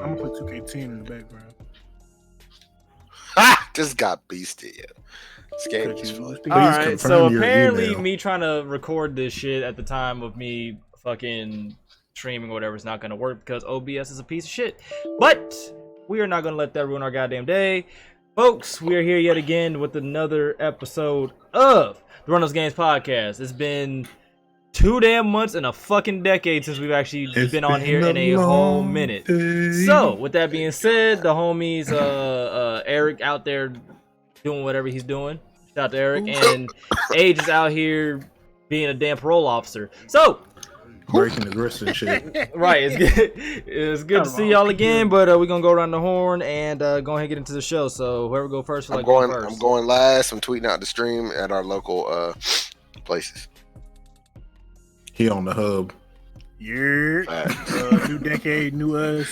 I'm gonna put 2K10 in the background. Just got beasted. Yeah. This game is fun. All right, so apparently me trying to record this shit at the time of me fucking streaming or whatever is not going to work because OBS is a piece of shit. But we are not going to let that ruin our goddamn day. Folks, we are here yet again with another episode of the Run Those Games podcast. It's been 2 damn months and a fucking decade since we've actually been on here in a whole minute. So, with that being said, the homies, Eric out there doing whatever he's doing. Shout out to Eric. And Age is out here being a damn parole officer. So, breaking his wrist and shit. Right, it's good to see y'all again, but we're gonna go around the horn and go ahead and get into the show. So whoever go first, I'm going last. I'm tweeting out the stream at our local places. He on the hub. Yeah, new decade, new us.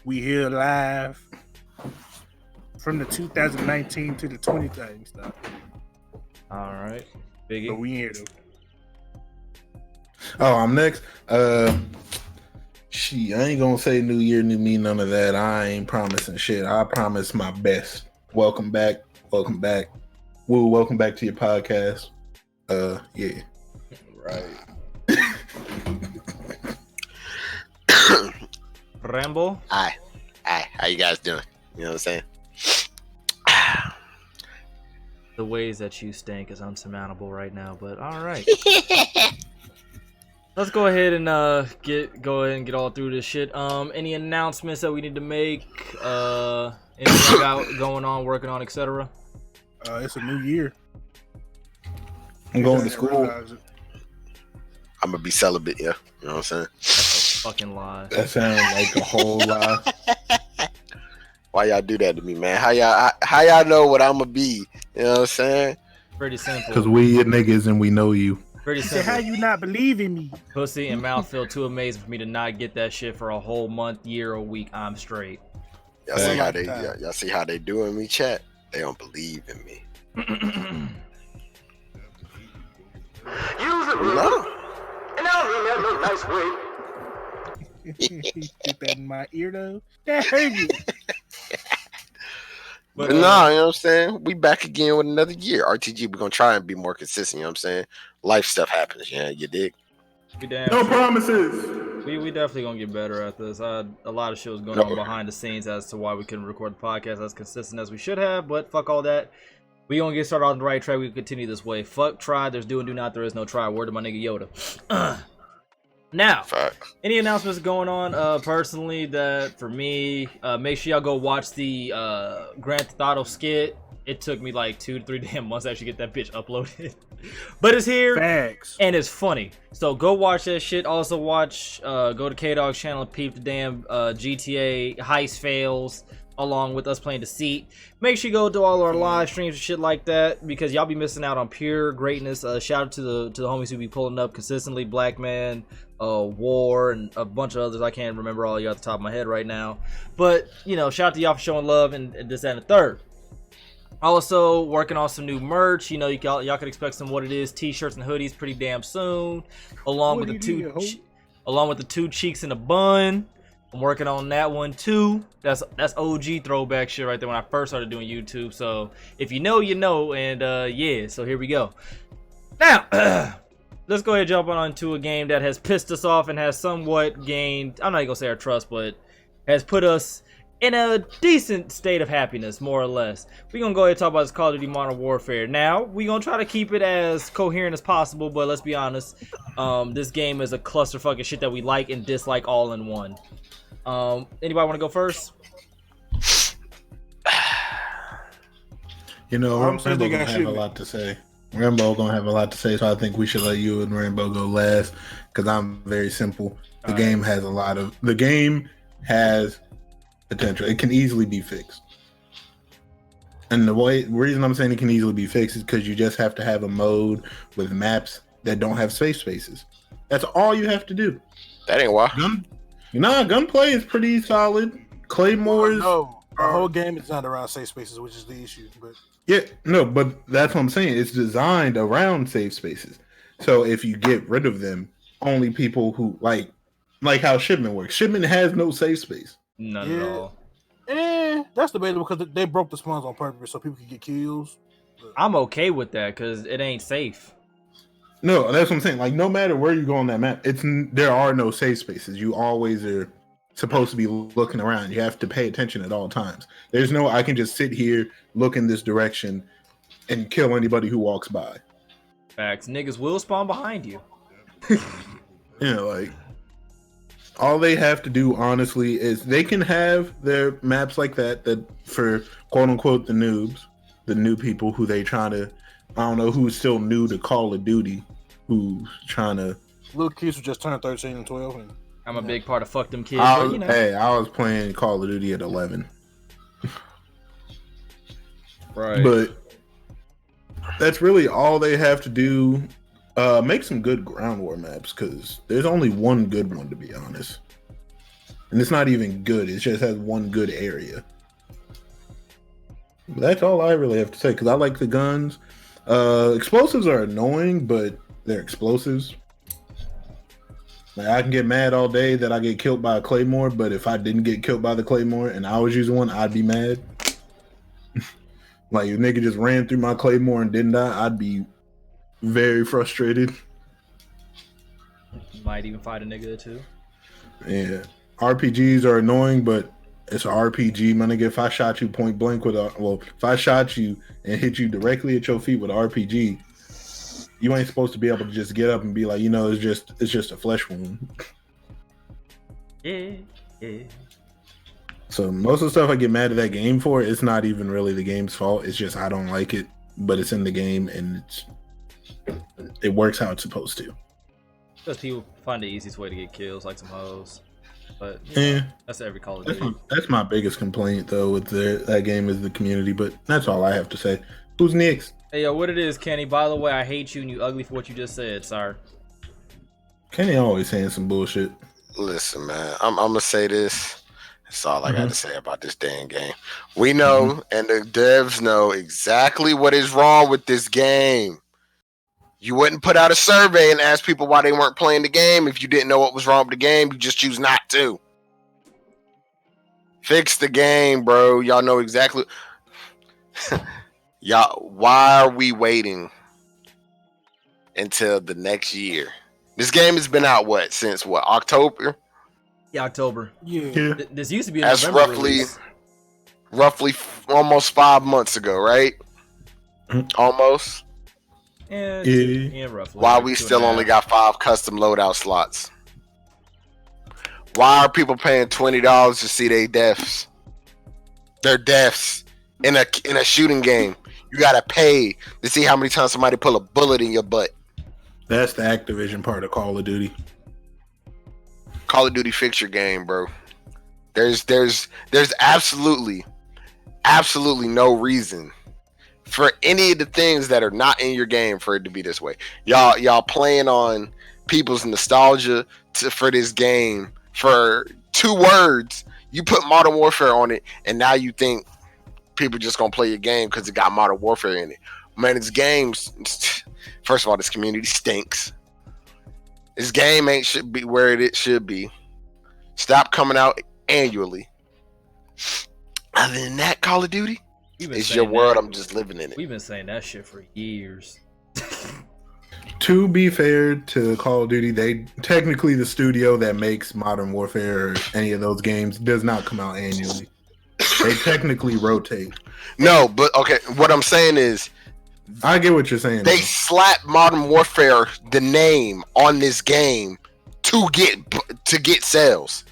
We here live from the 2019 to the 2030 stuff. All right, Biggie. So we here though. Oh, I'm next. Shit, I ain't gonna say new year, new me, none of that. I ain't promising shit. I promise my best. Welcome back. Welcome back. Woo, welcome back to your podcast. Yeah. Right. Rambo. Hi. How you guys doing? You know what I'm saying? The ways that you stink is unsurmountable right now, but all right. Let's go ahead and get all through this shit. Any announcements that we need to make? Anything about going on, working on, etc. It's a new year. I'm going to school. I'm gonna be celibate, yeah. You know what I'm saying? That's a fucking lie. That sounds like a whole lie. Why y'all do that to me, man? How y'all know what I'm gonna be? You know what I'm saying? Pretty simple. Because we niggas and we know you. Pretty simple. How you not believe in me? Pussy and mouth feel too amazing for me to not get that shit for a whole month, year, or week. I'm straight. Y'all see how they doing me, chat? They don't believe in me. Use it, No. and I'll remember nice way. Get that in my ear though. That hurt me. But no, you know what I'm saying? We back again with another year. RTG, we're gonna try and be more consistent, you know what I'm saying? Life stuff happens, yeah, you dig? No promises. We definitely gonna get better at this. A lot of shit was going on behind the scenes as to why we couldn't record the podcast as consistent as we should have, but fuck all that. We gonna get started on the right track. We can continue this way. Fuck try, there's do and do not, there is no try. Word to my nigga Yoda. Now, any announcements going on personally that for me, make sure y'all go watch the Grand Theft Auto skit. It took me like 2 to 3 damn months to actually get that bitch uploaded. But it's here. Facts. And it's funny. So go watch that shit. Also watch, go to K-Dog's channel and peep the damn GTA heist fails along with us playing Deceit. Make sure you go to all our live streams and shit like that because y'all be missing out on pure greatness. Shout out to the homies who be pulling up consistently. Black Man, War, and a bunch of others. I can't remember all you off the top of my head right now. But, you know, shout out to y'all for showing love and this, that, and the third. Also working on some new merch. You know, y'all can expect some What It Is t-shirts and hoodies pretty damn soon, along with the two cheeks in a bun. I'm working on that one too. That's OG throwback shit right there when I first started doing YouTube. So if you know, you know. And yeah, so here we go. Now let's go ahead and jump on to a game that has pissed us off and has somewhat gained, I'm not even gonna say our trust, but has put us in a decent state of happiness, more or less. We're gonna go ahead and talk about this Call of Duty Modern Warfare. Now, we're gonna try to keep it as coherent as possible, but let's be honest, this game is a clusterfuck of shit that we like and dislike all in one. Anybody want to go first? You know, Rambo gonna have a lot to say. Rambo gonna have a lot to say, so I think we should let you and Rambo go last, because I'm very simple. The game has potential. It can easily be fixed. And the reason I'm saying it can easily be fixed is because you just have to have a mode with maps that don't have safe spaces. That's all you have to do. That ain't why. Gunplay is pretty solid. Claymores. No, our whole game is not around safe spaces, which is the issue. But but that's what I'm saying. It's designed around safe spaces. So if you get rid of them, only people who like how Shipment works. Shipment has no safe space. None at all. That's debatable because they broke the spawns on purpose so people could get kills. I'm okay with that because it ain't safe. No, that's what I'm saying. Like, no matter where you go on that map, there are no safe spaces. You always are supposed to be looking around. You have to pay attention at all times. There's no, I can just sit here, look in this direction, and kill anybody who walks by. Facts. Niggas will spawn behind you. You know, like, all they have to do, honestly, is they can have their maps like that for quote-unquote the noobs, the new people who they trying to, I don't know who's still new to Call of Duty, who's trying to... Little kids who just turned 13 and 12. And, I'm a big part of fuck them kids, I but you know. Hey, I was playing Call of Duty at 11. Right. But that's really all they have to do. Make some good ground war maps, because there's only one good one, to be honest. And it's not even good. It just has one good area. But that's all I really have to say, because I like the guns. Explosives are annoying, but they're explosives. Like, I can get mad all day that I get killed by a claymore, but if I didn't get killed by the claymore and I was using one, I'd be mad. Like, if nigga just ran through my claymore and didn't die, I'd be very frustrated. Might even fight a nigga or two. Yeah. RPGs are annoying, but it's an RPG, my nigga. If I shot you point blank if I shot you and hit you directly at your feet with an RPG, you ain't supposed to be able to just get up and be like, it's just a flesh wound. Yeah. So most of the stuff I get mad at that game for, it's not even really the game's fault. It's just I don't like it, but it's in the game and it works how it's supposed to. Because people find the easiest way to get kills, like some hoes. But that's every Call of That's Duty. that's my biggest complaint though with that game is the community. But that's all I have to say. Who's next? Hey, yo, what it is, Kenny? By the way, I hate you and you ugly for what you just said. Sorry. Kenny always saying some bullshit. Listen, man, I'm gonna say this. That's all I got to say about this damn game. We know, and the devs know exactly what is wrong with this game. You wouldn't put out a survey and ask people why they weren't playing the game if you didn't know what was wrong with the game. You just choose not to. Fix the game, bro. Y'all know exactly. Y'all, why are we waiting until the next year? This game has been out since October? Yeah, October. Yeah. This used to be a That's November release. roughly almost 5 months ago, right? Almost. Yeah, roughly. Why we still only got 5 custom loadout slots? Why are people paying $20 to see their deaths? Their deaths in a shooting game. You gotta pay to see how many times somebody pull a bullet in your butt. That's the Activision part of Call of Duty. Call of Duty, fix your game, bro. There's absolutely no reason for any of the things that are not in your game for it to be this way. Y'all playing on people's nostalgia for this game for 2 words. You put Modern Warfare on it, and now you think people just gonna play your game because it got Modern Warfare in it. Man, this game's first of all, this community stinks. This game should be where it should be. Stop coming out annually. Other than that, Call of Duty, it's your world. I'm just living in it. We've been saying that shit for years. To be fair to Call of Duty, they technically the studio that makes Modern Warfare or any of those games does not come out annually. They technically rotate. No, but okay. What I'm saying is, I get what you're saying. They slapped Modern Warfare, the name, on this game to get sales.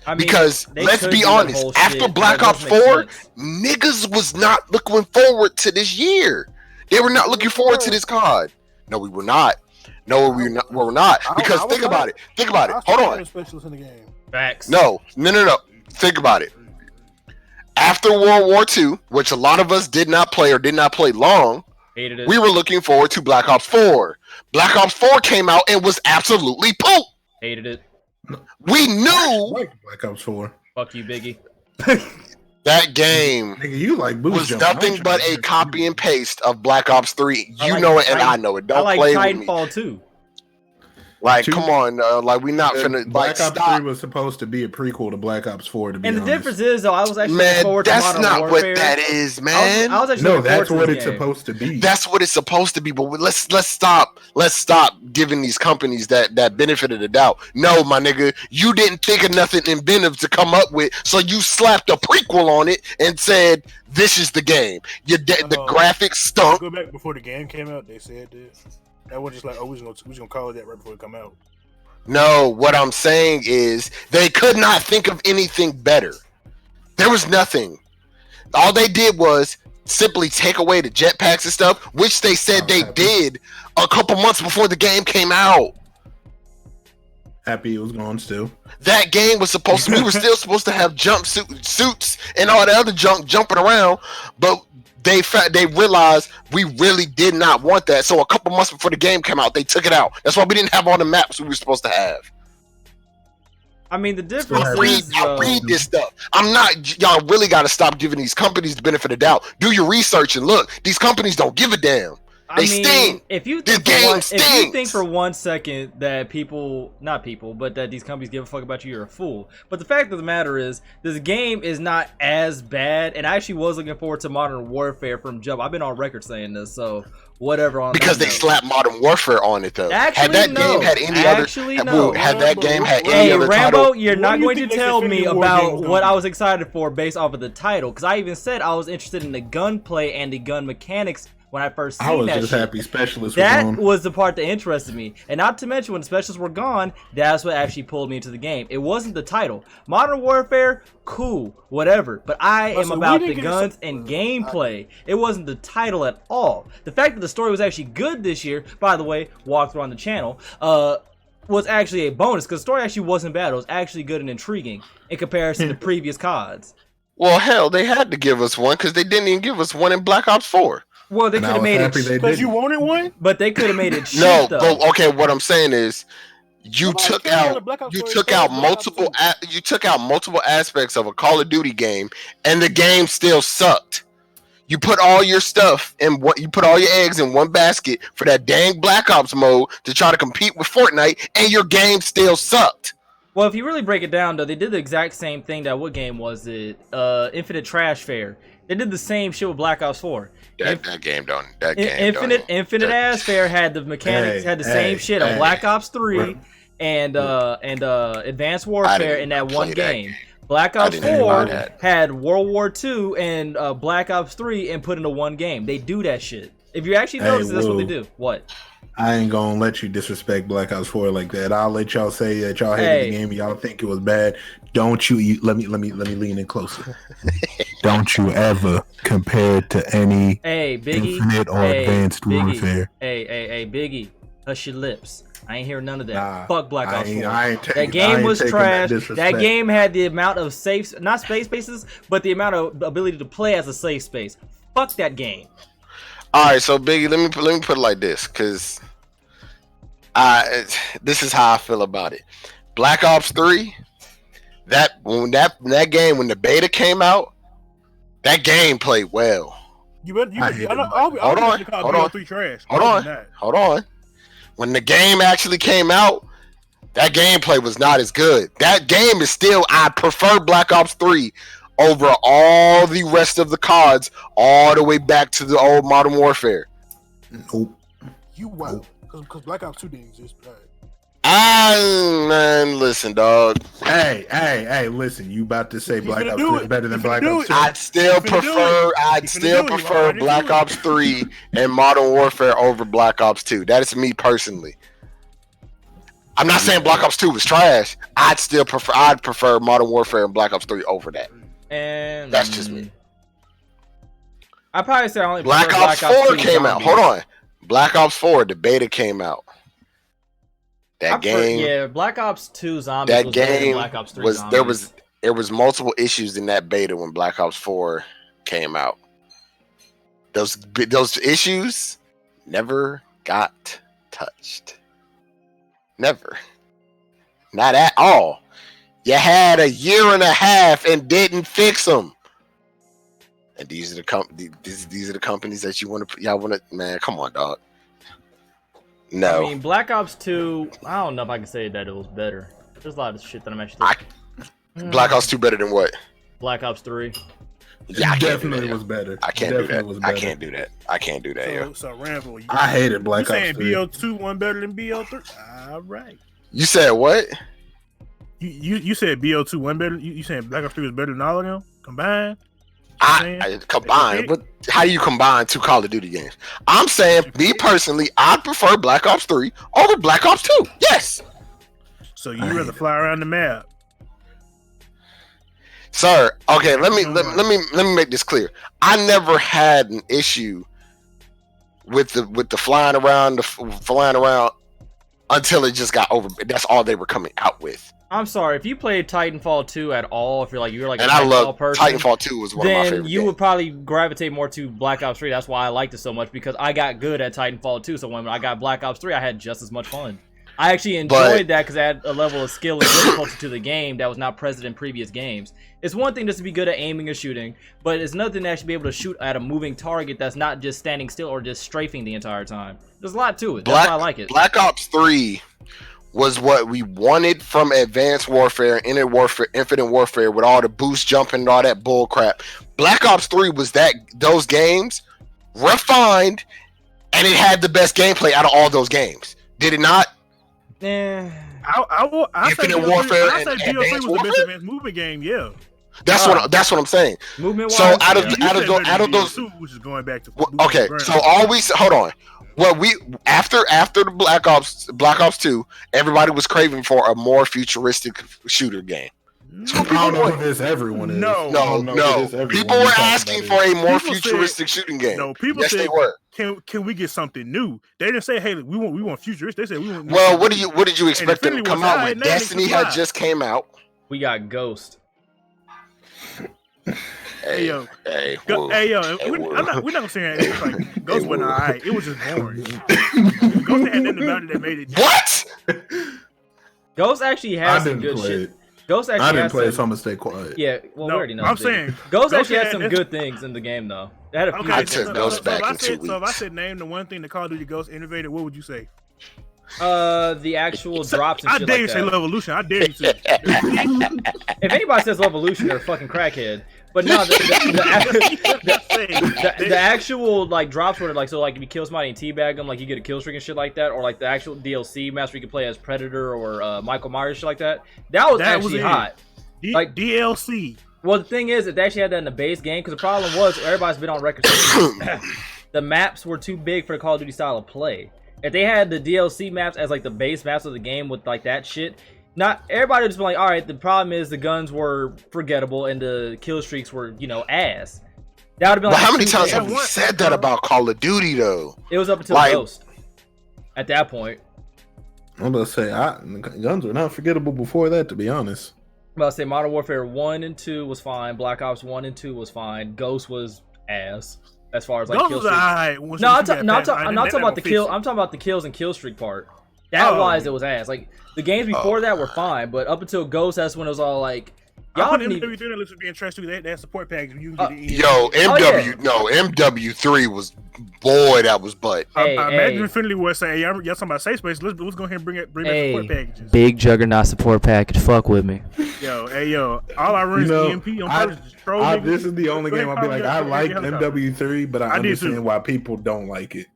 I mean, because let's be honest, after Black Ops 4, niggas was not looking forward to this year. They were not looking forward to this COD. No, we were not. No, we were not. Because think about it. Hold on. Facts. No. Think about it. After World War II, which a lot of us did not play or did not play long, we were looking forward to Black Ops 4. Black Ops 4 came out and was absolutely poop. Hated it. We knew Black Ops 4. Fuck you, Biggie. That game nigga, you like was nothing but a copy and paste of Black Ops 3. You know it and I know it. Don't play with me. Titanfall 2. Like, come on, like we not finna Black like Ops stop. 3 was supposed to be a prequel to Black Ops 4. To be And the honest. difference is, though, I was actually looking Man, forward to that's Modern not Warfare. what that is, man. I was actually No, looking that's forward to what this it's game. supposed to be. That's what it's supposed to be. But let's stop giving these companies that benefit of the doubt. No, my nigga, you didn't think of nothing inventive to come up with, so you slapped a prequel on it and said this is the game. The graphics stunk. Go back before the game came out. They said that. That was just like, oh, we was gonna call it that right before it come out. No, what I'm saying is they could not think of anything better. There was nothing. All they did was simply take away the jetpacks and stuff, which they said they did a couple months before the game came out. Happy it was gone still. That game was supposed to, we were still supposed to have suits and all the other junk jumping around, but they realized we really did not want that. So a couple months before the game came out, they took it out. That's why we didn't have all the maps we were supposed to have. I mean, the difference I read this stuff. I'm not. Y'all really got to stop giving these companies the benefit of the doubt. Do your research and look. These companies don't give a damn. They stink. If you This think game if you think stinks. for 1 second that that these companies give a fuck about you, you're a fool. But the fact of the matter is, this game is not as bad. And I actually was looking forward to Modern Warfare from jump. I've been on record saying this, so whatever. On Because that they note. slapped Modern Warfare on it though. Actually, had that no. game had any Actually, other, no. had that game had any Hey, other Rambo, title. you're What not do you going to think tell this me Infinity War about game's what gonna I be? was excited for based off of the title, because I even said I was interested in the gunplay and the gun mechanics when I first seen I was that just shit. happy specialists were That gone. was the part that interested me. And not to mention, when the specialists were gone, that's what actually pulled me into the game. It wasn't the title. Modern Warfare, cool, whatever. But I am So we about didn't the get guns some- and gameplay. It wasn't the title at all. The fact that the story was actually good this year, by the way, walkthrough on the channel, was actually a bonus, because the story actually wasn't bad. It was actually good and intriguing in comparison to previous CODs. Well, hell, they had to give us one because they didn't even give us one in Black Ops 4. Well, they And could I have was made happy it, they Because you didn't. wanted one. but they could have made it shit, No, though. but okay, what I'm saying is you Nobody took cares about out the Black Ops you 4, took it's out called Black Ops multiple 2. you took out multiple aspects of a Call of Duty game, and the game still sucked. You put all your stuff in what you put all your eggs in one basket for that dang Black Ops mode to try to compete with Fortnite, and your game still sucked. Well, if you really break it down, though, they did the exact same thing. That what game was it? Infinite Trash Fair. They did the same shit with Black Ops 4. That game don't. That game Infinite that- Ass Fair had the mechanics, had the same shit of Black Ops 3 and Advanced Warfare in that play one that game. Black Ops didn't even 4 play that. had World War II and Black Ops 3 and put into one game. They do that shit. If you actually notice, that's what they do. What? I ain't gonna let you disrespect Black Ops 4 like that. I'll let y'all say that y'all hated the game and y'all think it was bad. Don't you let me lean in closer. Don't you ever compare it to any Biggie. Infinite or Advanced Warfare. Hey, Biggie. Hush your lips. I ain't hearing none of that. Nah, Fuck Black Ops 4. That game was trash. That game had the amount of not safe spaces, but the amount of ability to play as a safe space. Fuck that game. All right, so Biggie, let me put it like this, because this is how I feel about it. Black Ops 3, when the beta came out, that game played well. Hold on. When the game actually came out, that gameplay was not as good. That game is still, I prefer Black Ops 3 over all the rest of the CODs, all the way back to the old Modern Warfare. Nope. You wow, because Black Ops 2 didn't exist. Man, listen, dog. Hey, listen. You about to say Black Ops 2 is better than Black Ops 2? I'd still prefer Black Ops 3 and Modern Warfare over Black Ops 2. That is me personally. I'm not saying Black Ops 2 was trash. I'd prefer Modern Warfare and Black Ops 3 over that. And that's just me. I probably say I only Black Ops 4 came out. Hold on. Black Ops 4, the beta came out. Black Ops 2 Zombies. That was better than game Black Ops 3 was Zombies. there was multiple issues in that beta when Black Ops 4 came out. Those issues never got touched. Never. Not at all. You had a year and a half and didn't fix them. And these are the companies that y'all want to. Man, come on, dog. No. I mean, Black Ops 2. I don't know if I can say that it was better. There's a lot of shit that I'm actually. Black Ops 2 better than what? Black Ops 3. Yeah, I can't do Definitely that. was better. I can't do Definitely was that. I better. can't do that. I can't do that. Yo. So Rambo, I hated Black you Ops saying 3. BO2 one better than BO3? All right. You said what? You said BO2 one better. You saying Black Ops 3 was better than all of them combined? I combine, but how do you combine two Call of Duty games? I'm saying, me personally, I prefer Black Ops 3 over Black Ops 2. Yes, So you rather fly around the map? sir. Okay, let me make this clear. I never had an issue with the flying around until it just got over. That's all they were coming out with. I'm sorry if you played Titanfall 2 at all. If you're like And a I Titanfall love person, Titanfall 2 was one of my then favorite you games. would probably gravitate more to Black Ops 3. That's why I liked it so much, because I got good at Titanfall 2. So when I got Black Ops 3, I had just as much fun. I actually enjoyed that because I had a level of skill and difficulty to the game that was not present in previous games. It's one thing just to be good at aiming or shooting, but it's another thing to actually be able to shoot at a moving target that's not just standing still or just strafing the entire time. There's a lot to it. That's why I like it. Black Ops 3 was what we wanted from Advanced Warfare, Infinite Warfare, with all the boost jumping and all that bull crap. Black Ops 3 was those games refined, and it had the best gameplay out of all those games. Did it not? Eh. I Infinite Warfare I say and BO3 Advanced was the Warfare? best advanced movement game. Yeah. That's what I'm saying. Movement So wise, out of You said better than those, BO2, which is going back to okay. So hold on. Well, after the Black Ops 2, everybody was craving for a more futuristic shooter game. I don't know who this everyone is. No. I don't know who this everyone People you were talking asking about for is. a more People said- futuristic shooting game. No, people yes, said, they were. Can we get something new? They didn't say, hey, we want futuristic. They said we want. Well, what did you expect them to Infinity come was out high, with? now they Destiny can fly. had just came out. we got Ghost. Hey yo, Hey, Go, whoa. hey yo, Hey, we're whoa. not gonna say that. It's like Ghost wasn't whoa. alright. It was just boring. Ghost had nothing about it that made it. What? Ghost actually I has some didn't good play shit. it. Ghost actually I didn't has play it, some. so I'm gonna stay quiet. Yeah, well, we No, already know. I'm this, didn't saying we? Ghost actually had- had some that's- good things in the game, though. It had a few. Okay, I good took things. Ghost back if I in 2 said, so if I weeks. said name the one thing that Call of Duty Ghost innovated, what would you say? The actual drops and I shit dare like you to say that. Levolution. I dare you to. If anybody says Revolution, they're a fucking crackhead. But no, the actual like drops were like, so like if you kill somebody and teabag them, like you get a kill streak and shit like that, or like the actual DLC maps where you can play as Predator or Michael Myers, shit like that. That was actually it. hot. Like- DLC. Well, the thing is that they actually had that in the base game, because the problem was everybody's been on record saying the maps were too big for the Call of Duty style of play. If they had the DLC maps as like the base maps of the game with like that shit, not everybody would just be like, all right, the problem is the guns were forgettable and the kill streaks were, ass. That would have been Well, like how many two times games. have we said that about Call of Duty though? It was up until like- Ghost. At that point, I'm about to say, guns were not forgettable before that, to be honest. I'm about to say Modern Warfare 1 and 2 was fine. Black Ops 1 and 2 was fine. Ghost was ass as far as like Ghost kill was streaks. alright. No, I'm not talking about the kill. I'm talking about the kills and kill streak part. That wise, it was ass. Like the games before that were fine, but up until Ghost, that's when it was all like, Y'all y'all put need. MW3 on the list of being trash too. That support package. You can get it in. Yo, yeah. MW3 was that was butt. Hey, Imagine hey. Infinity War saying, "Hey, y'all talking about safe space? Let's go ahead and bring back support packages." Big Juggernaut support package. Fuck with me. Yo, all I run is EMP on purpose. Just troll niggas. This is the only Go game ahead, I'll be call like, me I up, like go ahead, helicopter. MW3, but I I did understand too. why people don't like it.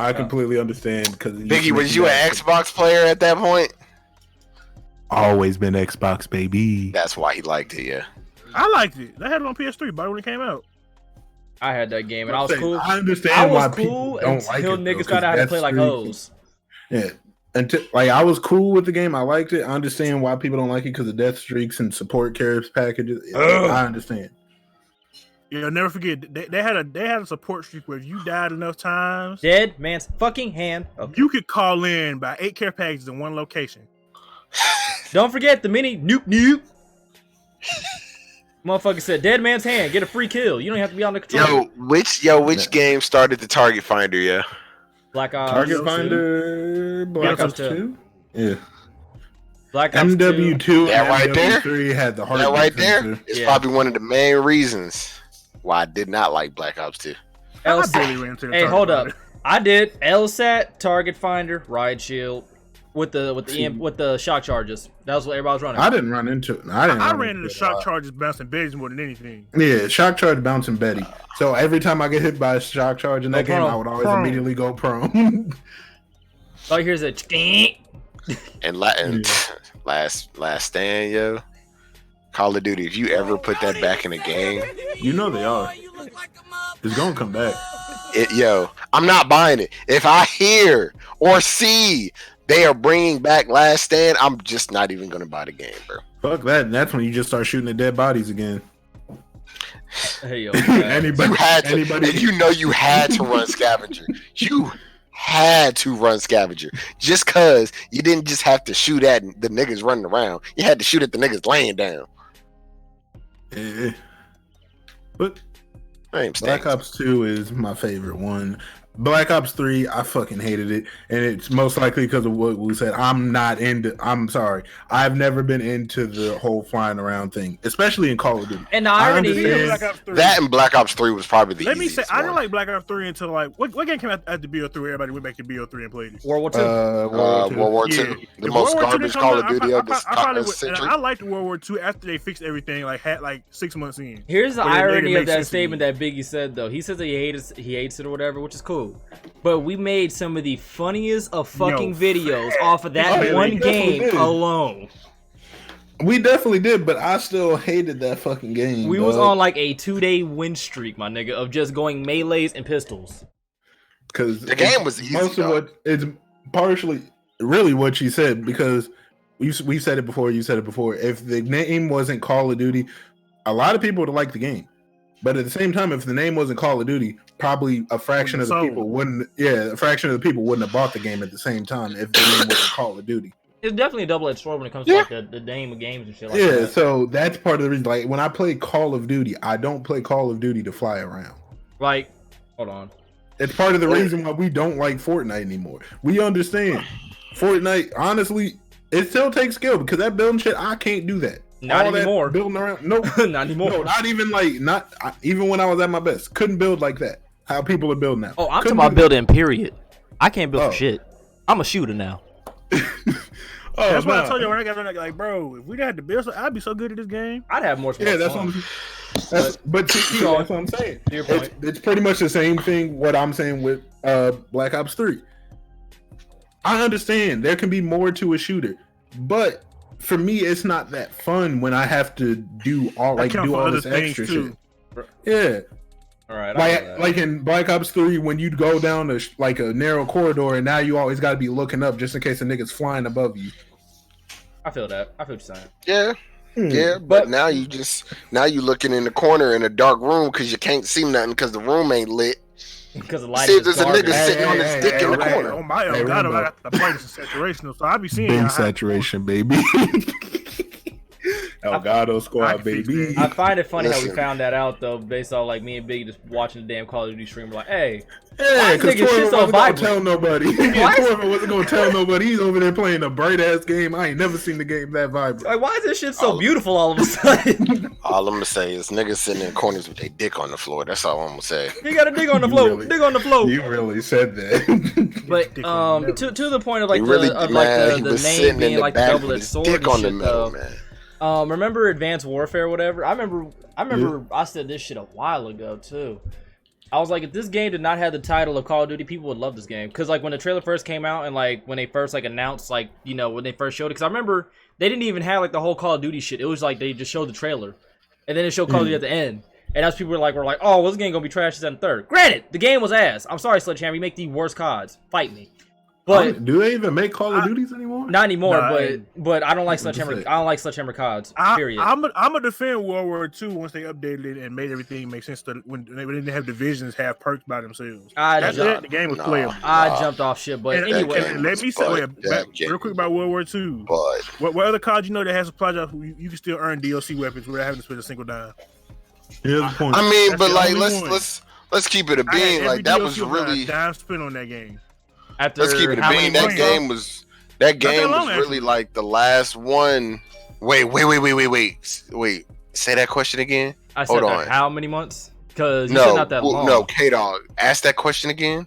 I completely understand because Biggie, was you an Xbox player at that point? Always been Xbox, baby. That's why he liked it, yeah. I liked it. I had it on PS3, but when it came out, I had that game and I was cool. I I understand why was people cool don't like until it. niggas though, found out how to 'cause play like that's hoes. Yeah. Until I was cool with the game, I liked it. I understand why people don't like it because of death streaks and support cares packages. I understand. you'll never forget. They had a support streak where if you died enough times, Dead man's fucking hand. Okay. you could call in by 8 care packages in one location. Don't forget the mini nuke. Motherfucker said, "Dead man's hand, get a free kill. You don't have to be on the control." Which game started the target finder, yeah? Black Ops. Target 2. Finder, Black Black Ops Ops 2. Yeah. Black Ops 2. MW2 That and right there? MW3 had the heart. That right there is Yeah. probably one of the main reasons why I did not like Black Ops 2. LC. I barely ran to the Hey, target hold up. finder. I did LSAT, target finder, riot shield, with the shock charges. That was what everybody was running. I didn't run into it. I ran into shock charges bouncing Betty's more than anything. Yeah, shock charge bouncing Betty. So every time I get hit by a shock charge in that game, I would always immediately go prone. Oh, here's a And last stand, yo. Call of Duty. If you ever put that back in a game, You know they are. It's gonna come back. I'm not buying it. If I hear or see they are bringing back Last Stand, I'm just not even gonna buy the game, bro. Fuck that. And that's when you just start shooting at dead bodies again. Hey yo, Anybody? You had to, and you had to run Scavenger. You had to run Scavenger just cause you didn't just have to shoot at the niggas running around. You had to shoot at the niggas laying down. Yeah. But Black Black Ops 2 is my favorite one. Black Ops 3, I fucking hated it, and it's most likely because of what we said. I'm sorry. I've never been into the whole flying around thing, especially in Call of Duty. And the irony is that and Black Ops 3 was probably the Let me say, easiest I didn't one. like Black Ops 3 until like what game came out after BO3? Everybody went back to BO3 and played it. World War II. World War II, Yeah. the If most World War II garbage didn't Call come of Duty out, of the I probably would, century. and I liked World War II after they fixed everything. Like 6 months in. Here's the But it made it irony make of that sense to me. statement that Biggie said, though. He says that he hates it or whatever, which is cool. But we made some of the funniest of fucking videos off of that yeah, one we definitely game did. alone. We definitely did, but I still hated that fucking game. We was on like a 2-day win streak, my nigga, of just going melees and pistols. because The game was easy, most of dog. what it's partially really what she said, because we said it before. You said it before. If the name wasn't Call of Duty, a lot of people would like the game. But at the same time, if the name wasn't Call of Duty, probably a fraction of the people wouldn't. Yeah, a fraction of the people wouldn't have bought the game at the same time if the name wasn't Call of Duty. It's definitely a double-edged sword when it comes to like the name of games and shit like Yeah, that. so that's part of the reason. Like when I play Call of Duty, I don't play Call of Duty to fly around. Like, hold on. It's part of the reason why we don't like Fortnite anymore. We understand Fortnite. Honestly, it still takes skill because that building shit, I can't do that. Not All that anymore. building around, nope. Not anymore. No, not even even when I was at my best. Couldn't build like that. How people are building now. Oh, I'm Couldn't talking about do that. building, period. I can't build Oh. for shit. I'm a shooter now. Oh, That's what I nah. told you when I got on. Like, bro, if we had to build, I'd be so good at this game. I'd have more Yeah, that's fun. but see, that's what I'm saying. To your point. It's pretty much the same thing. What I'm saying with Black Ops 3. I understand there can be more to a shooter, but for me, it's not that fun when I have to do all That count do for all other this things, extra too. shit. Yeah, All right. I know that. like in Black Ops 3, when you go down like a narrow corridor, and now you always got to be looking up just in case a nigga's flying above you. I feel that. I feel what you're saying. Yeah. Yeah, but now you looking in the corner in a dark room because you can't see nothing because the room ain't lit. Because the See lighting if there's is a garbage. nigga sitting on his dick in the hey, corner. Oh my Hey, God, Rambo. I got the brightness is saturation, so I be seeing Bing how- saturation, baby. Elgato Squad, fix baby. I find it funny how we Listen. found that out though, based on like me and Biggie just watching the damn Call of Duty stream. We're like, hey, Yeah, because Nigga, shit's Torvin so wasn't gonna vibrant. tell nobody. What? Torvin wasn't gonna tell nobody. He's over there playing a bright ass game. I ain't never seen the game that vibrant. like why is this shit so beautiful all of a sudden? All I'm gonna say is niggas sitting in corners with their dick on the floor. That's all I'm gonna say. You gotta dig on the You floor. really- Dig on the floor. You really said that. But Dick on the middle. to the point of like He really, the man, he the was name sitting in being the like the back double with edged his sword dick and on the shit middle, though. man. Remember Advanced Warfare, or whatever? I remember I said this shit a while ago too. I was like, if this game did not have the title of Call of Duty, people would love this game. Because like when the trailer first came out and like when they first like announced like when they first showed it, because I remember they didn't even have like the whole Call of Duty shit. It was like they just showed the trailer, and then it showed Call of Duty at the end. And as people were like, oh, well, this game gonna be trash as in third. Granted, the game was ass. I'm sorry, Sledgehammer, you make the worst CODs. Fight me. But do they even make Call of Duties anymore? not anymore. Nah, but I don't like What you Sledgehammer. say? I don't like Sledgehammer CODs. Period. I'm a defend World War II once they updated it and made everything make sense. When they didn't have divisions have perks by themselves. That's it. The game was Nah. playable. I jumped off shit, but And, anyway. and let me say, real quick about World War II. But What other COD that has a project you can still earn DLC weapons without having to spend a single dime? Here's the point. I mean, That's but the like only one. let's keep it a I had bean. every Like that DLC was without really a dime spent on that game. After let's keep it a how bean. many That months? game was really like the last one. Wait. Say that question again. I said Hold that on. how many months? Because you said No, not that long. no, K Dog. Ask that question again.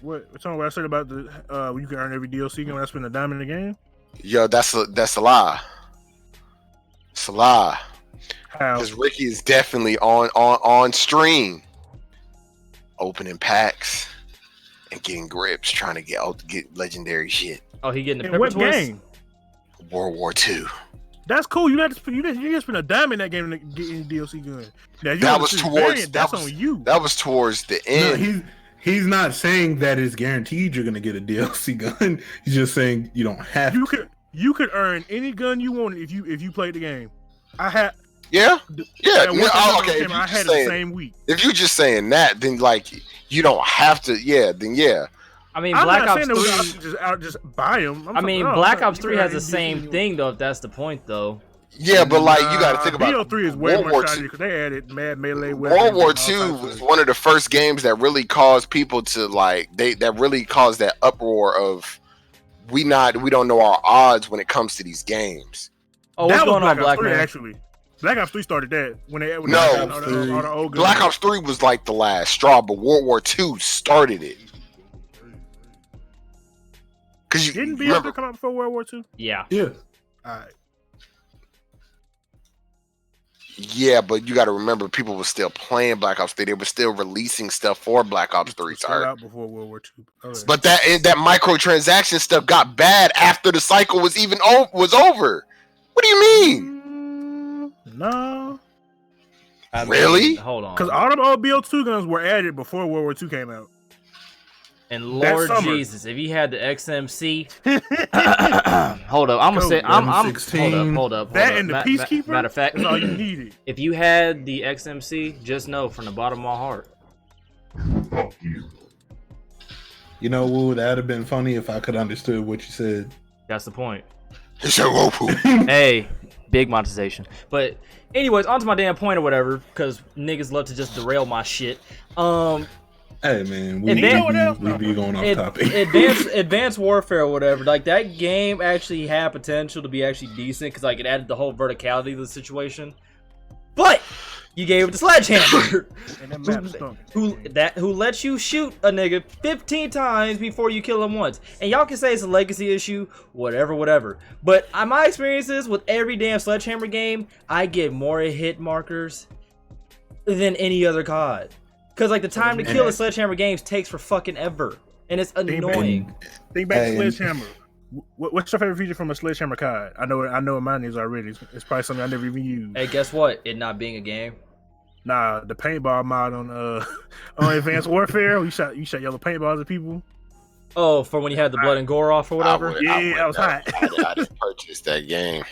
What I said about the you can earn every DLC when I spend a dime in the game? Yo, that's a lie. It's a lie. How? Because Ricky is definitely on stream, opening packs and getting grips, trying to get legendary shit. Oh, he getting the In pepper what twist? game? World War II. That's cool. You just spend a dime in that game to get any DLC gun. Now, That was towards that's on you. That was towards the No, end. he's not saying that it's guaranteed you're gonna get a DLC gun. He's just saying you don't have to. You could earn any gun you wanted if you played the game. I had Yeah. okay. If I had it the same week. If you're just saying that, then like you don't have to. Yeah. Then yeah. I mean, I'm Black not Ops saying 3. that just buy them. I mean, Black Ops 3 has the same thing though. If that's the point, though. Yeah, but like you got to think about BO3 is way World more War shiny II. because they added mad melee weapons. World War and all II types was of- one of the first games that really caused people to like that really caused that uproar of we don't know our odds when it comes to these games. Oh, what's that was going on, Black 3, Man? actually. Black Ops 3 started that when they No. all the old guns. Black Ops 3 was like the last straw, but World War II started it. Because you Didn't remember, BO3 come out before World War II? Yeah. Yeah. All right. yeah, but you got to remember, people were still playing Black Ops 3. They were still releasing stuff for Black Ops 3. Started out before World War II. Okay. But that microtransaction stuff got bad after the cycle was even was over. What do you mean? No, I mean, Really? Hold on. because all them old BO2 guns were added before World War II came out. And that Lord summer. Jesus, if you had the XMC, hold up, I'm gonna Go, say, I'm 16. hold up. That and the Peacekeeper. Matter of fact, That's all you needed. if you had the XMC, just know from the bottom of my heart. You know, Woo, that'd have been funny if I could understood what you said. That's the point. It's a Roku. Hey, big monetization. But anyways, on to my damn point or whatever, because niggas love to just derail my shit. Hey man, we And then- be going off topic. Advanced Warfare or whatever, like that game actually had potential to be actually decent because like it added the whole verticality of the situation. But you gave it the sledgehammer, And that map stunk. who lets you shoot a nigga 15 times before you kill him once. And y'all can say it's a legacy issue, whatever. But my experiences with every damn sledgehammer game, I get more hit markers than any other COD. Cause like the time to kill in sledgehammer games takes for fucking ever, and it's annoying. Think back to Hey, Sledgehammer. What's your favorite feature from a Sledgehammer COD? I know what mine is already. It's probably something I never even used. Hey, guess what? It not being a game. Nah, the paintball mod on Advanced Warfare. You shot yellow paintballs at people. Oh, for when you had the blood and gore off or whatever. Yeah, that was hot. I just purchased that game.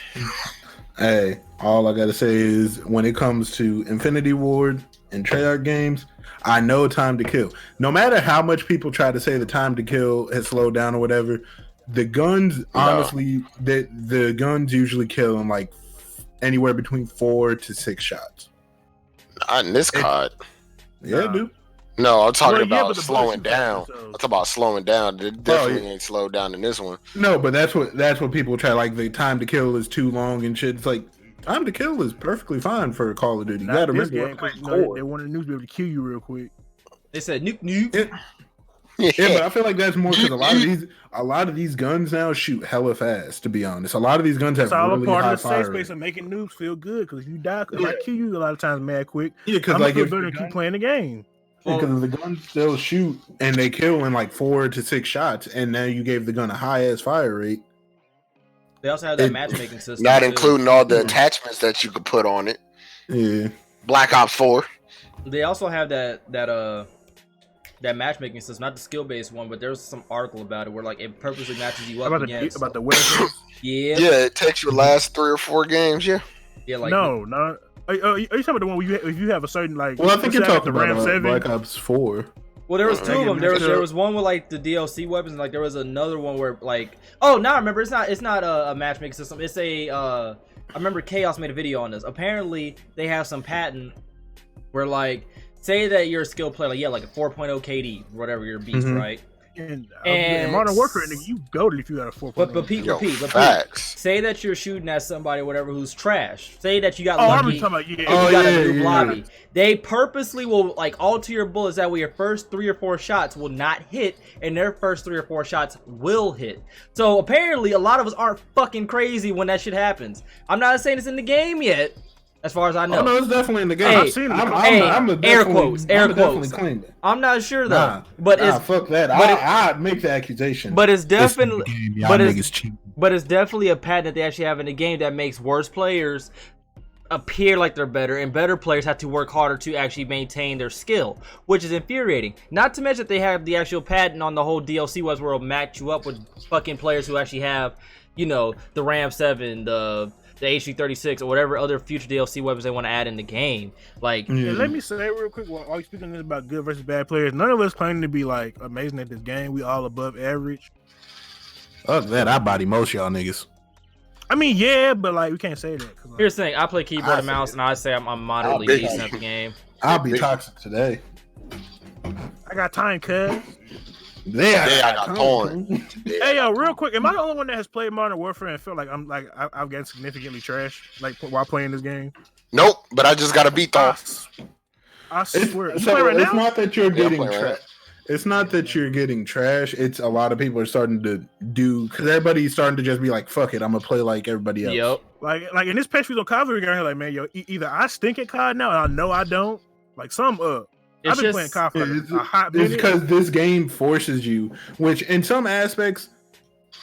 Hey, all I gotta say is when it comes to Infinity Ward and Treyarch games, I know time to kill. No matter how much people try to say the time to kill has slowed down or whatever, the guns honestly, the guns usually kill in like anywhere between 4 to 6 shots. Not in this COD. Yeah, dude. No, I'm talking Well, yeah, about but the slowing bullets down. so- I'm talking about slowing down. It definitely ain't slowed down in this one. No, but that's what people try. Like the time to kill is too long and shit. It's like time to kill is perfectly fine for Call of Duty. You Not gotta this remember, game, 'cause, you know, they wanted the news to be able to kill you real quick. They said nuke. Yeah, but I feel like that's more because a lot of these guns now shoot hella fast. To be honest, a lot of these guns have It's all really a part high of the fire safe rate. space of making noobs feel good. Because if you die, if I kill you a lot of times mad quick, Yeah, because I'm like gonna if feel better and keep playing the game. the guns still shoot and they kill in like 4 to 6 shots, and now you gave the gun a high ass fire rate. They also have that matchmaking system. Not too. including all the attachments that you could put on it. Yeah, Black Ops 4. They also have that matchmaking system, not the skill based one, but there's some article about it where like it purposely matches you up against. About the weapons. Yeah. Yeah, it takes your last 3 or 4 games. Yeah. Yeah, like No. Are you talking about the one where if you have a certain like? well, I think you're let's say I got talking the Ram about 7. Black Ops 4. Well, there was two of them. There mixed up. was one with like the DLC weapons, and like there was another one where like now I remember it's not a matchmaking system. It's a I remember Chaos made a video on this. Apparently they have some patent where like say that you're a skill player, like like a 4.0 KD, whatever your beast, right? in Modern Warfare, nigga, you goated if you got a 4.0. But Pete, facts. say that you're shooting at somebody, whatever, who's trash. Say that you got I'm lucky. talking about You got a new lobby. They purposely will like alter your bullets that way your first 3 or 4 shots will not hit, and their first 3 or 4 shots will hit. So apparently, a lot of us aren't fucking crazy when that shit happens. I'm not saying it's in the game yet, as far as I know. Oh no, it's definitely in the game. Hey, I've seen it. I'm air quotes. definitely claim that. I'm not sure though, but fuck that. I'd make the accusation. But it's definitely, niggas cheap. but it's definitely a pattern that they actually have in the game that makes worse players appear like they're better, and better players have to work harder to actually maintain their skill, which is infuriating. Not to mention that they have the actual patent on the whole DLC where it'll match you up with fucking players who actually have, you know, the Ram 7, the HG36, or whatever other future DLC weapons they want to add in the game. Like, and let me say real quick, while you speaking about good versus bad players, none of us claim to be like amazing at this game. We all above average. Fuck that. I body most y'all niggas. I mean, yeah, but like we can't say that. Like, here's the thing: I play keyboard and mouse, and I say I'm moderately decent at the game. I'll be toxic today. I got time, cuz. I got torn. Hey yo, real quick, am I the only one that has played Modern Warfare and feel like I've gotten significantly trash like while playing this game? Nope, but I just got a beat though. I swear. It's not that you're getting trash. It's not that you're getting trash. It's a lot of people are starting to do, because everybody's starting to just be like, fuck it, I'm gonna play like everybody else. Yep. Like in this past few COD we got here, like, man, yo, either I stink at COD now and I know I don't. Like I've been playing COD for a hot minute. It's because this game forces you, which in some aspects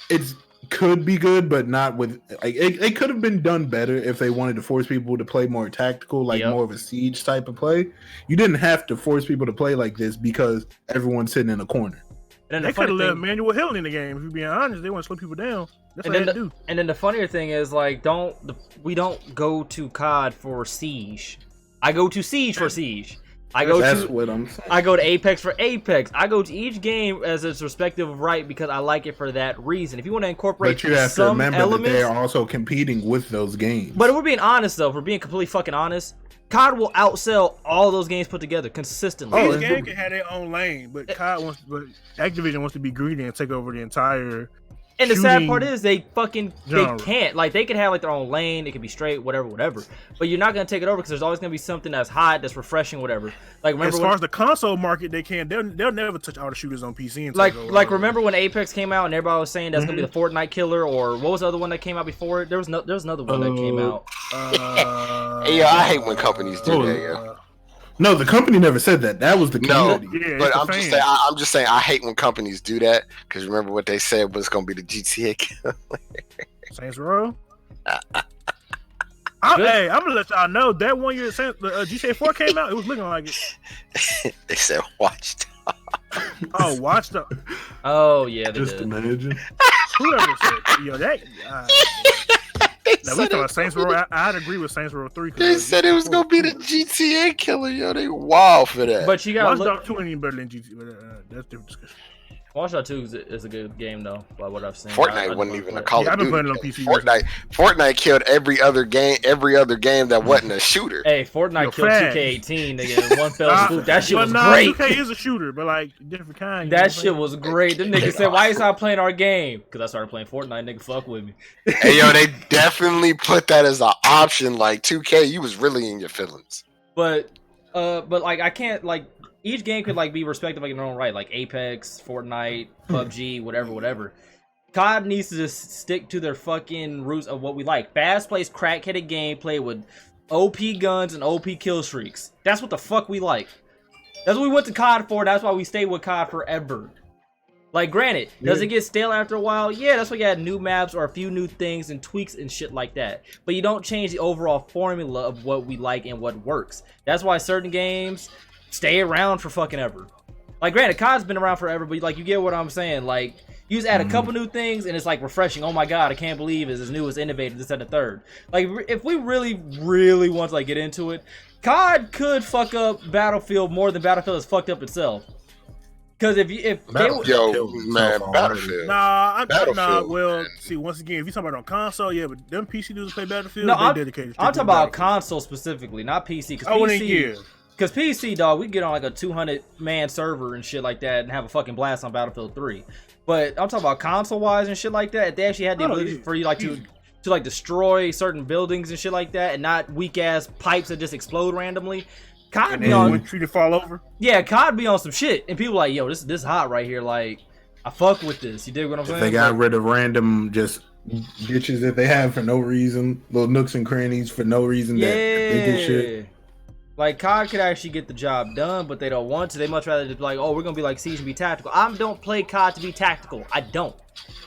it's could be good, but not with like it could have been done better if they wanted to force people to play more tactical, like more of a siege type of play. You didn't have to force people to play like this because everyone's sitting in a corner. And they could have left manual healing in the game. If you're being honest, they want to slow people down. That's what they do. And then the funnier thing is, like, we don't go to COD for siege. I go to siege for siege. That's what I'm saying. I go to Apex for Apex. I go to each game as its respective right because I like it for that reason. If you want to incorporate but you have some to remember elements, that they're also competing with those games. But if we're being honest, though, if we're being completely fucking honest, COD will outsell all those games put together consistently. Each game can have their own lane, but Activision wants to be greedy and take over the entire. And the sad part is they can't. Like, they can have like their own lane, it can be straight, whatever. But you're not gonna take it over because there's always gonna be something that's hot, that's refreshing, whatever. Like, remember as far as the console market, they can't. They'll never touch all the shooters on PC. And like remember when Apex came out and everybody was saying that's gonna be the Fortnite killer, or what was the other one that came out before it? There was another one that came out. I hate when companies do that. Yeah. No, the company never said that. That was the community. But I'm just saying, I hate when companies do that because remember what they said was going to be the GTA killer. Saints Row. I'm gonna let y'all know that one year the GTA 4 came out, it was looking like it. They said Watch Dogs. Oh, Watch Dogs. Oh yeah, they just did. Imagine. Whoever said, yo, that. Now, we talking about Saints Row. I'd agree with Saints Row 3. They said it was gonna be the GTA killer. Yo, they wild for that. But you got Watch Dogs 2 ain't even better than GTA. But that's a different discussion. Watch Dogs 2 is a good game though, by what I've seen. Fortnite wasn't even a Call of Duty. I've been playing it on PC. Fortnite killed every other game that wasn't a shooter. Hey, Fortnite killed 2K18 nigga. One fell swoop. That shit was great. 2K is a shooter, but like different kind. That shit was great. Them niggas said, "Why you stop playing our game?" Because I started playing Fortnite. Nigga, fuck with me. Hey yo, they definitely put that as an option. Like 2K, you was really in your feelings. But like I can't like. Each game could like be respected like in their own right, like Apex, Fortnite, PUBG, whatever. COD needs to just stick to their fucking roots of what we like. Fast-paced, crack-headed gameplay with OP guns and OP kill streaks. That's what the fuck we like. That's what we went to COD for. That's why we stayed with COD forever. Like, granted, does it get stale after a while? Yeah, that's why you had new maps or a few new things and tweaks and shit like that. But you don't change the overall formula of what we like and what works. That's why certain games stay around for fucking ever. Like, granted, COD's been around forever, but like, you get what I'm saying. Like, you just add a couple new things and it's like refreshing. Oh my god, I can't believe it's as new, as innovative, this and the third. Like, if we really want to like get into it, COD could fuck up Battlefield more than Battlefield has fucked up itself. Because Battlefield. Well, see, once again, if you talking about on console, yeah, but them PC dudes play Battlefield, no, they dedicated. I'm talking about console specifically, not PC. Because Because PC, dog, we get on like a 200-man server and shit like that and have a fucking blast on Battlefield 3. But I'm talking about console-wise and shit like that. If they actually had the ability for you like to like destroy certain buildings and shit like that, and not weak-ass pipes that just explode randomly, COD be on. Tree to fall over. Yeah, COD be on some shit, and people like, yo, this hot right here. Like, I fuck with this. You dig what I'm saying? They got rid of random just ditches that they have for no reason, little nooks and crannies for no reason. Yeah. That they do shit. Like, COD could actually get the job done, but they don't want to. They much rather just be like, oh, we're going to be like Siege and be tactical. I don't play COD to be tactical. I don't.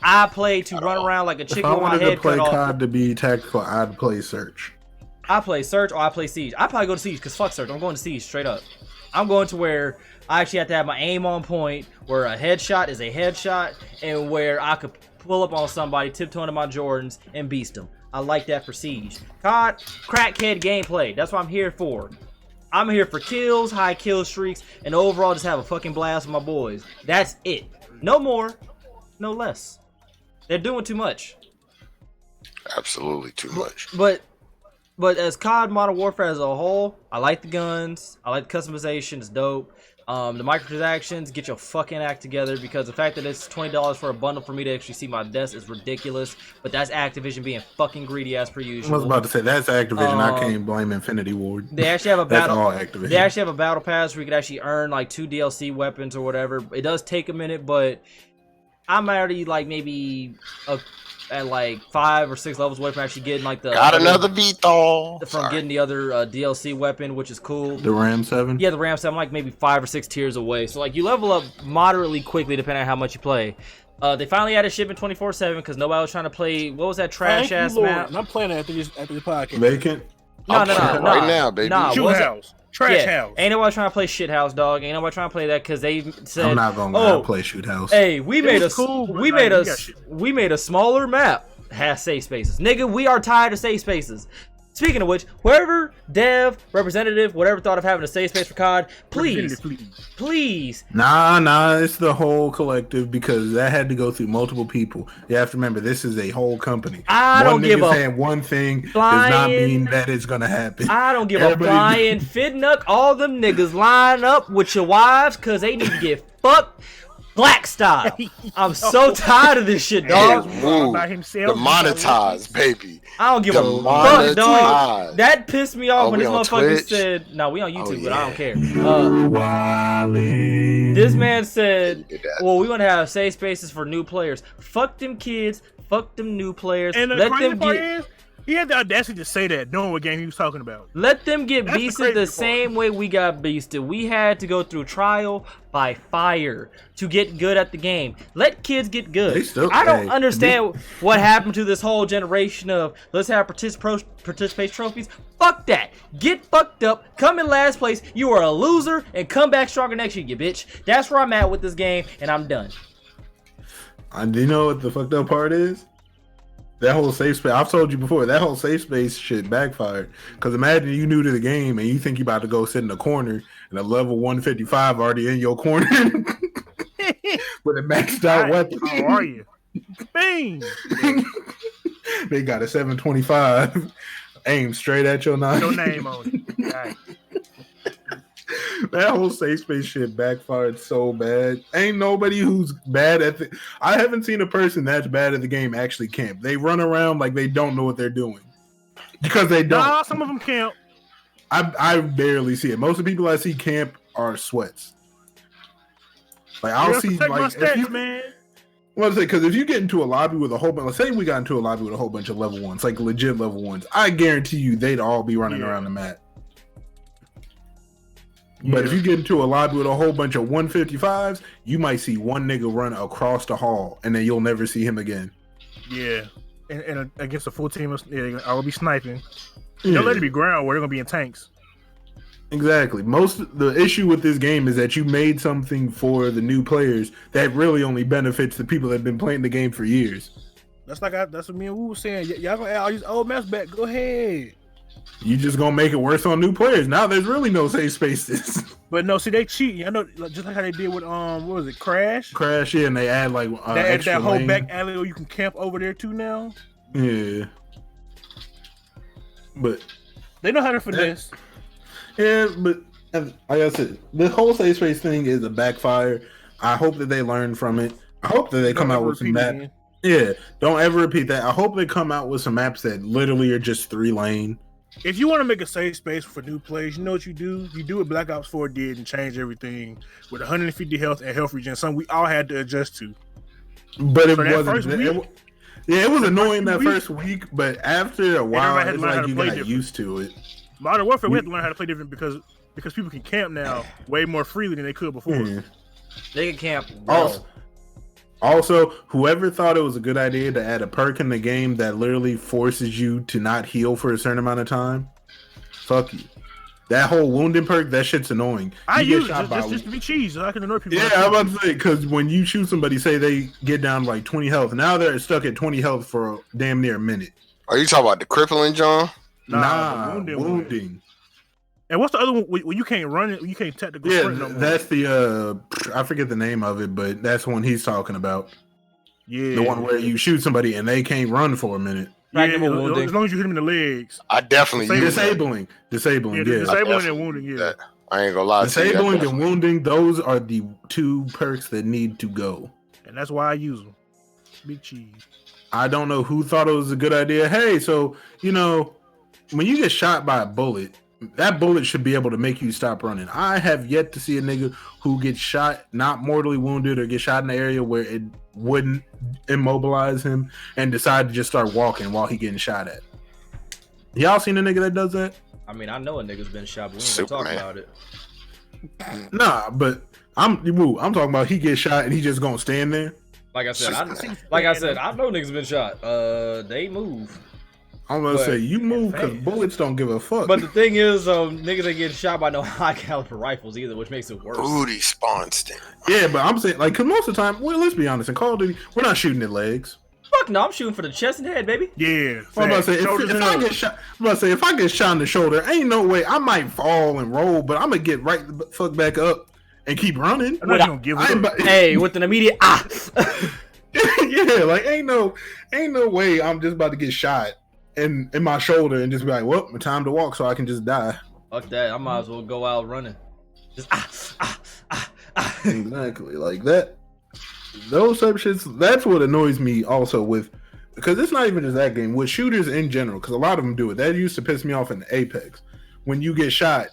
I play to run around like a chicken with my head cut off. If I wanted to play COD to be tactical, I'd play Search. I play Search or I play Siege. I probably go to Siege because fuck Search. I'm going to Siege straight up. I'm going to where I actually have to have my aim on point, where a headshot is a headshot, and where I could pull up on somebody, tiptoe into my Jordans, and beast them. I like that for Siege. COD, crackhead gameplay. That's what I'm here for. I'm here for kills, high kill streaks, and overall just have a fucking blast with my boys. That's it. No more, no less. They're doing too much. Absolutely too much. But as COD Modern Warfare as a whole, I like the guns. I like the customization. It's dope. The microtransactions, get your fucking act together, because the fact that it's $20 for a bundle for me to actually see my desk is ridiculous. But that's Activision being fucking greedy as per usual. I was about to say that's Activision. I can't blame Infinity Ward. They actually have a battle. That's all Activision. They actually have a battle pass where you can actually earn like 2 DLC weapons or whatever. It does take a minute, but I'm already like maybe at like 5 or 6 levels away from actually getting like the another VTOL from getting the other DLC weapon, which is cool. The Ram 7. Yeah, the Ram 7. I'm like maybe 5 or 6 tiers away. So like you level up moderately quickly depending on how much you play. They finally added shipping 24/7 because nobody was trying to play. What was that trash ass map? And I'm playing it after this podcast. Vacant. No, right now, baby. Nah, Shoot house. Trash house. Ain't nobody trying to play shit house, dog. Ain't nobody trying to play that because they said, I'm not gonna play shoot house. Hey, we made we made a smaller map. Has safe spaces. Nigga, we are tired of safe spaces. Speaking of which, whoever, dev, representative, whatever thought of having a safe space for COD, please. Nah, it's the whole collective, because that had to go through multiple people. You have to remember, this is a whole company. I don't give a saying one thing does not mean that it's gonna happen. I don't give a flying Fidnuck. All them niggas line up with your wives because they need to get fucked. Black style. I'm so tired of this shit, dog. Demonetized, baby. I don't give a fuck, dog. That pissed me off when this motherfucker said, "No, we on YouTube, but I don't care." This man said, "Well, we want to have safe spaces for new players." Fuck them kids. Fuck them new players. And let them get. He had the audacity to say that, knowing what game he was talking about. Let them get beasted the same way we got beasted. We had to go through trial by fire to get good at the game. Let kids get good. I don't understand what happened to this whole generation of let's have participation trophies. Fuck that. Get fucked up. Come in last place. You are a loser and come back stronger next year, you bitch. That's where I'm at with this game, and I'm done. Do you know what the fucked up part is? That whole safe space, I've told you before, that whole safe space shit backfired. Because imagine you new to the game and you think you about to go sit in the corner and a level 155 already in your corner with a maxed out weapon. How are you? Bang! They got a 725 aimed straight at your knife. No name on it. Right. That whole safe space shit backfired so bad. Ain't nobody who's bad at I haven't seen a person that's bad at the game actually camp. They run around like they don't know what they're doing. Because they don't. Nah, some of them camp. I barely see it. Most of the people I see camp are sweats. Like I'll see like stats, man. Well, I say, because if you get into a lobby with a whole bunch, let's say we got into a lobby with a whole bunch of level 1s, like legit level 1s, I guarantee you they'd all be running around the map. But if you get into a lobby with a whole bunch of 155s, you might see one nigga run across the hall, and then you'll never see him again. Yeah, and against a full team, I will be sniping. Don't let it be ground where they're gonna be in tanks. Exactly. The issue with this game is that you made something for the new players that really only benefits the people that have been playing the game for years. That's what me and Wu was saying. Y'all gonna add all these old maps back? Go ahead. You just gonna make it worse on new players. Now there's really no safe spaces. But no, see, they cheat. I know, just like how they did with what was it, Crash? Crash, yeah, and they add like they add that whole back alley where you can camp over there too now. Yeah, but they know how to finesse. Yeah, but And like I said, the whole safe space thing is a backfire. I hope that they learn from it. I hope that they come out with some maps. Yeah, don't ever repeat that. I hope they come out with some maps that literally are just 3-lane. If you want to make a safe space for new players, you know what you do? You do what Black Ops 4 did and change everything with 150 health and health regen, something we all had to adjust to. But it For that wasn't. first week? It was annoying that week? first week, but after a while, had to it's learn how like to you play got different. used to it. Modern Warfare, we had to learn how to play different because people can camp now way more freely than they could before. Yeah. They can camp well. Also, whoever thought it was a good idea to add a perk in the game that literally forces you to not heal for a certain amount of time, fuck you. That whole wounding perk, that shit's annoying. I use it just to be cheese, so I can annoy people. Yeah, I'm about to say, because when you shoot somebody, say they get down to like 20 health, now they're stuck at 20 health for damn near a minute. Are you talking about the crippling, John? Nah, wounding. And what's the other one when you can't run it? You can't technically sprint no more. That's the I forget the name of it, but that's the one he's talking about. Yeah, the one where you shoot somebody and they can't run for a minute. Yeah, as long as you hit them in the legs. I definitely disabling. Yeah, Disabling and wounding. Yeah, I ain't gonna lie. Disabling and wounding, those are the two perks that need to go. And that's why I use them. Big cheese. I don't know who thought it was a good idea. Hey, so when you get shot by a bullet, that bullet should be able to make you stop running. I have yet to see a nigga who gets shot, not mortally wounded, or get shot in an area where it wouldn't immobilize him and decide to just start walking while he getting shot at. Y'all seen a nigga that does that? I mean, I know a nigga's been shot, but we ain't gonna talk about it. Nah, but I'm talking about he gets shot and he just gonna stand there. Like I said, I know niggas been shot. They move. I'm gonna say you move because bullets don't give a fuck. But the thing is, niggas ain't getting shot by no high caliber rifles either, which makes it worse. Booty spawns. Yeah, but I'm saying because most of the time, well, let's be honest, in Call of Duty, we're not shooting at legs. Fuck no, I'm shooting for the chest and head, baby. Yeah, I'm about to say if I get shot in the shoulder, ain't no way I might fall and roll, but I'm gonna get right the fuck back up and keep running. I'm not gonna give up. Hey, with an immediate yeah, like ain't no way I'm just about to get shot in my shoulder and just be like, well, time to walk so I can just die. Fuck that, I might as well go out running. Just Exactly, like that. Those type of shits, that's what annoys me also with, because it's not even just that game, with shooters in general, because a lot of them do it. That used to piss me off in Apex. When you get shot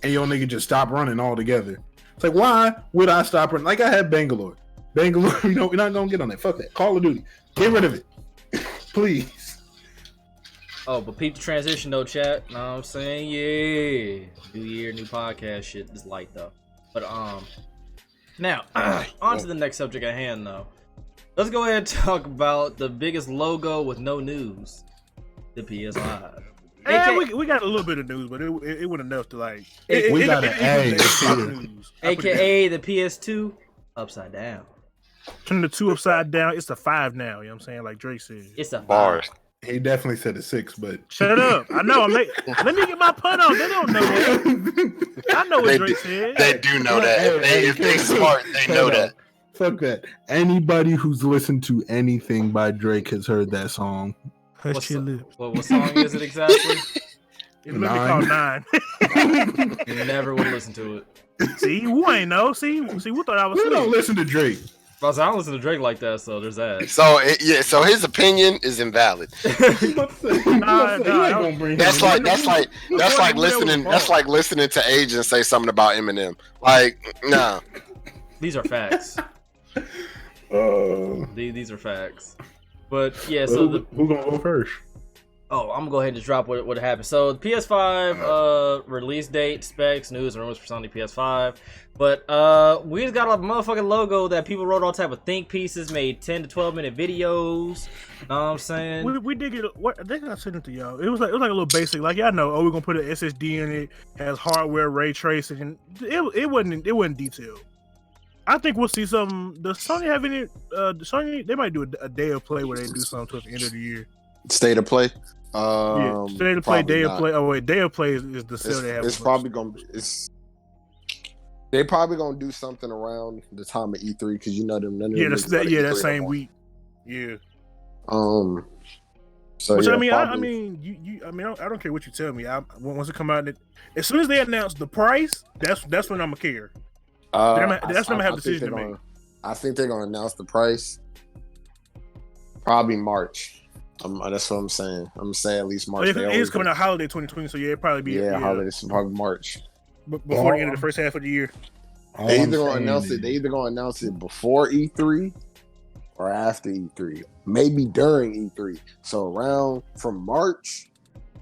and your nigga just stop running altogether. It's like, why would I stop running? Like I had Bangalore, we're not gonna get on that. Fuck that. Call of Duty. Get rid of it. Please. Oh, but peep the transition though, chat. Know what I'm saying? Yeah. New year, new podcast shit is light though. But now, on to the next subject at hand though. Let's go ahead and talk about the biggest logo with no news. The PS5. We got a little bit of news, but it wasn't enough to like. We got an A. AKA the PS2 upside down. Turn the 2 upside down. It's a 5 now. You know what I'm saying? Like Drake said. It's a 5. Bars. He definitely said a 6, but shut up. I know. Let me get my pun on. They don't know that. I know what Drake said. They do know that. If they smart, they know that. Fuck that. Anybody who's listened to anything by Drake has heard that song. Hush your lips. What song is it exactly? It's literally called 9. You never would listen to it. See, who ain't know? See, we thought I was. We don't listen to Drake. I don't listen to Drake like that, so there's that. So his opinion is invalid. That's like listening to Agent say something about Eminem. Like, nah. These are facts. These are facts. But yeah, so who gonna go first? Oh, I'm gonna go ahead and just drop what happened. So the PS5 release date, specs, news, and rumors for Sony PS5. But we just got a motherfucking logo that people wrote all type of think pieces, made 10 to 12 minute videos. Know what I'm saying? We did get I think I sent it to y'all. It was like a little basic, like y'all know. Oh, we're gonna put an SSD in it, has hardware, ray tracing, and it wasn't detailed. I think we'll see something. Does Sony have any? Sony, they might do a day of play where they do something towards the end of the year. State of play. Yeah, state of play, day of play. Oh wait, day of play is the sale they have. It's probably gonna. They probably gonna do something around the time of E3 because you know them. That same week. Yeah. So Which yeah, I mean, probably. I don't care what you tell me. Once it come out, as soon as they announce the price, that's when I'm gonna care. That's when I'm gonna have a decision to make. I think they're gonna announce the price. Probably March. That's what I'm saying. I'm saying at least March. It's coming out holiday 2020, so yeah, it'd probably be holiday. Probably March. Before the end of the first half of the year. They either gonna announce it. They either gonna announce it before E3 or after E3. Maybe during E3. So around from March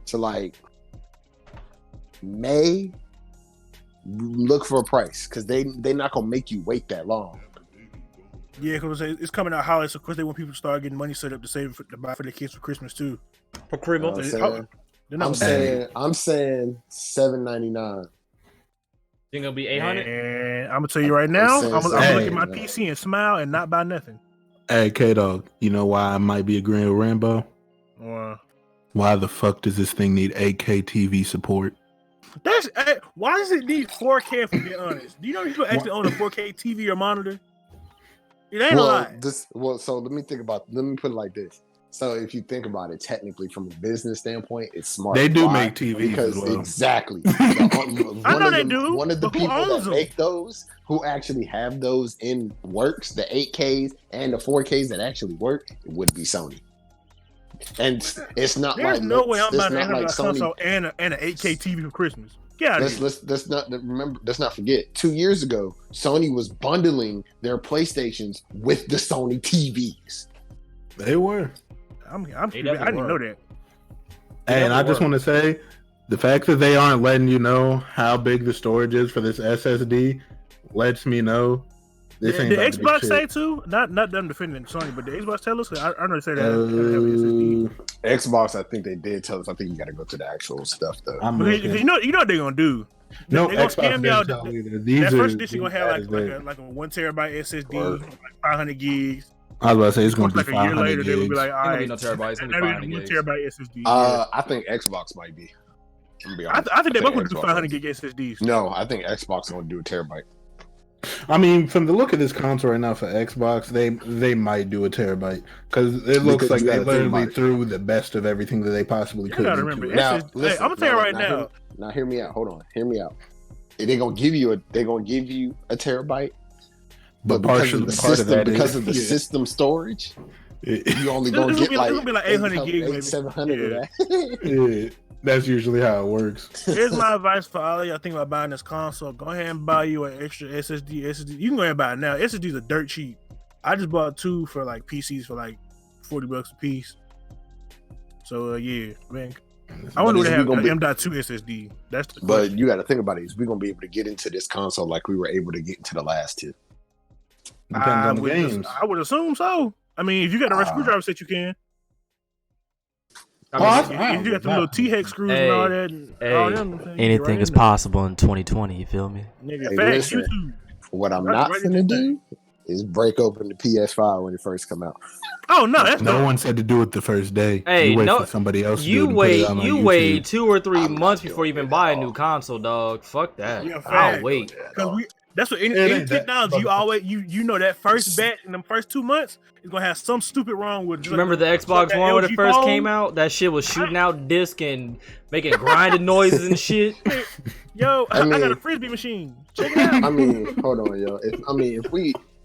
to like May, look for a price because they're not gonna make you wait that long. Yeah, because it's coming out holiday, so of course they want people to start getting money set up to save to buy for their kids for Christmas too. For Christmas, I'm saying $7.99. Think it'll be 800? And I'm gonna tell you right now, I'm gonna look at my PC and smile and not buy nothing. Hey, K-Dog, you know why I might be agreeing with Rambo? Why the fuck does this thing need 8K TV support? Why does it need 4K, to be honest? Do you know you can actually own a 4K TV or monitor? It ain't a lot. So let me put it like this. So if you think about it, technically from a business standpoint, it's smart. They do make TVs because as well. Exactly. I know they do. One of the people that make those, who actually have those in works, the 8Ks and the 4Ks that actually work, it would be Sony. And it's not There's like no way I'm about to have like a console and an 8K TV for Christmas. Yeah, let's not forget. 2 years ago, Sony was bundling their PlayStations with the Sony TVs. They were. I didn't know that. Hey, and I just want to say, the fact that they aren't letting you know how big the storage is for this SSD lets me know this ain't. The Xbox say too, not them defending Sony, but the Xbox tell us. I know they say that. SSD. Xbox, I think they did tell us. I think you got to go to the actual stuff though. You know what they're gonna do. No, they're gonna scam y'all. That first edition gonna have like a 1 terabyte SSD, like 500 gigs. I was about to say it's going to be like 500 a year later. They will be like, all right, no terabytes. It's gonna be 1 terabyte SSD. I think Xbox might be. I think they both would do 500 gig SSDs. No, I think Xbox is going to do a terabyte. I mean, from the look of this console right now for Xbox, they might do a terabyte because it looks like they literally threw the best of everything that they possibly could. Remember, now, listen, I'm gonna tell you right now. Now, hear me out. Hold on, hear me out. They're gonna give you a terabyte, but because of the system storage, you only gonna get like 800 gigs, maybe 700 of that. That's usually how it works. Here's my advice for all of y'all thinking about buying this console. Go ahead and buy you an extra SSD. You can go ahead and buy it now. SSDs are dirt cheap. I just bought 2 for like PCs for like $40 a piece. So yeah, man. I wonder what they have an M.2 SSD. That's the but you got to think about it. Is we gonna be able to get into this console like we were able to get into the last two? Depends on the games. I would assume so. I mean, if you got a screwdriver set, you can. You got the little T-Hex screws and all that. And anything is possible in 2020. You feel me? Listen, what I'm not gonna do is break open the PS5 when it first come out. Oh no, that's no one said to do it the first day. Hey, you wait for somebody else. You wait 2 or 3 months before you even buy a new console, dog. Fuck that. I'll wait. That's what any technology you always you know that first bet in the first 2 months is gonna have some stupid wrong with it. Remember the Xbox One when it first came out? That shit was shooting out disc and making grinding noises and shit. Yo, I got a frisbee machine. Check it out. I mean, hold on, yo.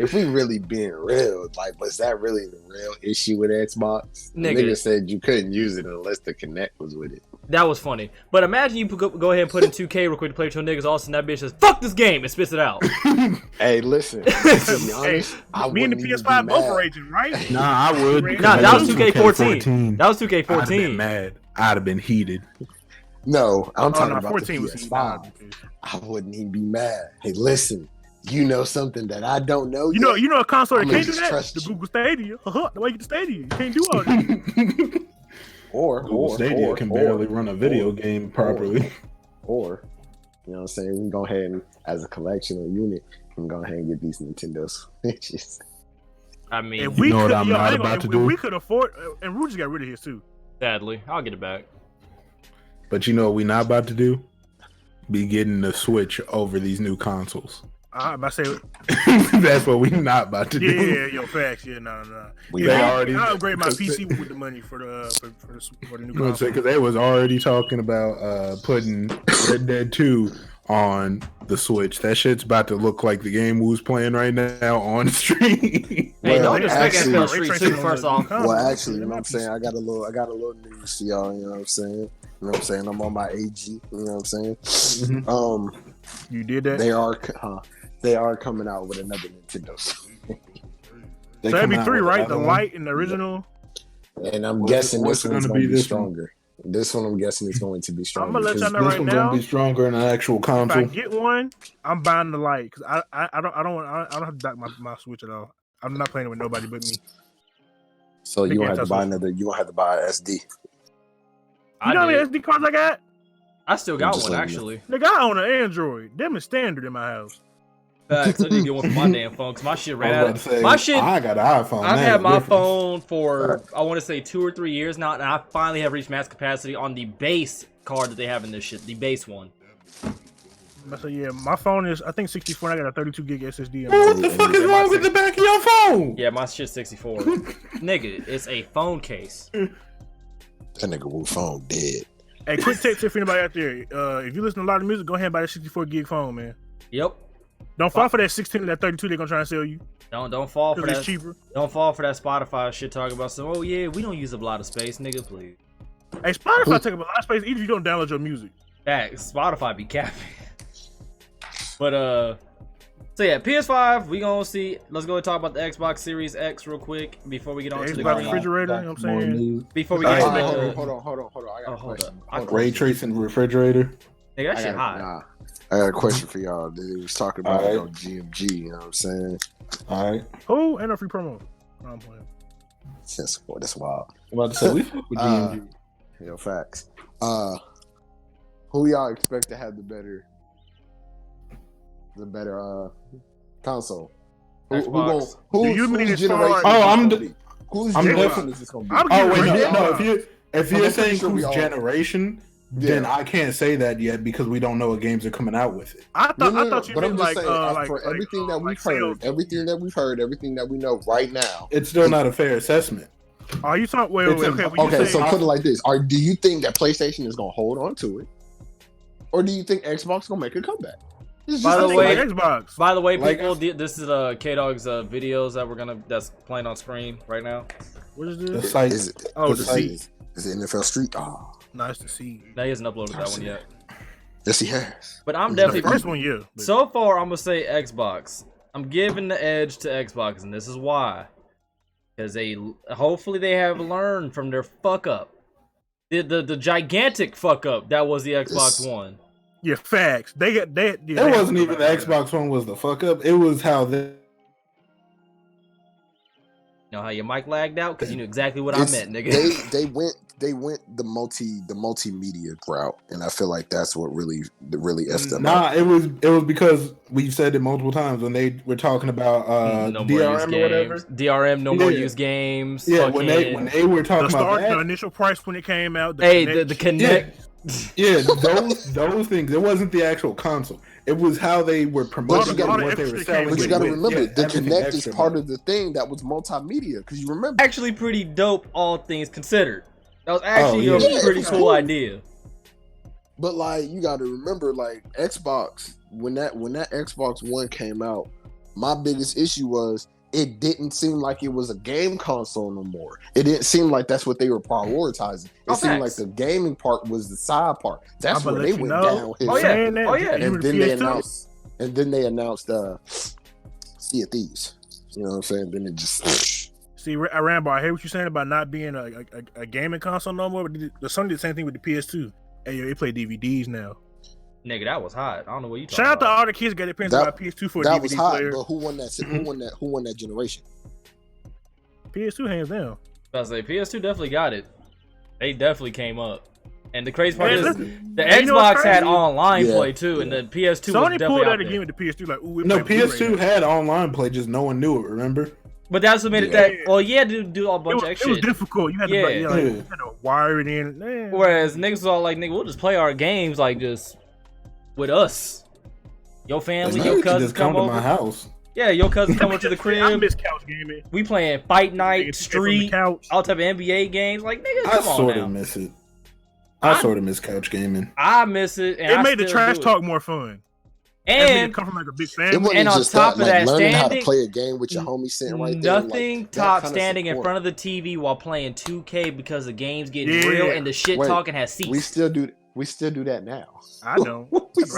If we really being real, like, was that really the real issue with Xbox? Nigga said you couldn't use it unless the Kinect was with it. That was funny. But imagine you go ahead and put in 2K real quick to play with your niggas. All of a sudden that bitch says, fuck this game, and spits it out. Hey, listen. To be honest, me and the PS5 both raging, right? Nah, I would. Nah, that was 2K14. That was 2K14. I'd have been mad. I'd have been heated. No, I'm talking about 14 the PS5. I wouldn't even be mad. Hey, listen. You know something that I don't know. You know a console that can't do that. The Google Stadia. The way you get the Stadia, you can't do all that. Or Stadia can barely run a video game properly. Or, you know what I'm saying? We can go ahead and, as a collection or unit, we can go ahead and get these Nintendo Switches. I mean, if we could afford, and Rouge got rid of his too. Sadly, I'll get it back. But you know what we not about to do? Be getting the Switch over these new consoles. I'm about to say, That's what we not about to do. yeah, yo, facts, yeah, no. I upgrade my PC with the money for the new console. Because they was already talking about putting Red Dead 2 on the Switch. That shit's about to look like the game we was playing right now on the stream. Hey, Well, don't expect actually- FL Street 2 first off. Well, actually, you know what I'm saying? I got a little news to y'all, you know what I'm saying? You know what I'm saying? I'm on my AG, you know what I'm saying? You did that? They are coming out with another Nintendo. So that'd be 3, right? The light and the original. And I'm guessing what's this one's gonna going to be be this stronger. This one I'm guessing is going to be stronger. I'm gonna let y'all know This right one's now. gonna be stronger in an actual If console. I get one, I'm buying the light because I don't have to dock my Switch at all. I'm not playing it with nobody but me. So you don't have to buy another. You don't have to buy an SD. You know how many SD cards I got? I still got just one letting actually. Nigga, I own an Android. Them is standard in my house. Facts. I need to get one for my damn phone because my shit I ran was out. about to say, My shit. I got an iPhone. I've That's had my different. phone for I want to say 2 or 3 years now, and I finally have reached max capacity on the base card that they have in this shit, the base one. So yeah, my phone is I think 64. And I got a 32 gig SSD. Man, what the fuck is wrong with the back of your phone? Yeah, my shit's 64. Nigga, it's a phone case. That nigga Wu phone dead. Hey, quick tip if anybody out there, if you listen to a lot of music, go ahead and buy that 64 gig phone, man. Yep. Don't fall for that 16 and that 32 they're gonna try and sell you. Don't fall for Because that. it's cheaper. Don't fall for that Spotify shit talking about some. Oh yeah, we don't use up a lot of space, nigga. Please. Hey, Spotify take up a lot of space even if you don't download your music. That Spotify be capping. But so yeah, PS5. We gonna see. Let's go and talk about the Xbox Series X real quick before we get on The to the Xbox green. refrigerator, you know what I'm saying? Before we get to Hold the on. I got a hold question. up. Ray tracing refrigerator. Nigga, that shit hot. I got a question for y'all. They was talking about it on GMG. You know what I'm saying? All right. Oh, and a free promo. No, I'm playing. That's wild. I'm about to say we fuck with DMG. Yo, facts. Who y'all expect to have the better console? Xbox. Do you mean whose as far generation? as- Oh, is I'm this gonna be? Whose I'm generation definitely- is this gonna be? I'm Oh giving wait, right no. now. If you're I'm pretty saying sure we whose all- generation, then I can't say that yet because we don't know what games are coming out with it. I thought you but I'm meant just like saying, for everything that we've heard, everything that we know right now. It's still not a fair assessment. Are you talking? Wait, It's okay. a- When you Okay, say, so put it like this: do you think that PlayStation is gonna hold on to it, or do you think Xbox gonna make a comeback? By the way, Xbox. By the way, Like- people, this is K Dog's videos that that's playing on screen right now. What is The this? site. Is it? Oh, is the it- seat. Is it NFL Street? Oh, Nice to see. No, he hasn't uploaded that one yet. yes, he has. But I'm The definitely first one, yeah. But so far. I'm gonna say Xbox. I'm giving the edge to Xbox, and this is why. Because hopefully they have learned from their fuck up, the gigantic fuck up that was the Xbox One. yeah, facts. Yeah, It wasn't even the Xbox One was the fuck up. It was how they. You know how your mic lagged out because you knew exactly what It's- I meant, nigga. They went the multimedia route, and I feel like that's what really effed them up. Nah, it was because we said it multiple times when they were talking about No more use DRM or whatever. games. DRM, no more Yeah. use games. Yeah, when they were talking the about start, the that, initial price when it came out. the Connect. yeah, those things. It wasn't the actual console. It was how they were promoting But you gotta- what they were extra selling. came But you with got to it. remember, Yeah, the everything Connect is extra part about of the thing that was multimedia. Because you remember, Actually, pretty dope, all things considered. That was actually Oh, yeah. a pretty it's cool cool. idea. but like you got to remember, like Xbox, when that Xbox One came out, my biggest issue was it didn't seem like it was a game console no more. It didn't seem like that's what they were prioritizing. It Oh, seemed like facts. the gaming part was the side part. That's I'ma where let they you went know. downhill. Oh, yeah. Saying that, Oh, yeah. even And the then they PS2. announced Sea of Thieves. You know what I'm saying? Then it just See, Rambo, I hear what you're saying about not being a gaming console no more. But the Sony did the same thing with the PS2. Hey, yo, they play DVDs now. Nigga, that was hot. I don't know what you talking Shout out to about. all the kids got their parents That- buy PS2 for a that DVD was hot. player. But who won that? Who won that generation? PS2 hands down. I was like, PS2 definitely got it. They definitely came up. And the crazy part Man, is, listen, the you know what's Xbox had crazy? online Yeah. play too, and the PS2 was Sony definitely pulled out out there. again with the PS2. Like, ooh, we No, play Blu-ray PS2 now. had online play, just no one knew it. Remember? But that's what made it Yeah. that. Well, yeah, do a bunch of It extra was shit. difficult. You had to, Yeah. you had to wire it in. Man. Whereas niggas was all like, nigga, we'll just play our games like just with us. Your family, You your can cousins just come come to my over. house. Yeah, your cousins come over to the I crib. miss couch gaming. We playing Fight Night, Niggas sit Street, on the couch. all type of NBA games. Like, nigga, I come on sort now. of miss it. I sort of miss couch gaming. I miss it. And It I made the still trash do it. talk more fun. And come from like a big It family. wasn't And on just top that, of like that, learning how to standing- play a game with your homie sitting right there. nothing like, top that kinda standing in support. front of the TV while playing 2K because the game's getting Yeah. real and the shit Wait, talking has ceased. We still do that now. I don't.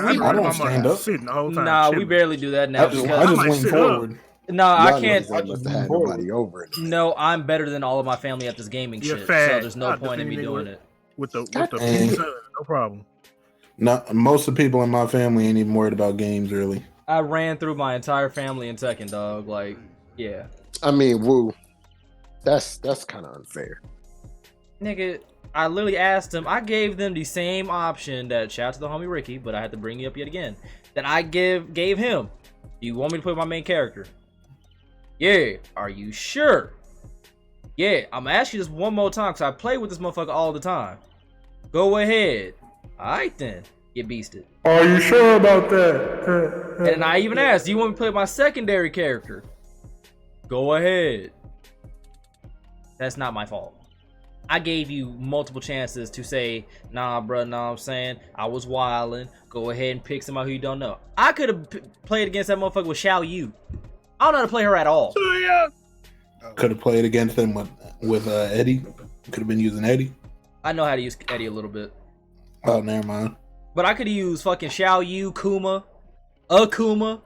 I don't stand up. Sitting the whole time. Nah, we chilling. barely do that now I just because might lean sit forward. no, I Y'all can't. niggas ain't must have had nobody over it. No, I'm better than all of my family at this gaming You're shit. fat. So there's no I'll point in me defend you doing nigga it. with the dang. pizza. No problem. No, most of the people in my family ain't even worried about games really. I ran through my entire family in Tekken, dog. Like, yeah, I mean, woo. That's kind of unfair. nigga. I literally asked him. I gave them the same option that shout out to the homie Ricky, but I had to bring you up yet again. That I gave him. Do you want me to play my main character? Yeah. Are you sure? Yeah. I'm gonna ask you this one more time because I play with this motherfucker all the time. Go ahead. All right then. You beasted. Are you sure about that? And then I even asked, do you want me to play my secondary character? Go ahead. That's not my fault. I gave you multiple chances to say, nah, bro, know what I'm saying? I was wildin'. Go ahead and pick somebody who you don't know. I could have played against that motherfucker with Xiao Yu. I don't know how to play her at all. Could have played against them with Eddie. Could have been using Eddie. I know how to use Eddie a little bit. Oh, never mind. But I could have used fucking Xiao Yu, Akuma,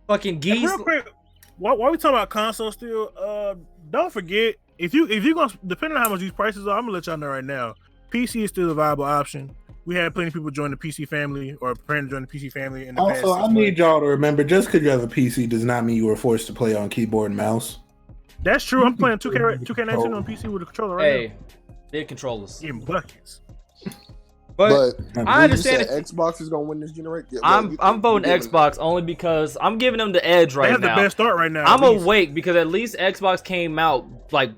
fucking And Geese. real quick, while we talking about console still, don't forget if you're gonna, depending on how much these prices are, I'm gonna let y'all know right now. PC is still a viable option. We had plenty of people join the PC family or preparing to join the PC family in the past. Also, 6 I need months. y'all to remember, just because you have a PC does not mean you were forced to play on keyboard and mouse. That's true. I'm playing 2K19 on PC with a controller right Hey, big controllers. now. Getting buckets. But I understand You said Xbox is gonna win this generation. Yeah, I'm voting Xbox only because I'm giving them the edge They right have now. the best start right now. I'm at least. awake because at least Xbox came out like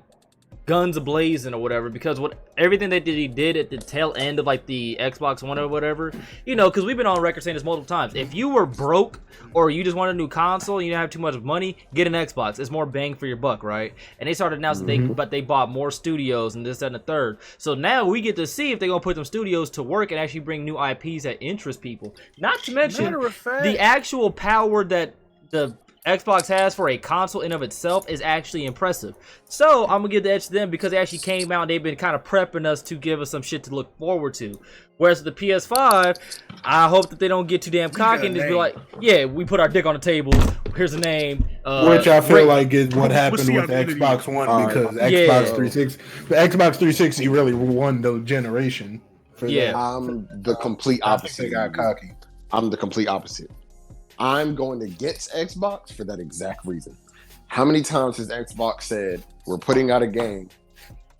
guns a-blazing or whatever, because everything they did at the tail end of like the Xbox One or whatever, you know, because we've been on record saying this multiple times. If you were broke or you just wanted a new console and you don't have too much money, get an Xbox. It's more bang for your buck, right? And they started announcing they bought more studios and this, that, and the third. So now we get to see if they're gonna put them studios to work and actually bring new IPs that interest people. Not to mention Matter of fact, the actual power that the Xbox has for a console in of itself is actually impressive. So I'm gonna give the edge to them because they actually came out and they've been kind of prepping us to give us some shit to look forward to. Whereas the PS5, I hope that they don't get too damn cocky and just be like, yeah, we put our dick on the table. Here's a name. Which I feel great. like is what happened see with how good it Xbox One All right. because Yeah. Xbox 360, the Xbox 360 really won the generation. For Yeah. that. I'm the complete I think opposite. they got cocky. I'm the complete opposite. I'm going against Xbox for that exact reason. How many times has Xbox said we're putting out a game?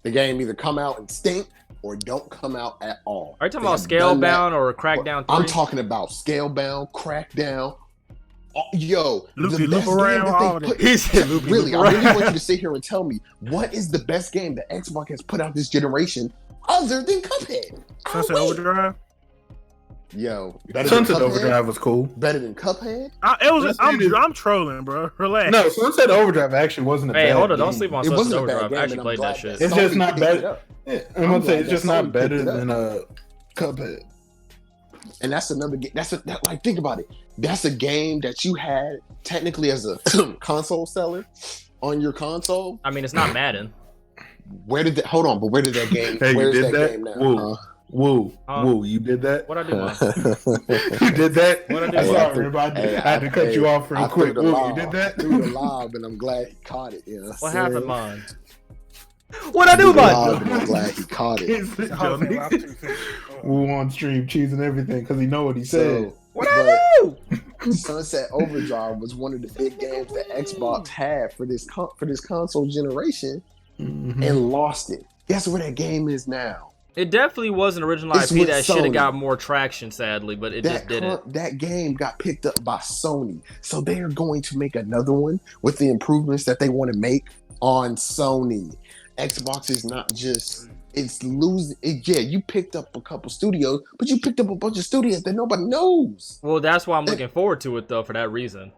The game either come out and stink or don't come out at all. Are you talking They about have done that. Scalebound or Crackdown 3? I'm talking about Scalebound, Crackdown. Yo, Loopy the loop best around, game that all they that. put. He said loopy Really, loop I really around. want you to sit here and tell me what is the best game that Xbox has put out this generation other than Cuphead? Sunset I'll wait. Overdrive. Yo, better than Sunset Cuphead? Overdrive was cool. Better than Cuphead? I'm trolling, bro. Relax. No, Sunset Overdrive actually wasn't a Hey, bad hold on, don't game. sleep on It Sunset wasn't a bad Overdrive. game, I actually and I'm played that glad shit. that It's just Sony not picked it better. up. Yeah, I'm gonna say glad it's that just not Sony better picked it up. than Cuphead. And that's another game. Like, think about it. That's a game that you had technically as a console seller on your console. I mean, it's not Madden. Where did that? Hold on, but where did that game? Hey, you where's did that? game now? Woo. Woo, Huh? woo, you did that? What I do, man? You did that? What I do? I'm Hey, sorry, I threw- everybody. hey, I had to cut you off real I quick. threw the Woo, you lob. did that? Threw the lob, and I'm glad he caught it. You know What I'm happened, saying? man? What I do, Threw the man? lob, and I'm glad he caught it. Woo on stream, cheese and everything, because he know what he said. So, What I do? Sunset Overdrive was one of the big games that Xbox had for this console generation, Mhm. and lost it. Guess where that game is now? It definitely was an original It's IP with that should have Sony. got more traction, sadly, but it just didn't. That game got picked up by Sony, so they are going to make another one with the improvements that they want to make on Sony. Xbox is not just it's losing. Yeah, you picked up a couple studios, but you picked up a bunch of studios that nobody knows. Well, that's why I'm looking forward to it though, for that reason.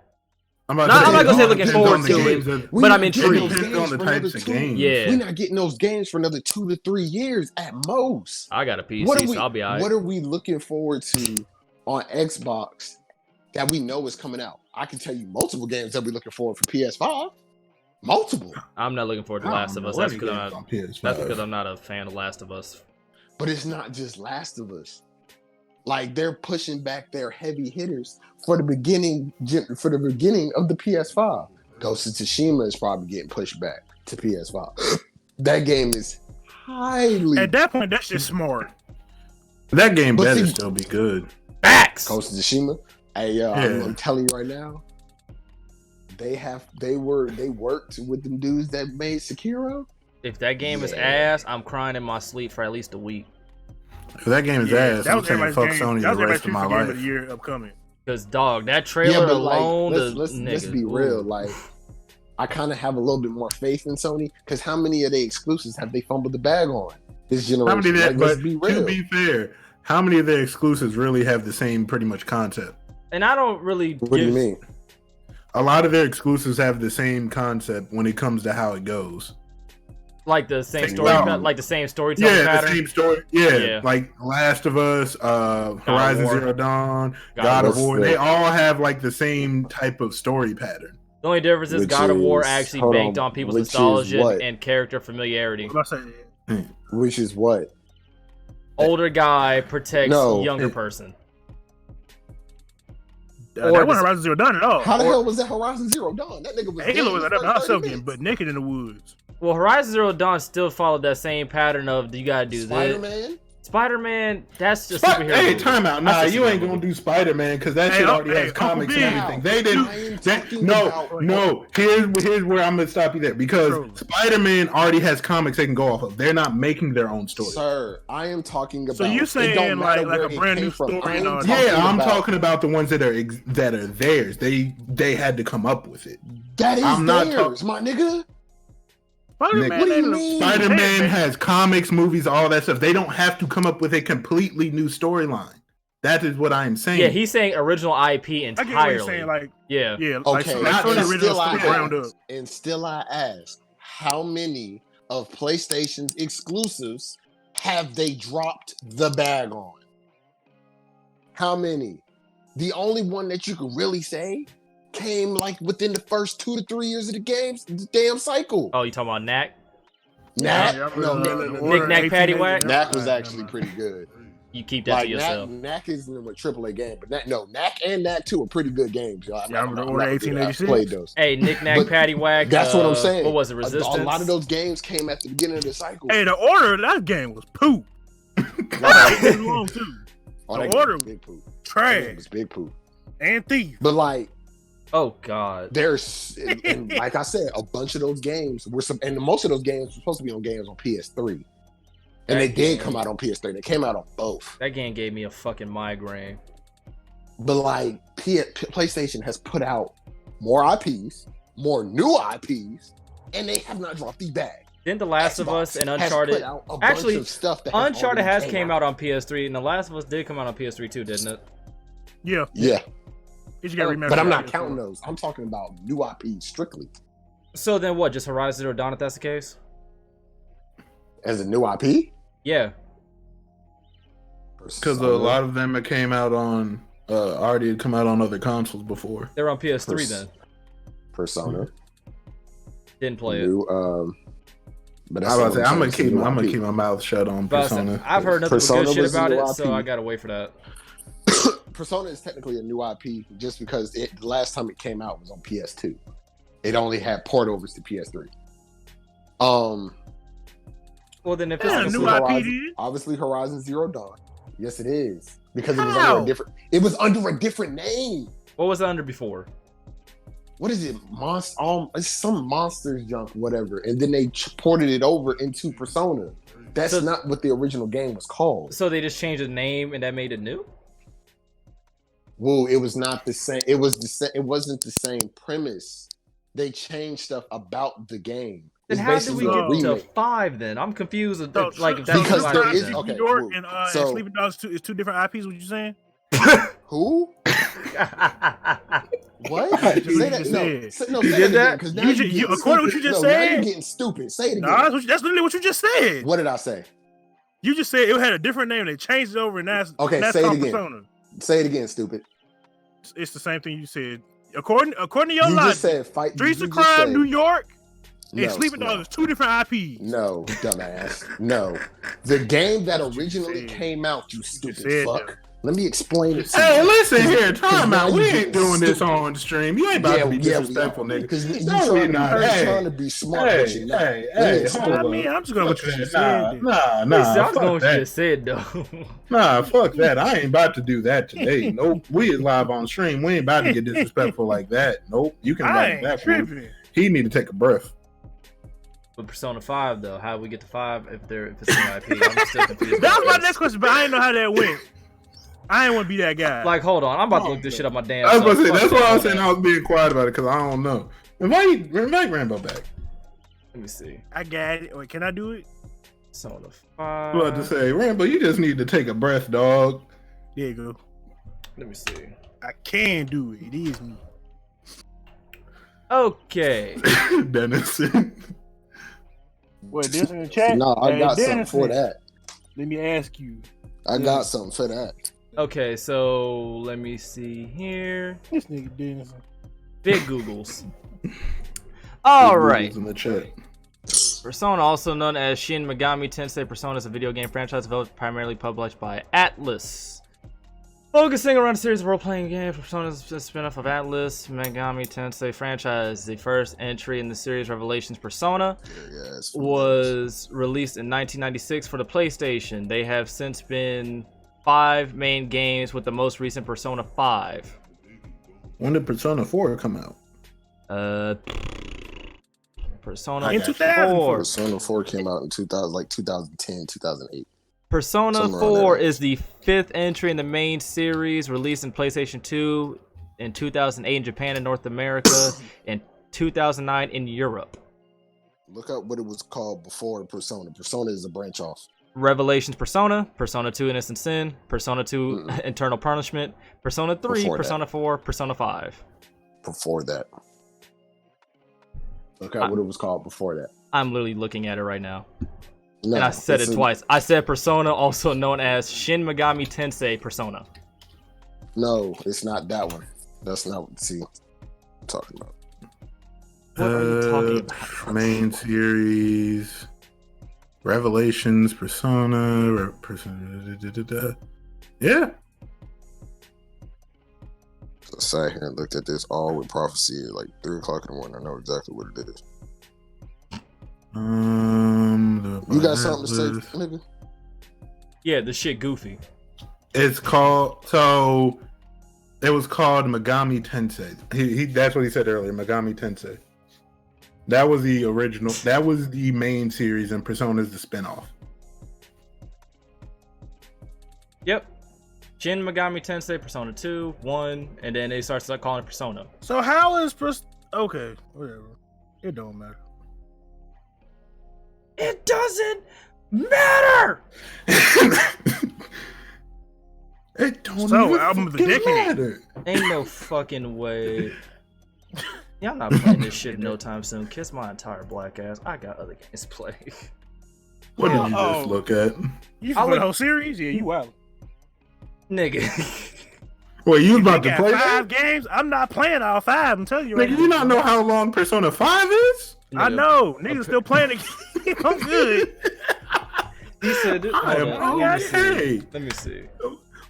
I'm I'm not gonna say looking depends forward on the to games it, that- but I'm not getting intrigued. those Depends on the games for types another of two- games. Yeah. We're not getting those games for another 2 to 3 years at most. I got a PC, What are we? so I'll be alright. What are we looking forward to on Xbox that we know is coming out? I can tell you multiple games that we're looking forward for PS5. Multiple, I'm not looking forward to I don't Last of know Us. what That's he because games on PS5. that's because I'm not a fan of Last of Us. but it's not just Last of Us. Like they're pushing back their heavy hitters for the beginning of the PS5. Ghost of Tsushima is probably getting pushed back to PS5. That game is highly At that point, that's just smart. That game But better see- still be good. Facts. Ghost of Tsushima. Hey, Yeah. I'm telling you right now, they worked with them dudes that made Sekiro. If that game is Yeah. ass, I'm crying in my sleep for at least a week. If that game is Yeah, ass, that I'm was saying everybody's fuck game. Sony That was the rest everybody's of my game of life. the year upcoming. Cause dog, that trailer alone, let's be nigga, real. ooh. Like, I kind of have a little bit more faith in Sony because how many of the exclusives have they fumbled the bag on this generation? How many of that? Like, let's But be to real. be fair, how many of their exclusives really have the same pretty much concept? And I don't really. What do you mean? A lot of their exclusives have the same concept when it comes to how it goes. Like the same story, Well, like the same storytelling Yeah, pattern. the same story. Yeah, Yeah. like Last of Us, Horizon War. Zero Dawn, God God of of War. War. They all have like the same type of story pattern. The only difference is Which God of War is- actually hold banked on, on people's which is nostalgia what? and character familiarity. What am I saying? Which is what? Older guy protects No. younger person. Or That this- wasn't Horizon Zero Dawn at all. How the hell was that Horizon Zero Dawn? That nigga was dead Halo in was the up by first herself 30 getting minutes. but naked in the woods. Well, Horizon Zero Dawn still followed that same pattern of you gotta do this. Spider-Man? Spider-Man, that's just superhero. Hey, movie. time out. Nah, That's a you ain't superhero gonna movie. do Spider-Man because that Hey, shit Uncle- already has hey, comics Uncle and B. everything. They I am didn't. talking No, about- no. Here's where I'm gonna stop you there because True. Spider-Man already has comics they can go off of. They're not making their own story. Sir, I am talking about. So you it saying, don't matter like where a it brand came new from. story I am and all that? Yeah, I'm about- talking about the ones that are theirs. They had to come up with it. That is I'm not theirs, my nigga. Spider-Man What do you ain't a- mean? Spider-Man Hey, has comics, movies, all that stuff. They don't have to come up with a completely new storyline. That is what I'm saying. Yeah, he's saying original IP I get what entirely. you're saying. Like, Yeah. yeah, like, Okay, so, like not Sony just original still I story ground up. ask, and still I ask, how many of PlayStation's exclusives have they dropped the bag on? How many? The only one that you can really say came like within the first 2 to 3 years of the game's damn cycle. Oh, you talking about Knack? Knack, Yeah, no, Knick, knack, paddywhack? Knack was actually pretty good. You keep that to yourself. Knack isn't a AAA game, but Knack and Knack 2 are pretty good games, y'all. Yeah, I remember I'm Order not gonna do that. I've 1886. played those. Hey, Knick Knack But Paddywhack. That's what I'm saying. What was it? A Resistance. lot of those games came at the beginning of the cycle. Hey, the order of that game was poop. Wow. It was long too. Oh, the that game order was big poop. That game Trash was big poop. and thief. But like, Oh God. there's and like I said, a bunch of those games were some, and most of those games were supposed to be on games on PS3, and they did come out on PS3. They came out on both. That game gave me a fucking migraine. But like, PlayStation has put out more IPs, more new IPs, and they have not dropped the bag. Didn't The Last of Xbox Us and has Uncharted? put out a bunch Actually, of stuff that Uncharted has already came out on PS3, and The Last of Us did come out on PS3 too, didn't it? Yeah, Yeah, it just got remastered. but I'm not counting those. I'm talking about new IPs strictly So then what? Just Horizon Zero Dawn if that's the case? as a new IP. Yeah. because a lot of them came out on already had come out on other consoles before. They were on PS3 then. Persona. Didn't play it. New, but I was about to say, I'm gonna saying, it's a new I'm gonna IP. keep my mouth shut on But I said, Persona. I've heard nothing but Persona good shit was a about new it, so IP. I gotta wait for that. Persona is technically a new IP just because the last time it came out was on PS2. It only had port overs to PS3. Well, then if it's Yeah, an new exclusive- IP. did. Obviously Horizon Zero Dawn. Yes, it is because it was How? under a different. It was under a different name. what was it under before? What is it? It's some monsters junk, whatever. And then they ported it over into Persona. That's So- not what the original game was called. So they just changed the name and that made it new? Whoa, it was not the same. It was the same. It wasn't the same premise. They changed stuff about the game. Then It's how did we basically get a to remake. 5 then? I'm confused. So, Like if that's because the there logic is- then. okay, New York well, and so- Sleeping Dogs is two different IPs. What you saying? Who? What? That's Say what that. you just No, said. say, no, You say did that that? again, 'cause now You you ju- you- getting according to what stupid. you just No, now said- you're getting stupid. Say it again. Nah, that's literally what you just said. What did I say? You just said it had a different name. They changed it over, and that's Okay, and that's say it called again. Persona. Say it again, stupid. It's the same thing you said. According to your You logic, just said fight. Streets you of just Crime, said- New York, No, and Sleeping no. Dogs is two different IPs. No, dumbass. No. The game that originally said. came out, you You stupid said fuck. that. Let me explain it to Hey, you. listen here, time now out. you We getting ain't doing this stupid. on stream. You ain't about to be disrespectful, nigga. Because you're No, we not. Hey, trying to be smart, but Hey, you're not. hey, Let me hey, explain. hold I up. mean, I'm just going with what you Fuck said. that. I Nah, was going fuck with what you that. just said though. Nah, fuck that. I ain't about to do that today. Nope. We is live on stream. We ain't about to get disrespectful like that. Nope. You can I write ain't that one. tripping. He need to take a breath. But Persona 5 though, how do we get to 5 if it's an IP? I'm still confused. That was my about next question, but I didn't know how that went. I ain't want to be that guy. this. Like, hold on, I'm about to look this shit up my damn. I was about to say, self. that's Fuck why I was that. saying I was being quiet about it, because I don't know. Invite Rambo back. Let me see. I got it. Wait, can I do it? Persona I was about 5. to say, Rambo, you just need to take a breath, dog. There you go. Let me see. I can do it. It is me. Okay. Dennis. What, this in the chat? No, I Hey, got something Dennis, for that. Let me ask you. I got something for that. Okay, so let me see here. This nigga Dennis. Big Googles. All right. In the chat. Persona, also known as Shin Megami Tensei Persona, is a video game franchise developed primarily published by Atlus. Focusing around a series of role-playing games, Persona is a spin-off of Atlus Megami Tensei franchise. The first entry in the series, Revelations Persona, Yes. was released in 1996 for the PlayStation. They have since been 5 main games, with the most recent Persona 5. When did Persona 4 come out? Persona In 2004. 4. Persona 4 came out in 2010, 2008. Persona Somewhere around 4 there. is the 5th entry in the main series, released in PlayStation 2 in 2008 in Japan and North America, and 2009 in Europe. Look up what it was called before Persona. Persona is a branch off. Revelations Persona, Persona 2 Innocent Sin, Persona 2 Eternal Punishment, Persona 3, Before that. Persona 4, Persona 5. Before that. Look up what it was called before that. I'm literally looking at it right now. No, And I said it's it twice. I said Persona, also known as Shin Megami Tensei Persona. No, it's not that one. That's not what I'm talking about. What are you talking about? Main series, Revelations, Persona, Yeah. So I sat here and looked at this all with prophecy at like 3 o'clock in the morning. I know exactly what it is. You got something to say, nigga? Yeah, the shit goofy. It's called, so it was called Megami Tensei. He that's what he said earlier, Megami Tensei. That was the original, that was the main series, and Persona is the spinoff. Yep. Shin Megami Tensei Persona 2, 1, and then they start calling it Persona. So how is okay, whatever. It don't matter. It doesn't matter! It don't So, even album of the fucking decade. matter. Ain't no fucking way. Yeah, I'm not playing this shit no time soon. Kiss my entire black ass. I got other games to play. What did you Oh. just look at? You I'll for the look- whole series? Yeah, you wild. Nigga. Wait, you was They about to got play 5 that? games. I'm not playing all 5. I'm telling you right Nigga, now. you not know how long Persona 5 is? I Nigga, know. Niggas still playing the game. I'm good. He said it. I am okay. Let me see.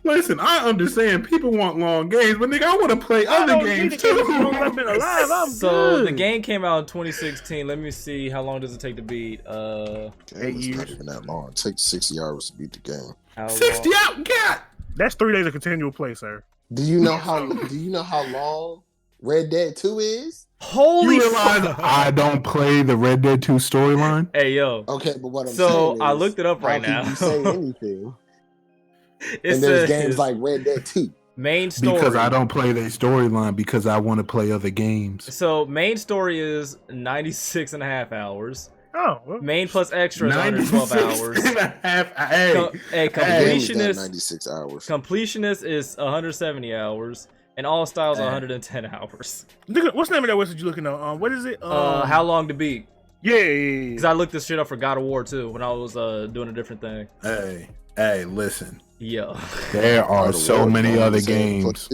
Listen, I understand people want long games, but nigga, I want to play I other don't games need to get as long as too. I've been alive. I'm So good. the game came out in 2016. Let me see how long does it take to beat. Damn, 8 it's not years. even that long. It takes 60 hours to beat the game. How 60 long? out, God. That's 3 days of continual play, sir. Do you know how long Red Dead 2 is? Holy You realize fuck. I don't play the Red Dead 2 storyline? Hey yo. Okay, but what I'm So, saying is, I looked it up how right can now. you say anything? It And there's says games like Red Dead 2. Main story. Because I don't play their storyline because I want to play other games. So main story is 96 and a half hours. Oh, well. Main plus extra is 112 hours. Completionist 96 hours. Completionist is 170 hours, and all styles 110 hours. What's the name of that website you looking at? What is it? How long to beat? Yeah. Because I looked this shit up for God of War too when I was doing a different thing. Hey, listen. Yeah. There are so many other games.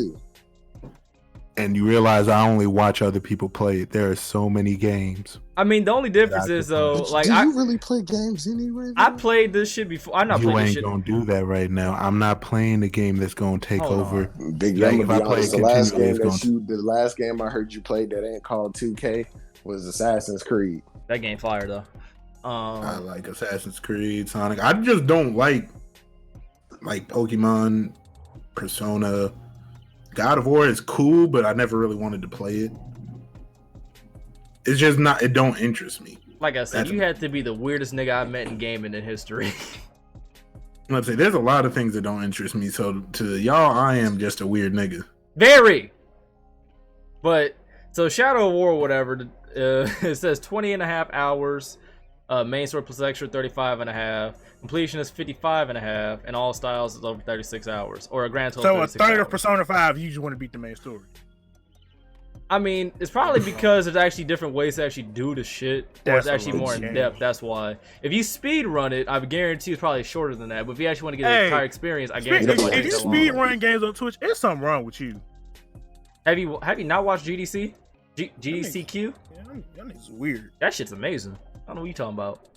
And you realize I only watch other people play it. There are so many games. I mean, the only difference is though, like, do you really play games anyway? I played this shit before. I'm not You playing this ain't shit. gonna do that right now. I'm not playing the game that's gonna take over. Big Like, Young, if I play it the last game continuously, the last game I heard you played that ain't called 2K was Assassin's Creed. That game fire though. I like Assassin's Creed, Sonic. I just don't like Pokemon, Persona. God of War is cool, but I never really wanted to play it. It's just not. It don't interest me. Like I said, you had to be the weirdest nigga I've met in gaming in history. Let's say there's a lot of things that don't interest me. So to y'all, I am just a weird nigga. Very. But so Shadow of War, or whatever. It says 20 and a half hours. Main story plus extra 35 and a half. Completion is 55 and a half, and all styles is over 36 hours, or a grand total. So of a 36 third hours. of Persona 5, you just want to beat the main story. I mean, it's probably because there's actually different ways to actually do the shit, or That's it's actually a more in game. depth. That's why. If you speed run it, I guarantee it's probably shorter than that. But if you actually want to get the entire experience, I guarantee it's If you speed run games on Twitch, there's something wrong with you. Have you not watched GDC? GDCQ? Yeah, that nigga's weird. That shit's amazing. I don't know what you talking about.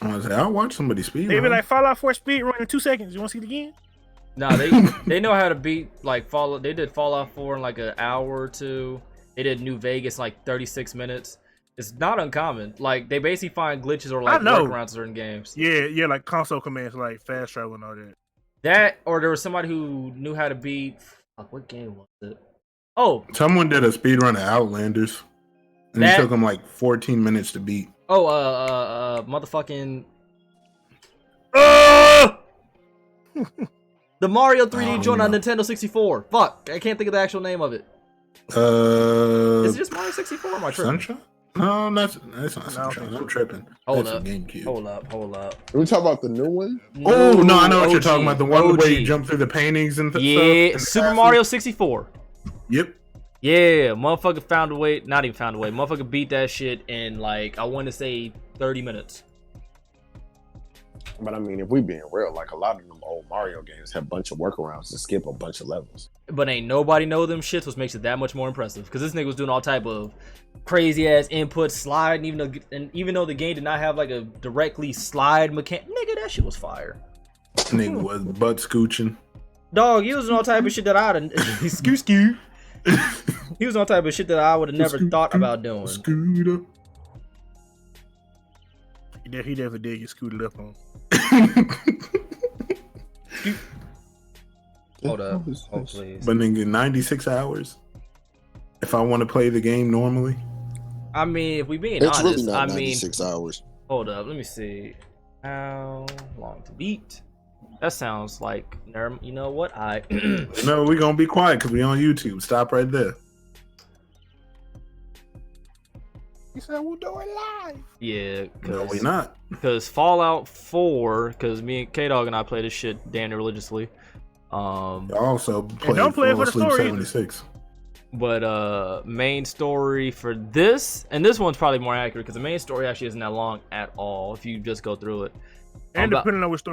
I was like, I'll watch somebody speed They be run. like Fallout 4 speed run in 2 seconds. You want to see it again? Nah, they know how to beat like Fallout. They did Fallout 4 in like an hour or two. They did New Vegas in like 36 minutes. It's not uncommon. Like they basically find glitches or like workarounds in certain games. Yeah, like console commands like fast travel and all that. That or there was somebody who knew how to beat. Fuck, what game was it? Oh, Someone did a speed run of Outlanders, and it took them like 14 minutes to beat. Motherfucking. The Mario 3D joint on Nintendo 64. Fuck, I can't think of the actual name of it. Is it just Mario 64 or am I tripping? Sunshine? No, that's not Sunshine. I'm tripping. Hold that's up. a GameCube. Hold up. We talk about the new one? Oh no, I know what you're OG, talking about. The one where you OG. jump through the paintings and stuff. Yeah, and Super castles. Mario 64. Yep. Yeah, motherfucker found a way. Not even found a way. Motherfucker beat that shit in like I want to say 30 minutes. But I mean, if we being real, like a lot of them old Mario games have a bunch of workarounds to skip a bunch of levels. But ain't nobody know them shits, which makes it that much more impressive. Because this nigga was doing all type of crazy ass input slide, and even though the game did not have like a directly slide mechanic, nigga, that shit was fire. Nigga was butt scooching. Dog, he was doing all type of shit that I'd skew. He was on type of shit that I would have never thought about doing. Scooter. He definitely did get scooted up on. Hold up. Oh, please. But nigga, 96 hours. If I want to play the game normally. I mean, if we being It's honest, really not I mean, 96 hours. hold up. Let me see. How long to beat? That sounds like, you know what? No, we're going to be quiet because we on YouTube. Stop right there. He said we'll do it live. Yeah, No, we not. because Fallout 4, because me and K-Dog and I play this shit damn near religiously. Also play don't play it for the Sleep story 76. But main story for this, and this one's probably more accurate because the main story actually isn't that long at all if you just go through it. And depending on which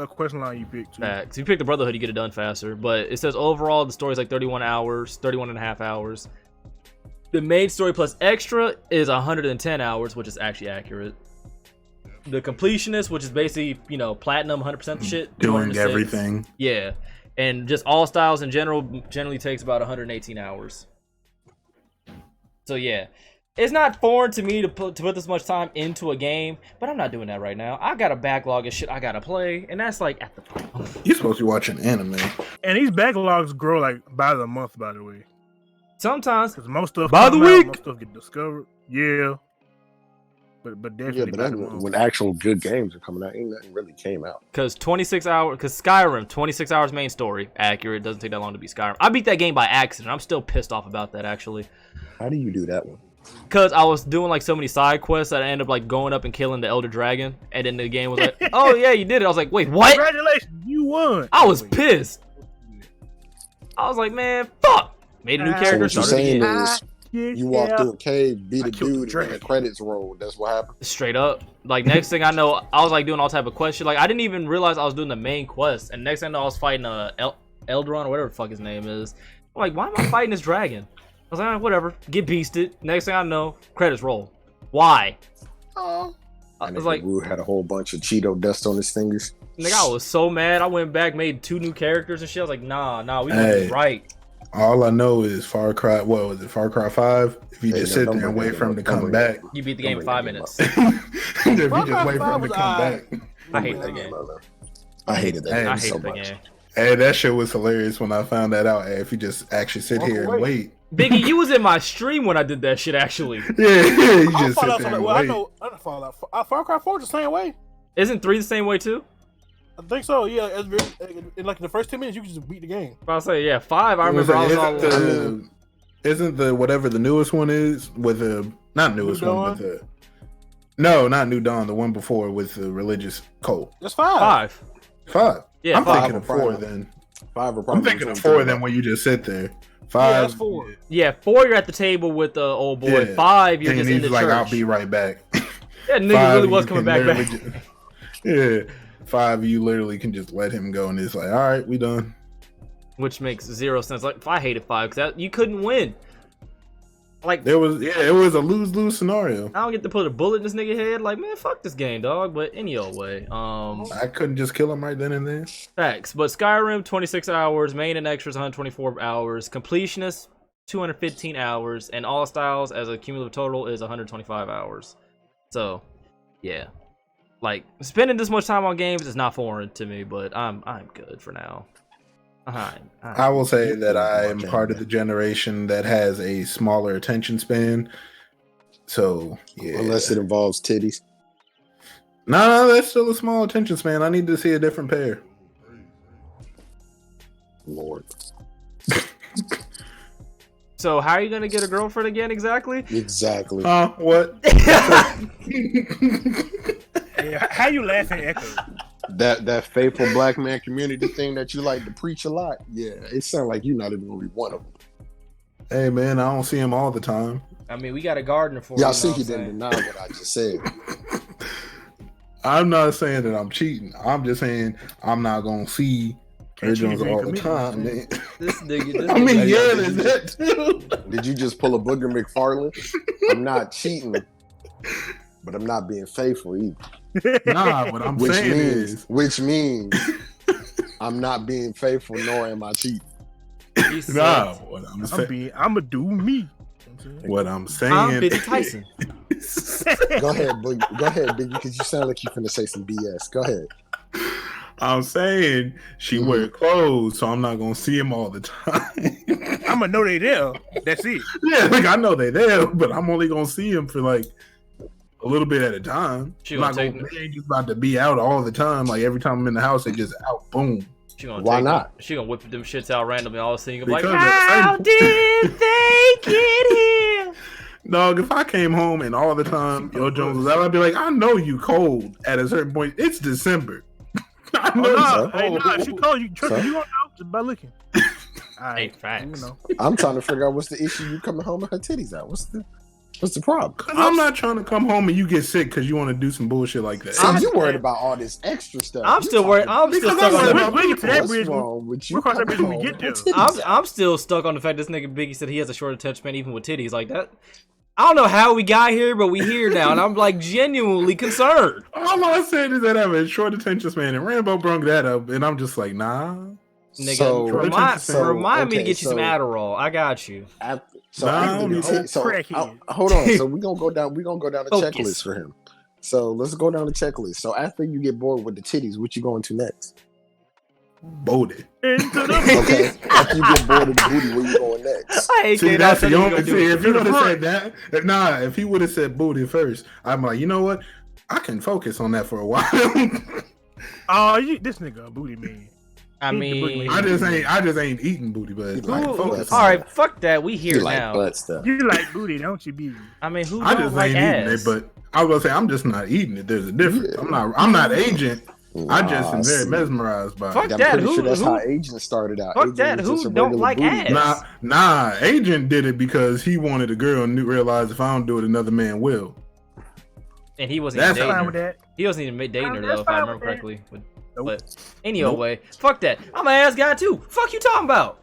question line you pick, too. Facts. If you pick the Brotherhood, you get it done faster. But it says overall the story's like 31 and a half hours. The main story plus extra is 110 hours, which is actually accurate. The completionist, which is basically, platinum 100% shit. Doing 206. everything. Yeah. And just all styles in general generally takes about 118 hours. So yeah. It's not foreign to me to put this much time into a game, but I'm not doing that right now. I got a backlog of shit I gotta play, and that's like at the You're supposed to be watching anime. And these backlogs grow like by the month, by the way. sometimes. Because most stuff By the come out, week. most stuff get discovered. Yeah. but Yeah, definitely but by that's the month. when actual good games are coming out. Ain't nothing really came out. Because 26 hours, because Skyrim, 26 hours main story, accurate. Doesn't take that long to beat Skyrim. I beat that game by accident. I'm still pissed off about that, actually. How do you do that one? Because I was doing like so many side quests that I ended up like going up and killing the Elder Dragon, and then the game was like, "Oh yeah, you did it." I was like, "Wait, what?" Congratulations, you won. I was pissed. I was like, "Man, fuck!" Made a new So character. what you're Started saying again. is you walk through a cave, beat I a killed the dude, and dragon. the credits roll. That's what happened. Straight up. Like next thing I know, I was like doing all type of quest shit. Like I didn't even realize I was doing the main quest, and next thing I know, I was fighting Eldron or whatever the fuck his name is. I'm like, why am I fighting this dragon? I was like, whatever, get beasted. Next thing I know, credits roll. Why? Oh. I was like, Wu had a whole bunch of Cheeto dust on his fingers. nigga, I was so mad. I went back, made 2 new characters and shit. I was like, nah, we doing this right. All I know is Far Cry. What was it? Far Cry 5. If you just sit don't there and bring wait that for him up. to Don't come bring back. You beat the game in 5 minutes. If you just wait for him to come back. I hate that game. I hated that Hey, game I so hate that much. game. Hey, that shit was hilarious when I found that out. Hey, if you just actually sit here and wait. Biggie, you was in my stream when I did that shit, actually. Yeah, you I just fall sit out there and well, I wait. know Fallout. Far Cry 4 is the same way. Isn't 3 the same way, too? I think so. Yeah, in like the first 10 minutes, you can just beat the game. I'll say, yeah, 5, I remember I was all... Isn't the whatever the newest one is with the not newest New one, but Dawn? no, not New Dawn, the one before with the religious cult. That's 5. 5. Yeah, I'm 5. thinking of 4 then. 5 are I'm probably thinking of 4 then when you just sit there. 5. Yeah, that's 4. Yeah, 4, you're at the table with the old boy. Yeah. 5, you're And just in he's the like, church. I'll be right back. That nigga 5, really was you coming can back. literally yeah. 5, you literally can just let him go and it's like, all right, we done. Which makes 0 sense. Like, if I hated 5, because you couldn't win. Like, It was a lose-lose scenario. I don't get to put a bullet in this nigga head. Like, man, fuck this game, dog. But any old way. I couldn't just kill him right then and there. Facts. But Skyrim, 26 hours. Main and extras, 124 hours. Completionist, 215 hours. And all styles as a cumulative total is 125 hours. So, yeah. Like, spending this much time on games is not foreign to me, but I'm good for now. I will say that I am part of the generation that has a smaller attention span. So, yeah. Unless it involves titties. No, that's still a small attention span. I need to see a different pair. Lord. So, how are you going to get a girlfriend again exactly? Exactly. What? Yeah, how you laughing, Echo? That faithful black man community thing that you like to preach a lot. Yeah, it sounds like you're not even gonna be one of them. Hey, man, I don't see him all the time. I mean, we got a gardener for Y'all you. see, he didn't deny what I just said. I'm not saying that I'm cheating. I'm just saying I'm not going to see her cheat Jones if you ain't all the committed, time, man. This nigga. I mean, Hey, yeah, did there's you that too. Did you just pull a Booger McFarlane? I'm not cheating, but I'm not being faithful either. Nah, what I'm saying is, Which means I'm not being faithful, nor am I cheating. nah, what I'm saying. I'ma do me. What I'm saying. I'm Biggie Tyson. Go ahead, Biggie, because you sound like you're finna say some BS. Go ahead. I'm saying she wear clothes, so I'm not gonna see him all the time. I'ma know they there. That's it. Yeah, like I know they there, but I'm only gonna see him for like a little bit at a time. She I'm gonna not take gonna, they ain't just about to be out all the time. Like every time I'm in the house, they just out. Boom. She gonna Why not? She gonna whip them shits out randomly. All of a sudden, you're like, Because at the how same- did they get here? Dog, if I came home and all the time Yo Jones was out, I'd be like, I know you cold at a certain point. It's December. I know Nah, so. hey, nah, if she called you, trust So? me, you don't know just by looking. Hey, facts. You know. I'm trying to figure out what's the issue. You coming home with her titties out? What's the problem? I'm not trying to come home and you get sick because you want to do some bullshit like that. So you worried about all this extra stuff? I'm still worried. I'm still stuck on We'll the. get to that What's bridge. wrong with you? We'll cross that bridge when we coming get home there. with titties out? I'm still stuck on the fact this nigga Biggie said he has a short attention span even with titties like that. I don't know how we got here, but we here now, and I'm like genuinely concerned. All I said is that I have a short attention span, and Rambo brung that up, and I'm just like, nah. Nigga, So- remind me to okay, get you some so- Adderall. I got you. So Nah, after I'm the an tit- old so crackhead. hold on. So we're gonna go down the Focus. checklist for him. So let's go down the checklist. So after you get bored with the titties, what you going to next? Booty. Into the Okay. After you get bored of the booty, where you going next? I hate See, K-Dog. that's Said the he was only gonna do see. it. If he would have said that, if he would have said booty first, I'm like, you know what? I can focus on that for a while. Oh, this nigga a booty man. I mean, I just ain't eating booty, but You I can like focus. butt all on right, it. fuck that. We here You like now. butt stuff. You like booty, don't you, B? I mean, who I don't just like ain't eating ass? it, but I was gonna say I'm just not eating it. There's a difference. I'm not agent. I just am very see. mesmerized by Fuck it. I'm that. pretty sure that's Who- how Agent started out. Fuck Agent that. was Who just a don't regular like booty. ass? Nah. Agent did it because he wanted a girl and realized if I don't do it, another man will. And he wasn't That's even Fine dating with her. that. He wasn't even dating her That's though, if I fine remember with that. correctly. But Nope. any old way, fuck that. I'm an ass guy too. Fuck you talking about?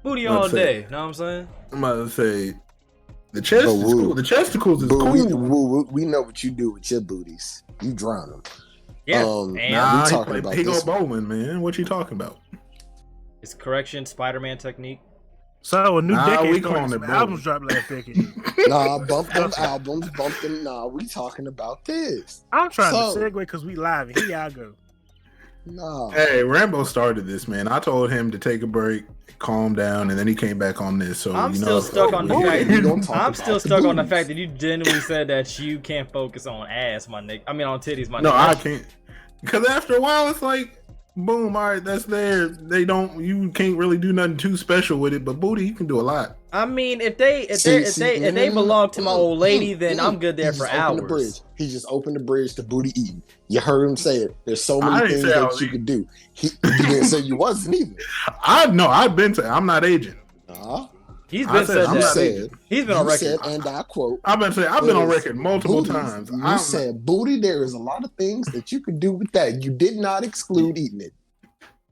Booty all Let's say- day. Know what I'm saying? I'm about to say the chest But is woo. cool. The chesticles is But cool. we know what you do with your booties. You drown them. Yeah. And Nah, we talking about he go this. bowling, man. What you talking about? It's correction, Spider-Man technique. So a new Nah, decade we started. calling it Some booty. albums dropped last decade. Nah, bump them albums, bump them. Nah, we talking about this. I'm trying So- to segue because we live and here I go. Nah. Hey, Rambo started this, man. I told him to take a break, calm down, and then he came back on this. So I'm you still know, stuck on the Booty. fact. We gonna talk I'm about still the stuck on the booties. fact that you genuinely said that you can't focus on ass, my nigga. I mean, on titties, my no, nigga. I can't. Because after a while, it's like, boom, all right, that's there. You can't really do nothing too special with it, but booty, you can do a lot. I mean, if they belong to my old lady, then I'm good there He for just opened the bridge. hours. He just opened the bridge to booty eating. You heard him say it. There's so I many didn't things say I that was you could do. He didn't say you wasn't either. I've been saying I'm not agent. Nah. He's I been said said I'm You that. not said, He's been on you record. said, and I quote, I've been saying I've been on Booties. record multiple booties. times. You said booty. There is a lot of things that you could do with that. You did not exclude eating it.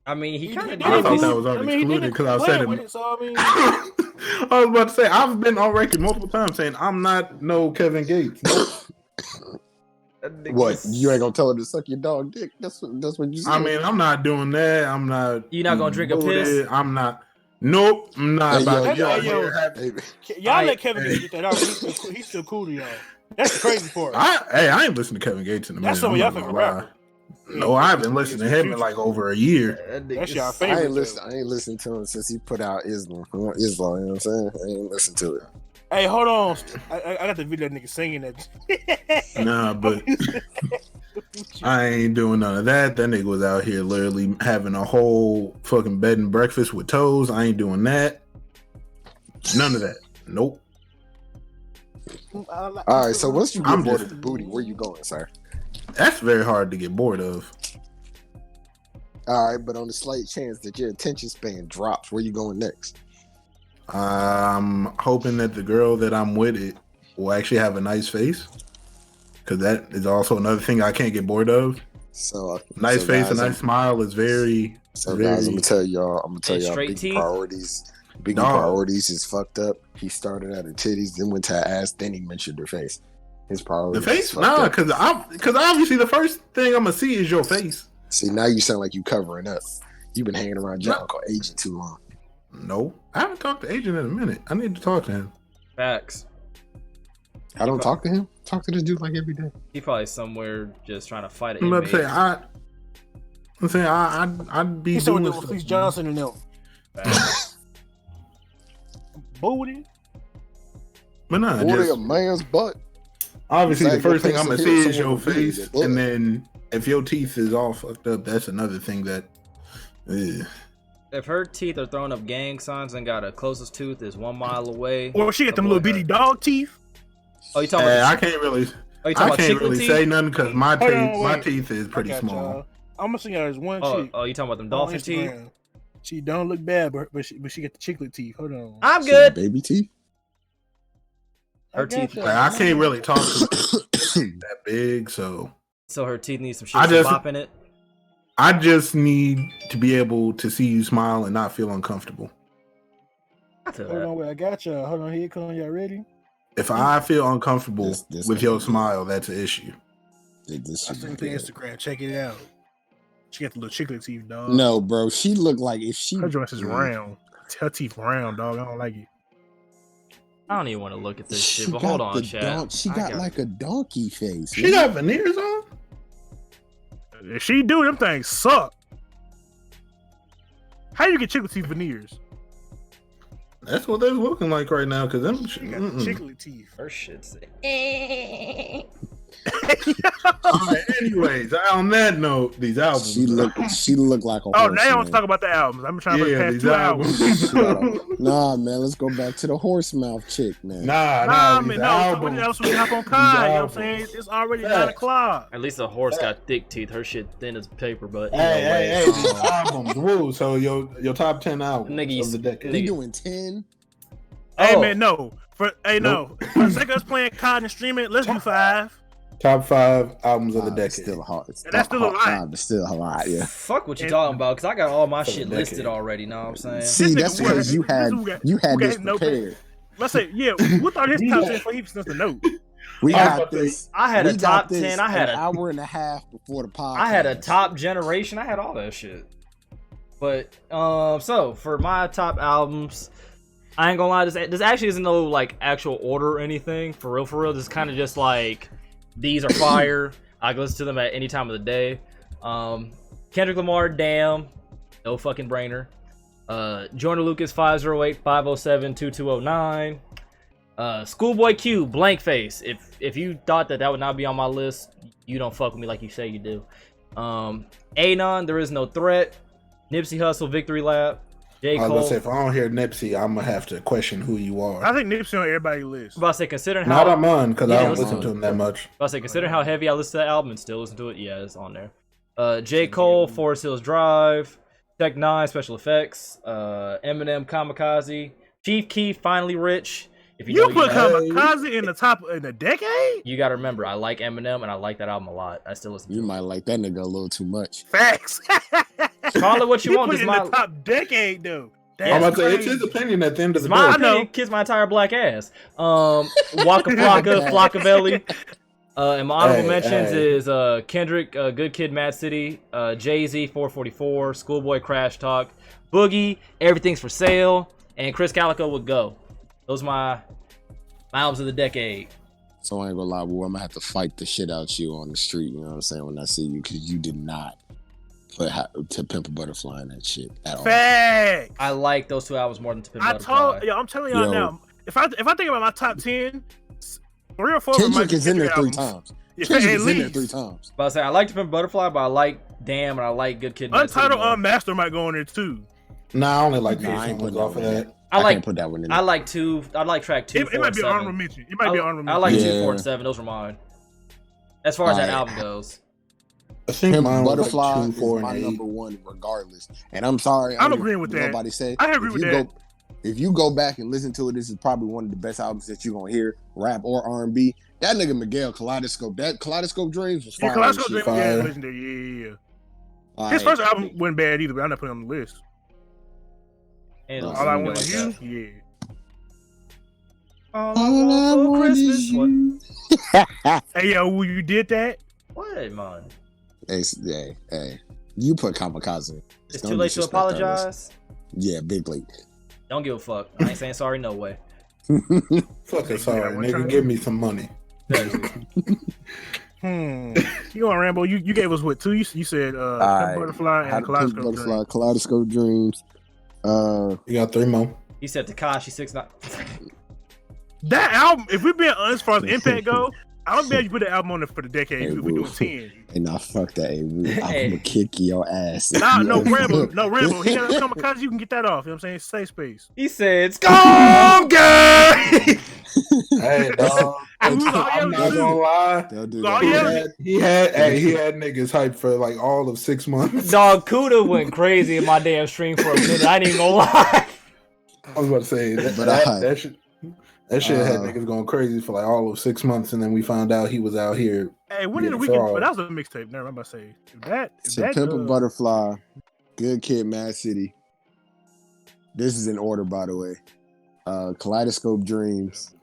I mean, he kind of I did. thought He's- that was already excluded because I said it. With it, so I mean, I was about to say I've been on record multiple times saying I'm not no Kevin Gates. What? You ain't gonna tell her to suck your dog dick? That's what you said. I mean, I'm not doing that. I'm not. You not gonna drink a booty. piss? I'm not. Nope. I'm not Hey, about yo, to. yo, Hey, y'all let Kevin get that out. He's still cool to y'all. That's the crazy part. I ain't listening to Kevin Gates in a minute. That's some of I'm y'all not fucking gonna lie. rapper. No, I haven't listened to him in like over a year. That's y'all I favorite. ain't listened to him since he put out Islam. You know what I'm saying? I ain't listened to it. Hey, hold on. I got the video of that nigga singing that. Nah, but I ain't doing none of that. That nigga was out here literally having a whole fucking bed and breakfast with toes. I ain't doing that. None of that. Nope. All right, so once you get I'm bored just- of the booty, where you going, sir? That's very hard to get bored of. All right, but on the slight chance that your attention span drops, where you going next? I'm hoping that the girl that I'm with it will actually have a nice face, because that is also another thing I can't get bored of. So Nice so face, guys, a nice smile is very. So very, guys, I'm gonna tell y'all, And straight big teeth? priorities. Big Dog. priorities is fucked up. He started at her titties, then went to her ass, then he mentioned her face. His the priorities. face, is fucked nah, up. because obviously the first thing I'm gonna see is your face. See, now you sound like you covering up. You've been hanging around your uncle agent too long. No, I haven't talked to Agent in a minute. I need to talk to him. Facts. I don't talk to him. Talk to this dude like every day. He probably somewhere just trying to fight an I'm about to inmate. say I'd be He's still doing with stuff. Fleece Johnson and them. Facts. Booty. But nah, Booty just a man's butt. obviously the Zach, go first thing pay I'm gonna some see bills is your somewhere with me, face, boy. and then if your teeth is all fucked up, that's another thing that. If her teeth are throwing up gang signs and got a closest tooth is 1 mile away. Or she got them avoid little bitty her. dog teeth. Oh, you talking I about? can't really. Oh, you talking I about can't chicklet really teeth? say nothing because my Hold teeth, on, my wait. teeth is pretty I got small. y'all. I'm gonna sing y'all this one Oh, chick. oh, you talking about them on dolphin teeth? Instagram. She don't look bad, but she got the chicklet teeth. Hold on. I'm She got good. baby teeth. Her I got teeth- y'all. Like, I can't really talk to that big, so So her teeth need some shit I to just- bop in it. I just need to be able to see you smile and not feel uncomfortable. I feel Hold that. on, wait. I got y'all. Hold on, here it come. Y'all ready? If I feel uncomfortable This with gonna your be- smile, that's an issue. This I shit sent it is to good. Instagram. Check it out. She got the little chicklet teeth, dog. No, bro. She looked like if she. Her joints is round. Her teeth round, dog. I don't like it. I don't even want to look at this She shit, but got hold on, the chat. She got like a donkey face. She got veneers on. If she do, them things suck. How you get chicklet teeth veneers? That's what they're looking like right now. Cause them, You got chicklet teeth. Her shit's Alright, anyways, on that note, these albums. She looked like a Oh, horse. now I want to man. talk about the albums. I'm trying to Yeah, look past these 2 albums. albums. Nah, man, let's go back to the horse mouth chick, man. Nah, these man, no. albums. What else we hop on Kai? You know what I'm saying? It's already 9 o'clock. At least the horse got thick teeth. Her shit thin as paper, but Hey, these albums. Woo. So your top 10 albums Nigga, of the decade. We doing 10? Hey, Oh. man, no. For the sake of us playing COD and streaming, let's do 5. Top 5 albums of the It's decade. still hard. It's And that's still a lot. It's still a lot, yeah. fuck what you talking about, because I got all my For the shit decade. listed already, know what I'm saying? See, nigga that's was- because you had we got this no- prepared. Let's say, yeah, what thought his top 10 before he sent the note? We I was got about to this. I had we a got top this 10. I had an a hour and a half before the podcast. I had a top generation. I had all that shit. But so for my top albums, I ain't gonna lie. This actually isn't no like actual order or anything. For real. This is kind of just like these are fire. I can listen to them at any time of the day. Kendrick Lamar, Damn, no fucking brainer. Jordan Lucas, 508 507 2209. Schoolboy Q, Blank Face. If you thought that would not be on my list, you don't fuck with me like you say you do. Anon, There Is No Threat. Nipsey Hussle, Victory Lap. J. I was Cole. gonna say, if I don't hear Nipsey, I'm gonna have to question who you are. I think Nipsey on everybody's list. I'm about to say, considering Not how on mine, because Yeah, I don't listen listen to him that much. considering how heavy I listen to that album and still listen to it, yeah, it's on there. J. Cole, Forest Hills Drive. Tech 9, Special Effects. Eminem, Kamikaze. Chief Keef, Finally Rich. If you, You know, put you know. Kamikaze in the top in the decade? You gotta remember, I like Eminem and I like that album a lot. I still listen to You it. might like that nigga a little too much. Facts. Call it what you want. Put It's it in my, the top decade though. I'm about to say, it's crazy. his opinion at the end of it's the my day. opinion. know. Kiss my entire black ass. Waka Flocka, Flockavelli. And my honorable mentions is Kendrick, Good Kid, Mad City, Jay-Z, 444, Schoolboy, Crash Talk, Boogie, Everything's for Sale, and Chris Calico would Go. Those are my albums of the decade. So I ain't gonna lie, boy, I'm gonna have to fight the shit out you on the street, you know what I'm saying, when I see you, because you did not put To Pimp a Butterfly in that shit at all. Facts. I like those 2 albums more than To Pimp a Butterfly. I'm telling y'all Yo. now. If I think about my top 10, 3 or 4 of them might Kendrick be is in there 3 albums. times. Yeah, Kendrick at is in there least. 3 times. But I say I like To Pimp a Butterfly, but I like Damn and I like Good Kid, Mad City Untitled more. Unmastered might go in there too. Nah, I only like Nah, I ain't 3 putting songs off of that in that. I I like can't put that one in I there. like track 2, It 4, might be an 7. honorable mention. It might be an honorable I mention. like Yeah. 2, 4, and 7. Those were mine. As far as that Alright. album goes. I think Pimp mine was Butterfly like 2, 4, is my and 8. number 1 regardless. And I'm sorry, I'm I don't agreeing with care what that. Nobody say. I agree with that. If you go back and listen to it, this is probably one of the best albums that you're gonna hear, rap or R&B. That nigga Miguel Kaleidoscope, that Kaleidoscope Dreams was Yeah, fire. Kaleidoscope as shit. Dream, yeah, Fire. legendary. Yeah. Like, His first album wasn't bad either, but I'm not putting it on the list. And All All I Something Want like Is You, that. yeah. All I Want for Christmas. What? Hey, yo, you did that? What, man? Hey, you put Kamikaze in. It's Don't too late to disrespect that list. apologize. Yeah, big late. Don't give a fuck. I ain't saying sorry, no way. Fuck it, sorry, one time. nigga. Give me some money. You on Rambo? You gave us what 2? You said Alright. Butterfly How and to Pimp Kaleidoscope Butterfly, Dream. Kaleidoscope Dreams. You got 3 more. He said Tekashi 6ix9ine. That album, if we're being honest, as far as impact go, I don't bet you put the album on there for the decade. Hey, if we're boo. doing 10. Hey, nah, fuck that. Hey, boo. I'm Hey. gonna kick your ass. Nah, no Rambo. He got a Kamikaze. You can get that off. You know what I'm saying? Safe space. He said, "Stronger." Hey, dog. And we was all I'm yelling not too. gonna lie. They'll do Oh, that. yeah. He had niggas hyped for like all of 6 months. Dog, Kuda went crazy in my damn stream for a minute. I ain't even gonna lie. I was about to say But that shit had niggas going crazy for like all of 6 months, and then we found out he was out here. Hey, when did Yeah, the weekend? fraud. But that was a mixtape. Never mind. I'm about to say if To that Pimp a Butterfly, Good Kid, Mad City. This is in order, by the way. Kaleidoscope Dreams.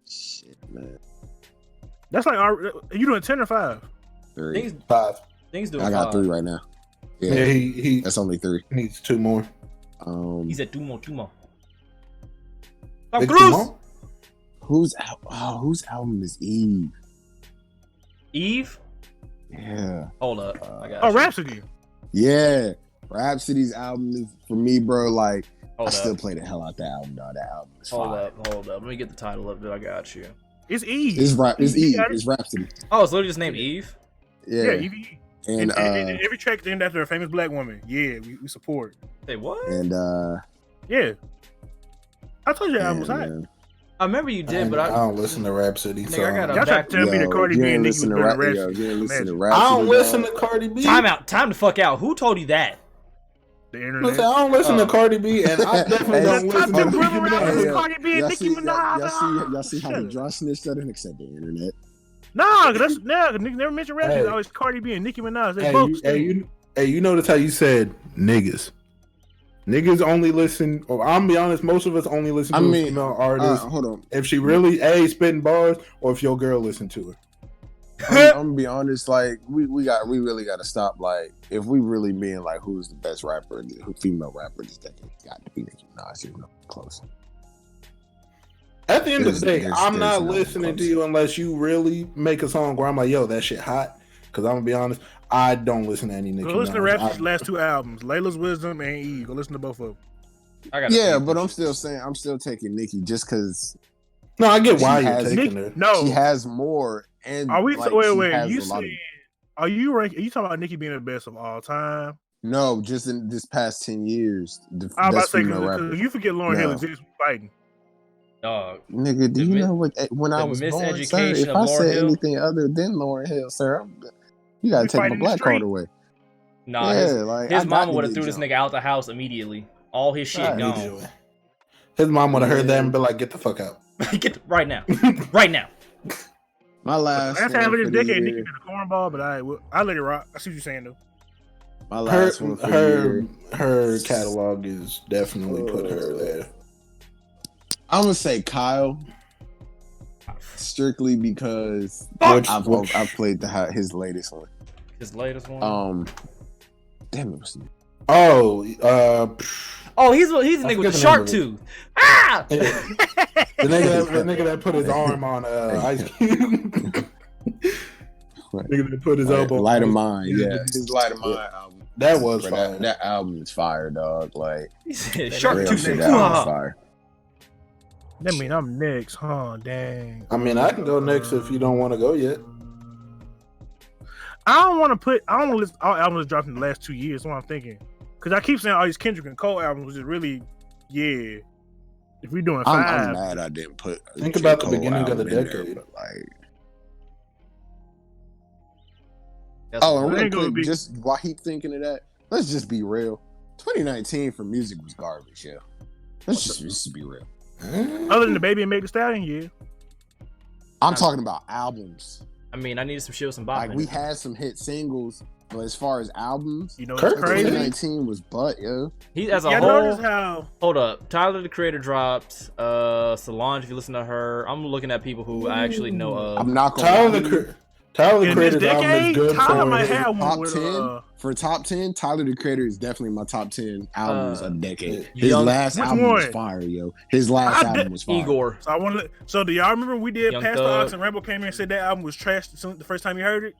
Shit, man. that's like you doing 10 or 5? 3. Things, 5. things doing I got fine. 3 right now. Yeah, Yeah, he that's only 3. needs 2 more. He said, two more. Tom Big Cruise. Mo? whose album is Eve? Eve? Yeah. Hold up. I got Oh, you. Rhapsody. Yeah. Rhapsody's album is for me, bro. Like Hold I still up. play the hell out that album, dog. That album is Hold fire. up. Hold up. Let me get the title of it. I got you. It's Eve. It's You Eve. got it? It's Rhapsody. Oh, it's literally just named Eve? Yeah, Yeah. Eve. And And every track named after a famous black woman. Yeah, we support. Say what? and Yeah. I told you the album was and, hot. I remember you did, but I don't listen to Rhapsody. Nigga, I got a Y'all try back. to tell me that Cardi you B ain't and Nicki was listen to better than Rhapsody. Rhapsody. You ain't listen to Imagine. Rhapsody. I don't listen dog. to Cardi B. Time out. Time to fuck out. Who told you that? The Listen, internet. I don't listen Oh. to Cardi B, and I definitely Hey, don't The top listen to 10 Nicki brother rappers is Minaj. Cardi B and Y'all Nicki see, Minaj. y'all see how Shut he up. draw snitched that and except the internet. Nah, that's nigga never mentioned Rhapsody. Hey. It's always Cardi B and Nicki Minaj. They Hey, both you, stink. you notice how you said niggas. Niggas only listen, or I'm be honest, most of us only listen to I a mean, female artist hold on. if she really spitting bars, or if your girl listen to her. I'm gonna be honest. Like we really got to stop. Like if we really being like who's the best rapper, who female rapper this decade, it's got to be Nicki Minaj. There's no close. At the end of the day, There's I'm not no listening to close. you unless you really make a song where I'm like, yo, that shit hot. Because I'm gonna be honest, I don't listen to any Nicki Go listen to Minaj. Rhapsody's last two albums, Layla's Wisdom and Eve. Go listen to both of them. I got Yeah, but I'm still saying I'm still taking Nicki just because No, I get why She you're has- taking Nick, her. no. she has more. And Are we? like, wait. she You has a lot of- saying? Are you talking about Nicki being the best of all time? No, just in this past 10 years, the I'm about to best say female rapper. because you forget Lauryn Hill No. exists fighting. Dog. Nigga, do The you mi- know what? When I the was born, sir, miseducation if of I Lauryn said Hill? anything other than Lauryn Hill, sir, you gotta We take fight my in the black card street. away. Nah, Yeah, his, like, I his got mama to would have get threw this jumped. nigga out the house immediately. All his shit Right. gone. Immediately. His mom would have heard that and be like, get the fuck out. Right now. Right now. My last Last one half of for this the decade, year. Nicki been a cornball, but I let it rock. I see what you're saying though. My Her last one for the year. her catalog is definitely put her there. I'm gonna say Kyle, strictly because Which- I've which- played his latest one. His latest one. Damn it. Was Oh, Oh, he's a I nigga forget with the the shark name of tooth. Ah! the nigga that put his arm on Ice Cube. Nigga that put his elbow. Light of on Mine, yeah. His Light of Mine album. That was Bro, fire. that album is fire, dog. Like He said Shark real shark tooth shit, tooth. that album is Ah. fire. That mean I'm next, huh? Dang. I mean, I can go next if you don't want to go yet. I don't want to listen all albums dropped in the last 2 years. That's what I'm thinking. Because I keep saying all these Kendrick and Cole albums, which is really, yeah. If we're doing I'm 5, mad I didn't put. a Think J. about the Cole beginning of album the in there, decade. but, like, That's oh, and It real ain't gonna quick, be- just while he thinking of that, let's just be real. 2019 for music was garbage, yeah. Let's just be real. other than the Baby and Meg Thee Stallion, yeah. I'm talking about albums. I mean, I needed some shit with some bop. Like in we it. had some hit singles, but as far as albums, You know, Kirk it's crazy. 2019 was butt, yo. He as a Y'all whole. notice how Hold up, Tyler the Creator dropped. Solange, if you listen to her, I'm looking at people who I actually know of. I'm not gonna Tyler lie. the in this Creator's album is decade, good Tyler for might it. have one top with 10 for top 10. Tyler the Creator is definitely my top 10 albums a decade. His Young- last Which album was one? fire, yo. His last I album did- was fire. Igor. So I want to. So do y'all remember we did Young Past the Thug. Ox and Rambo came in and said that album was trash the first time you heard it?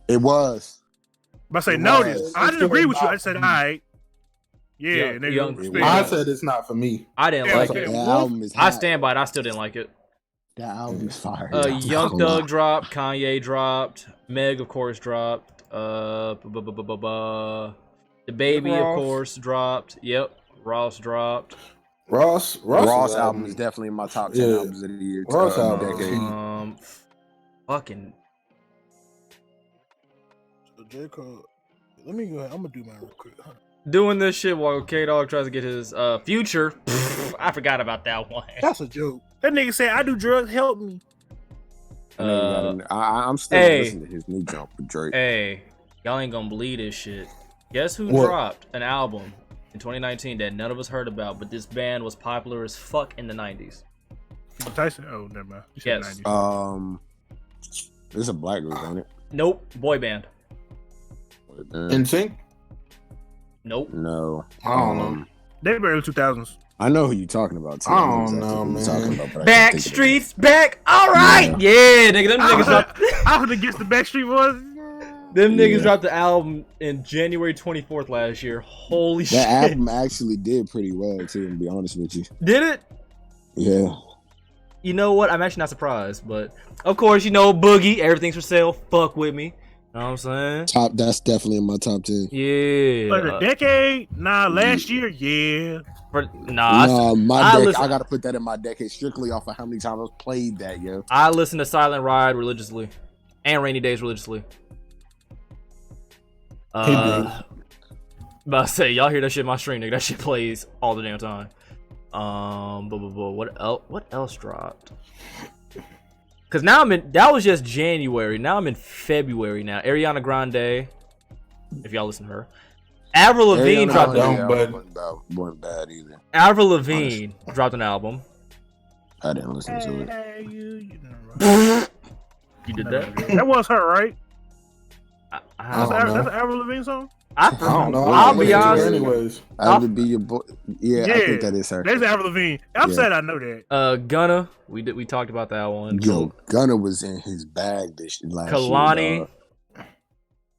It was. But I say It no. was. I didn't agree with you. I said all right. Yeah, Young- nigga. Young- respect. I said it's not for me. I didn't Yeah, like okay. it. That Wolf? album is I hot. stand by it. I still didn't like it. That album is fire. I'm not Young gonna lie. Thug dropped. Kanye dropped. Meg, of course, dropped. The Baby, of Ross. course, dropped. Yep. Ross dropped. Ross album is definitely in my top 10 Yeah. albums of the year. Ross of the album. decade. Fucking. J. Cole. Let me go ahead. I'm gonna do mine real quick. Huh? Doing this shit while K Dog tries to get his future. I forgot about that one. That's a joke. That nigga said, "I do drugs. Help me." I know you gotta- I'm still hey. listening to his new jump with Drake. Hey, y'all ain't gonna believe this shit. Guess who What? dropped an album in 2019 that none of us heard about, but this band was popular as fuck in the 90s? Tyson. Oh, never mind. You said Yes. 90s. It's a black group, ain't it? Nope. Boy band. In sync. Nope. No. I don't know. They were early 2000s. I know who you talking about. Too. I know don't exactly know, who you man. talking about, but I Back can't think of streets back. All right. Yeah, nigga. Them I niggas was, dropped. I was against the Backstreet Boys. Them niggas Yeah. dropped the album in January 24th last year. Holy shit. That album actually did pretty well too, to be honest with you. Did it? Yeah. You know what? I'm actually not surprised, but of course, you know, Boogie, everything's for sale. Fuck with me. Know what I'm saying? That's definitely in my top 10. Yeah. But a decade? Nah, last year, yeah. Nah, I I gotta put that in my decade strictly off of how many times I played that, yo. I listen to Silent Ride religiously and Rainy Days religiously. About to say, y'all hear that shit in my stream, nigga. That shit plays all the damn time. What else dropped? Cause now that was just January. Now I'm in February now. Ariana Grande, if y'all listen to her. Avril Lavigne dropped an album. Wasn't bad either. Avril Lavigne dropped an album. I didn't listen to it. Hey, you did that? That was her, right? I That's an Avril Lavigne song? I don't know. I'll be honest. Anyways, I would be your boy. Yeah, I think that is her. That's Avril Lavigne. I'm sad I know that. Gunna, we talked about that one. Yo, Gunna was in his bag this last Kalani. year.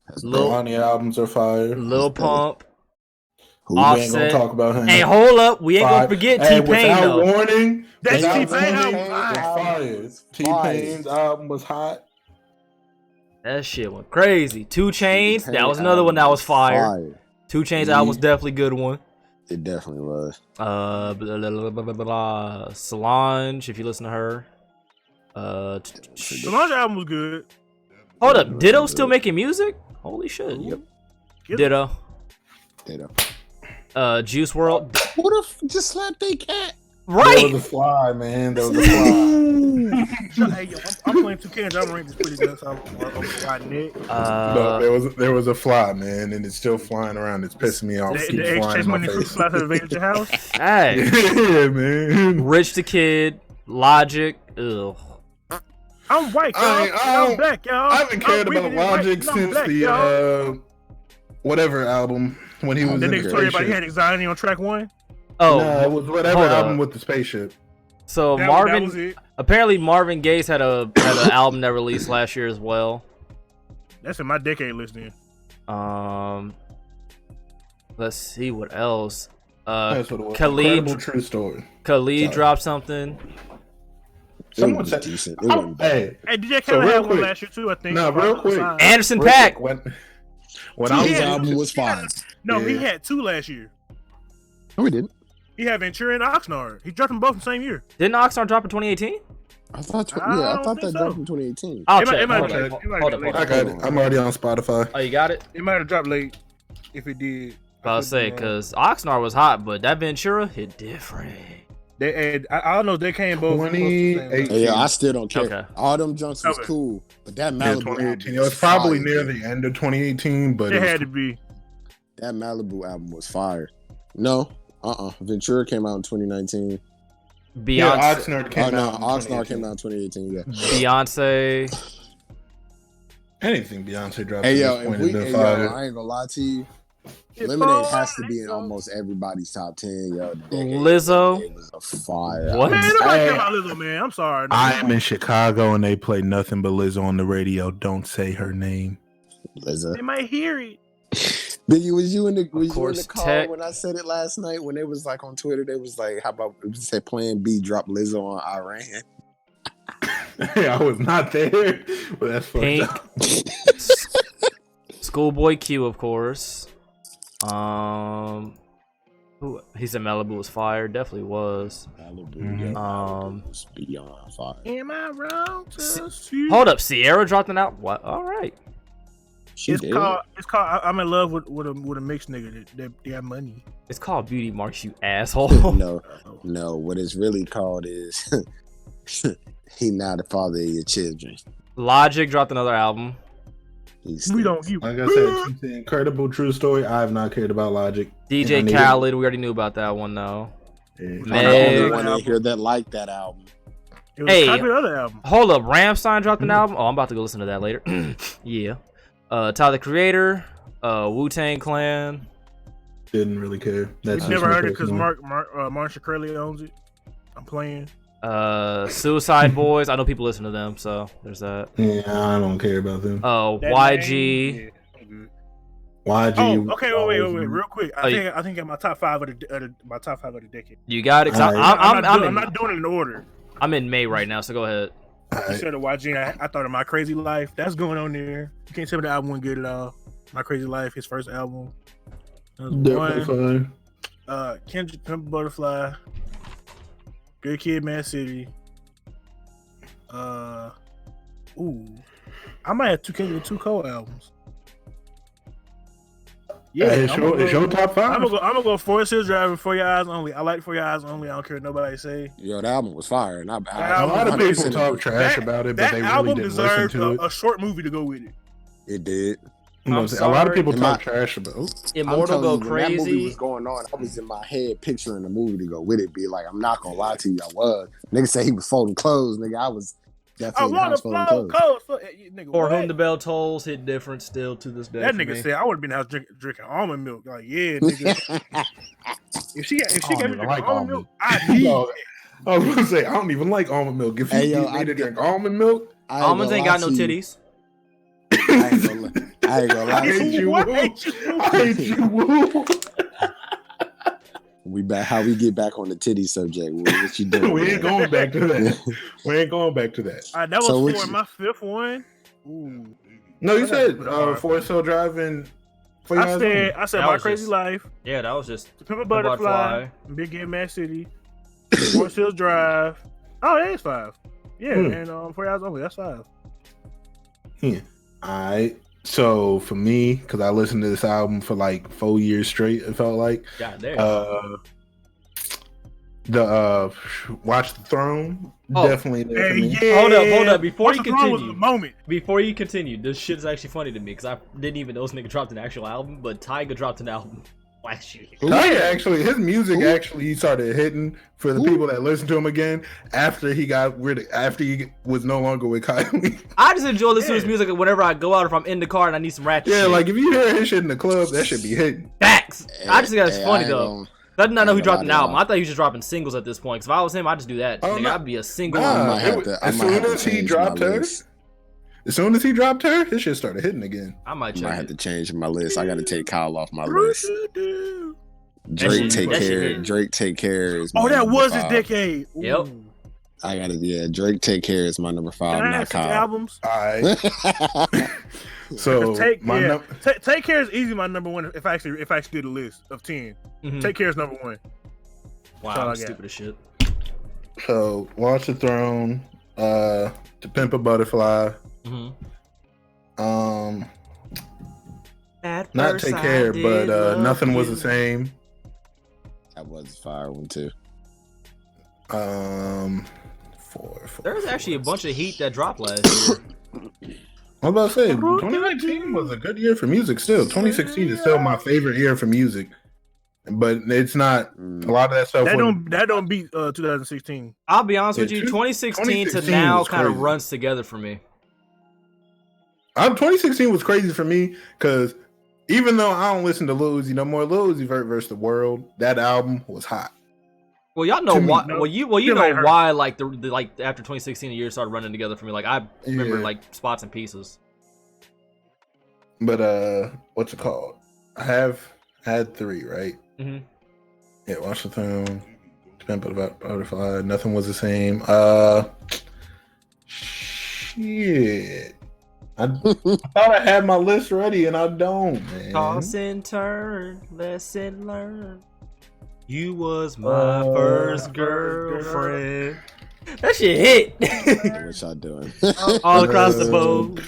Kalani albums are fire. Lil Pump. We ain't gonna talk about him. Hey, hold up. We ain't gonna forget T-Pain though. Without warning, That's T-Pain T-Pain album. T-Pain's album was hot. That shit went crazy. 2 Chainz, that was another one that was fire. 2 Chainz album was definitely a good one. It definitely was. Solange, if you listen to her. Solange album was good. Hold up, Ditto still making music? Holy shit. Yep. Ditto. Juice WRLD. What if just slapped a cat? Right. There was a fly, man. There was a fly. Hey, yo, I'm playing 2K and I'm ranked pretty good, so I'm riding it. No, there was a fly, man, and it's still flying around. It's pissing me off. The xchasemoney fruit fly to invade your house. Hey. Yeah, man. Rich the Kid, Logic. Ugh. I'm white, y'all. I'm black, y'all. I haven't cared about Logic since the whatever album when he was the in the nigga told everybody spaceship. had anxiety on track 1. Oh, no, it was whatever album with the spaceship. So that was it. Apparently Marvin Gaye had an album that released last year as well. That's in my decade list then. Let's see what else. That's what it was. Khalid, Incredible True Story. Khalid dropped something. Someone said decent. It wasn't bad. Hey, DJ Khaled had one last year too, I think. No, real quick. Anderson .Paak. When his album was fine. No, he had 2 last year. No, he didn't. He had Ventura and Oxnard. He dropped them both in the same year. Didn't Oxnard drop in 2018? I thought I that think dropped in 2018. I'll It might- check. it might Hold be up. late. Hold up. I got it. I'm already on Spotify. Oh, you got it? It might have dropped late if it did. I was say, because Oxnard was hot, but that Ventura hit different. I don't know if they came both. 2018. Yeah, I still don't care. Okay. All them junks was cool, but that Yeah, Malibu 2018. album It was probably fire. near the end of 2018, but It had to be. That Malibu album was fire. No, Ventura came out in 2019. yeah, Beyonce. Oxnard came out. in Oxnard 2018. came out in 2018. Yeah. Beyonce. Anything Beyonce dropped Hey at yo, this if point we, has been hey, fire. yo, I ain't gonna lie to you. Lemonade has to be in almost everybody's top 10. Yo, Lizzo. It was a fire. What? Man, nobody care about Lizzo, man. I'm sorry. I am in Chicago and they play nothing but Lizzo on the radio. Don't say her name. Lizzo. They might hear it. Biggie, was you in the course, car Tech. when I said it last night? When they was like on Twitter, they was like, "How about we said Plan B drop Lizzo on Iran?" I was not there, but that's fucked Pink. up. Schoolboy Q, of course. He said Malibu was fire. Definitely was. Malibu, was beyond fire. Am I wrong to see? Hold up, Sierra dropped an album. What? All right. It's called. I'm in love with a mixed nigga that got money. It's called Beauty Marks, you asshole. No. What it's really called is he not the father of your children. Logic dropped another album. We don't give. Like I said, since the Incredible True Story, I have not cared about Logic. DJ Khaled, we already knew about that one though. Yeah. I'm the Meg. only one in here that liked that album. It was Hey, a copy of the other album. Hold up, Rammstein dropped an album. Oh, I'm about to go listen to that later. Yeah. Tyler the Creator, Wu-Tang Clan. Didn't really care. That's Never just heard me it because personally. Martin Shkreli owns it. I'm playing. Suicide Boys. I know people listen to them, so there's that. Yeah, I don't care about them. Oh, That YG. name? Yeah. YG. Oh, okay. Wait, real quick. I think in my top 5 of the decade. You got it. 'Cause I'm not doing it in order. I'm in May right now, so go ahead. You said the YG. I thought of My Crazy Life. That's going on there. You can't tell me the album wasn't good at all. My Crazy Life, his first album. That was Definitely fine. Kendrick Pimp Butterfly. Good Kid, Mad City. I might have two Kendrick and 2 Cole albums. Yeah, Hey, it's your top 5. I'm gonna go Forest Hills Drive and For Your Eyes Only. I like For Your Eyes Only. I don't care what nobody say. Yo, the album was fire. And A lot of people talk trash about it, but That they really album didn't listen deserved to it. a short movie to go with it. It did. A lot sorry. of people Am talk I- trash about it. Immortal Go When that movie Crazy. was going on, I was in my head picturing the movie to go with it. Be like, I'm not gonna lie to you, I was. Nigga said he was folding clothes. Nigga, I was I definitely in the want house to folding flow clothes. cold. Nigga, For what? Whom the Bell Tolls hit different still to this day. That for nigga me. said I would have been in the house drinking almond milk. Like, yeah, nigga. if she gave me even drinking like almond milk, I'd No, I was gonna say I don't even like almond milk. If you Hey, yo, get me I to get- drink almond milk, I ain't Almonds gonna ain't got lie no to you. titties. I ain't gonna lie I to hate you. you. What? Woo. I hate you. Woo. We back. How we get back on the titty subject? What you doing? We ain't man? going back to that. We ain't going back to that. that was So for which- my 5th one. Ooh. No, you I said gotta put it Forest Hill Drive and For Your I Eyes said That My was Crazy just- Life, Yeah, that was just To Pimp a Butterfly. Butterfly, Big Game Mad City, Forest Hills Drive. Oh, that is 5. Yeah, and For Your Eyes Only. That's 5. Only. All right. So for me, because I listened to this album for like 4 years straight, it felt like God damn. the Watch the Throne Oh. definitely there for Hey, me. yeah. Hold up. Before Watch you the Throne was continue, the moment. Before you continue, this shit is actually funny to me because I didn't even know this nigga dropped an actual album, but Tyga dropped an album last year. Tyga actually, his music actually started hitting for the people that listen to him again after he was no longer with Kylie. I just enjoy listening to his music whenever I go out, if I'm in the car and I need some ratchet Yeah, shit. like if you hear his shit in the club, that should be hitting. Facts. I just think that's Hey, funny I ain't though. gonna- I did not know he ain't dropped gonna an lie to album. y'all. I thought he was just dropping singles at this point. Because if I was him, I'd just do that. Oh, Nigga, no. I'd be a single. Nah, I might have to. I as might soon have to as he change dropped my her, list. as soon as he dropped her, his shit started hitting again. I might I check might have it. to change my list. I got to take Kyle off my Bruce, list. you do. Drake shit- take that shit care. hit. Drake take care is. Oh, my that number was his 5. decade. Ooh. Yep. I got to. Yeah, Drake take care is my number 5. Can I Not have 6 Kyle. albums? All right. So Take my Care is easy. My number 1. If I actually did a list of 10, Mhm. Take Care is number 1. Wow, all I I'm got. stupid as shit. So Watch the Throne, To Pimp a Butterfly, Mm-hmm. not Take Care, but Nothing Was the Same. That was a fire one too. Four. There's actually a bunch of heat that dropped last year. I was about to say 2019 was a good year for music. Still, 2016 is still my favorite year for music, but it's not. A lot of that stuff. That don't beat 2016. I'll be honest with Yeah, you, 2016 to 2016 now was kind of crazy. runs together for me. 2016 was crazy for me because even though I don't listen to Lil Uzi no more, Lil Uzi Vert vs. the World, that album was hot. Well, y'all know To me, why. no, Well, you still know ain't hurt. why. Like the like after 2016, the year started running together for me. Like I remember Yeah. like spots and pieces. But what's it called? I have had 3, right? Mhm. Yeah, Watch the Throne, Pimp a Butterfly, Nothing Was the Same. Shit. I thought I had my list ready and I don't, man. Toss and turn, lesson learned. You was my first girlfriend. That shit hit What y'all doing? all across the board.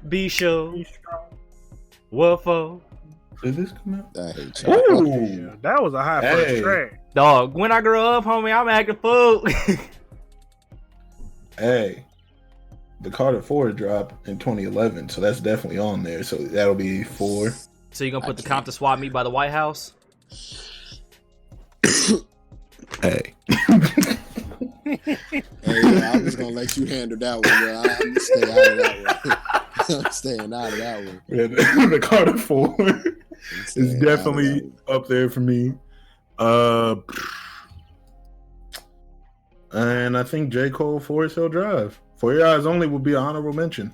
Be sure. What for? Did this come out? I hate y'all. Ooh. That was a high Hey. first track. Dog, when I grow up, homie, I'm acting fool. Hey, the Carter 4 dropped in 2011, so that's definitely on there. So that'll be 4. So you gonna put the Compton swap meet by the White House? Hey. Hey, I was gonna let you handle that one, bro. I'm gonna stay out of that one. I'm staying out of that one. Yeah, the Carter 4 I'm is staying out of definitely that one. up there for me. And I think J. Cole, Forest Hill Drive. For Your Eyes Only would be an honorable mention.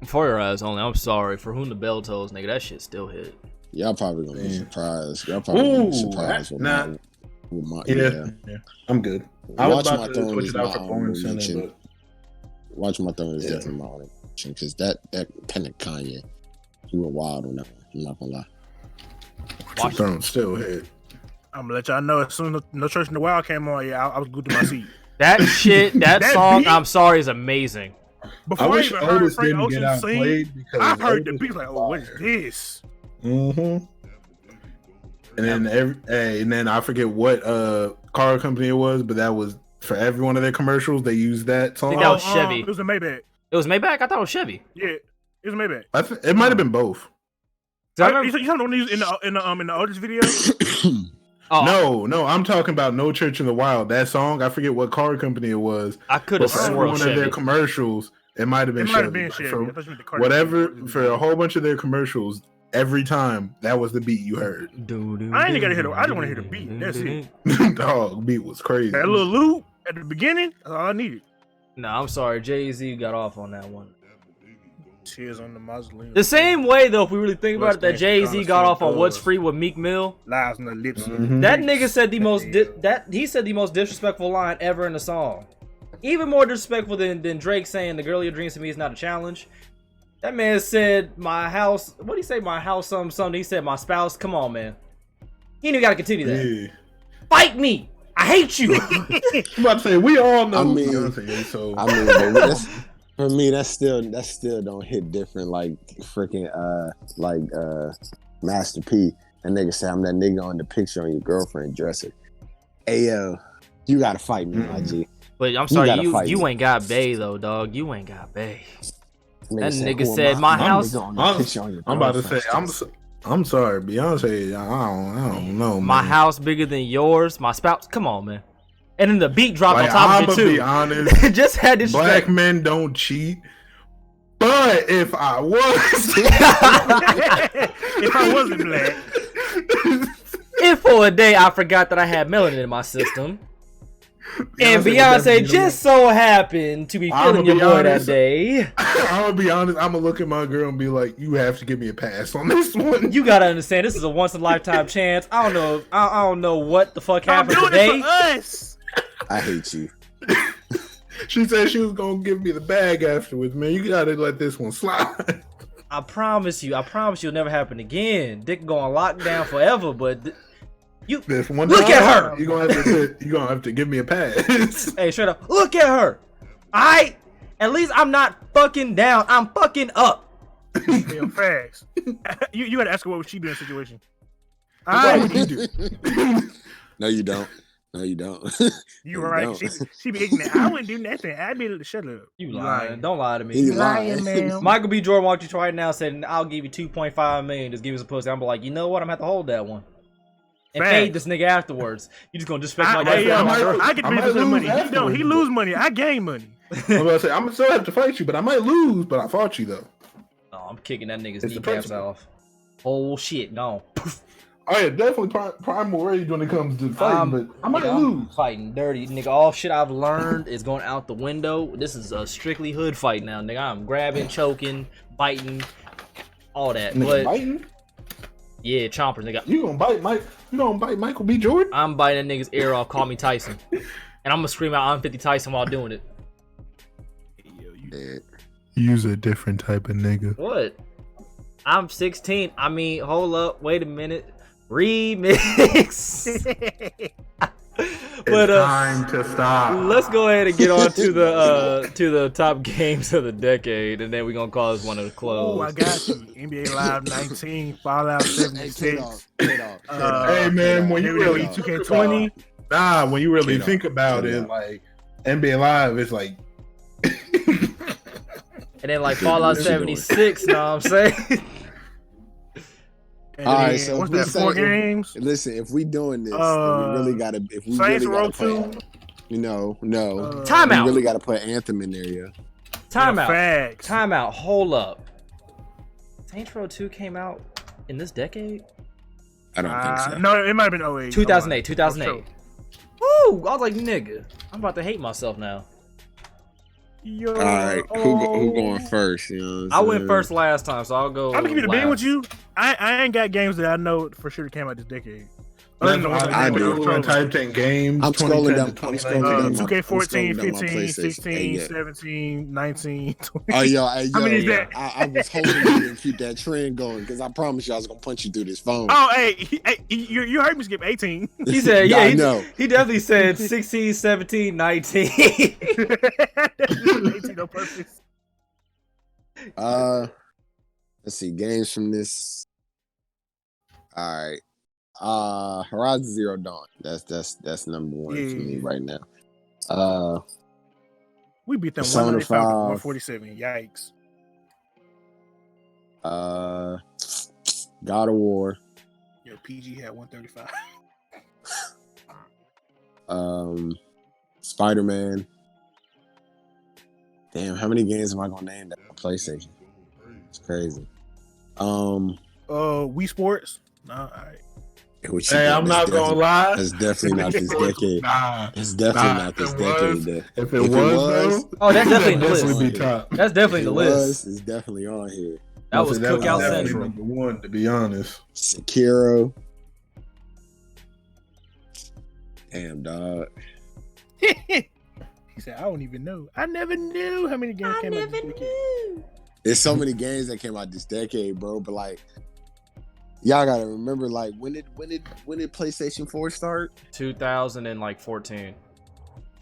For Your Eyes Only. I'm sorry. For Whom the Bell Tolls, nigga, that shit still hit. Y'all probably gonna be surprised. Y'all probably gonna be surprised with my yeah. I'm good. I was Watch about My to Throne switch is it out my for honorable Born Sinner, mention. but Watch My Throne is definitely my honorable mention because that kind of Kanye, he went wild on that one. I'm not gonna lie. Watch Throne still hit. I'm gonna let y'all know as soon as No Church in the Wild came on, yeah, I was glued to my seat. That shit, that song, beat? I'm sorry, is amazing. Before I wish even heard Otis Frank didn't get Ocean sing, outplayed because I heard the Otis beat like, oh, what is this? Mm-hmm. And then I forget what car company it was, but that was for every one of their commercials. They used that song. I think that was Chevy. It was a Maybach. It was Maybach? I thought it was Chevy. Yeah, it was a Maybach. It might have been both. So I You remember, said the one used in the Otis video? oh, No, I'm talking about No Church in the Wild. That song, I forget what car company it was. I could But have for every sworn one of their Chevy. commercials, it might have been It might have Chevy. been Chevy. For I thought you meant the Cardi whatever, B. for a whole bunch of their commercials, every time that was the beat you heard. I ain't gotta hear I just want to hear the beat. That's it. Dog, beat was crazy. That little loop at the beginning, that's all I needed. No, I'm sorry. Jay-Z got off on that one. Tears on the mausoleum. The same way, though, if we really think about it, that What's Jay-Z next? got off on Does. What's Free with Meek Mill. Lies on the lips. Mhm. That nigga said the most he said the most disrespectful line ever in the song. Even more disrespectful than Drake saying the girl of your dreams to me is not a challenge. That man said my house. What did he say? My house something. He said my spouse. Come on, man. He ain't even gotta continue that. Yeah. Fight me. I hate you. I'm about to say we all know. I mean, so but that's, for me, that still don't hit different like freaking Master P. That nigga say I'm that nigga on the picture on your girlfriend dresser. Hey yo, you gotta fight me, my G. But I'm sorry, gotta fight you me. ain't got bae though, dog. You ain't got bae. That said, nigga "Who am said I?" my My house. nigga on the picture on your I'm about to say girlfriend's I'm sorry, Beyonce. I don't know, man. My house bigger than yours. My spouse. Come on, man. And then the beat dropped Like, on top I'ma of it too. be honest. It just had this. Black men don't cheat. But if I was, If I wasn't black, If for a day I forgot that I had melanin in my system, and Beyonce just so happened to be I'ma feeling your be boy honest. that day, I'm gonna be honest, I'm gonna look at my girl and be like, "You have to give me a pass on this one." you gotta understand this is a once in a lifetime chance. I don't know. I don't know what the fuck I'm happened doing today. it for us. I hate you. She said she was gonna give me the bag afterwards. Man, you gotta let this one slide. I promise you it'll never happen again. Dick going locked down forever, but This one Look time, at her! You gonna have to give me a pass. hey, straight up, look at her. At least I'm not fucking down. I'm fucking up. Damn facts. You gotta ask her what would she be in a situation. What would you do? No, you don't. No, you don't. You were right. She be ignorant. I wouldn't do nothing. I'd be able to shut up. You lying? Don't lie to me. You lying, lying. man. Michael B. Jordan walked you to right now said, "I'll give you 2.5 million. Just give us a pussy." I'm like, you know what? I'm gonna have to hold that one and Facts. pay this nigga afterwards. You just gonna disrespect my Hey, girlfriend. yo, my girl. I get I the might business of lose money. He don't. afterwards, He but- lose money. I gain money. I'm about to say I'm gonna still have to fight you, but I might lose. But I fought you though. No, I'm kicking that nigga's It's the kneecaps principle. off. Whole shit, gone. Poof. Oh yeah, definitely primal rage when it comes to fighting, but I might nigga, I'm lose. fighting dirty, nigga. All shit I've learned is going out the window. This is a strictly hood fight now, nigga. I'm grabbing, choking, biting, all that. Nigga, But biting? yeah, chompers, nigga. You gonna bite Mike? You gonna bite Michael B. Jordan? I'm biting that nigga's ear off. Call me Tyson, and I'm gonna scream out "I'm 50 Tyson" while doing it. Dead. Use a different type of nigga. What? I'm 16. I mean, hold up, wait a minute. Remix. But Time to stop. let's go ahead and get on to the top games of the decade, and then we're gonna call this one of the close. Oh, I got you. NBA Live 19, Fallout Hey, 76. Hey man, when you really WWE 2K20. when you really Kiddo. think about it, Kiddo. like NBA Live is like And then like Fallout What you doing? 76, know what I'm saying? And All right, then, so what's we that? say 4 if- games. Listen, if we doing this, then we really gotta. If we Saints really Row gotta play, 2. you know, no. Timeout. We really gotta put Anthem in there, yeah. Timeout. Facts. Timeout. Hold up. Saints Row 2 came out in this decade? I don't think so. No, it might have been 08. 2008. Hold on. 2008. too. I was like, nigga, I'm about to hate myself now. Yo, All right, who going first? You know what I I'm went saying? first last time, so I'll go. I'm gonna give you the bean with last. you. I ain't got games that I know for sure that came out this decade. Other than the ones I that do. came out typed in games. I'm scrolling 2010 down. to I'm 2019. scrolling down. 2K14, I'm scrolling down my 15, PlayStation. 16, Hey, yeah. 17, 19, 20. Oh, yo, How many is that? I was hoping you would keep that trend going because I promise you I was gonna punch you through this phone. Oh, you heard me skip 18. He said, yeah, I know. he definitely said 16, 17, 19. 18 on purpose. Let's see games from this. All right. Horizon Zero Dawn. That's number one for me right now. We beat them Persona 195 to 5. 147. Yikes. God of War. Yo, PG had 135. Spider-Man. Damn, how many games am I gonna name that on PlayStation? It's crazy. Wii Sports. No, all right. Hey, I'm not gonna lie. It's definitely not this decade. It's definitely not this decade. If it was, Oh, that's definitely in the definitely list. be top. That's definitely in the list. It's definitely on here. That was That Cookout definitely Central. number one, to be honest. Sekiro. Damn, dog. He said, I don't even know. I never knew how many games came out this decade. There's so many games that came out this decade, bro. But like, y'all gotta remember, like, when did PlayStation 4 start? 2014.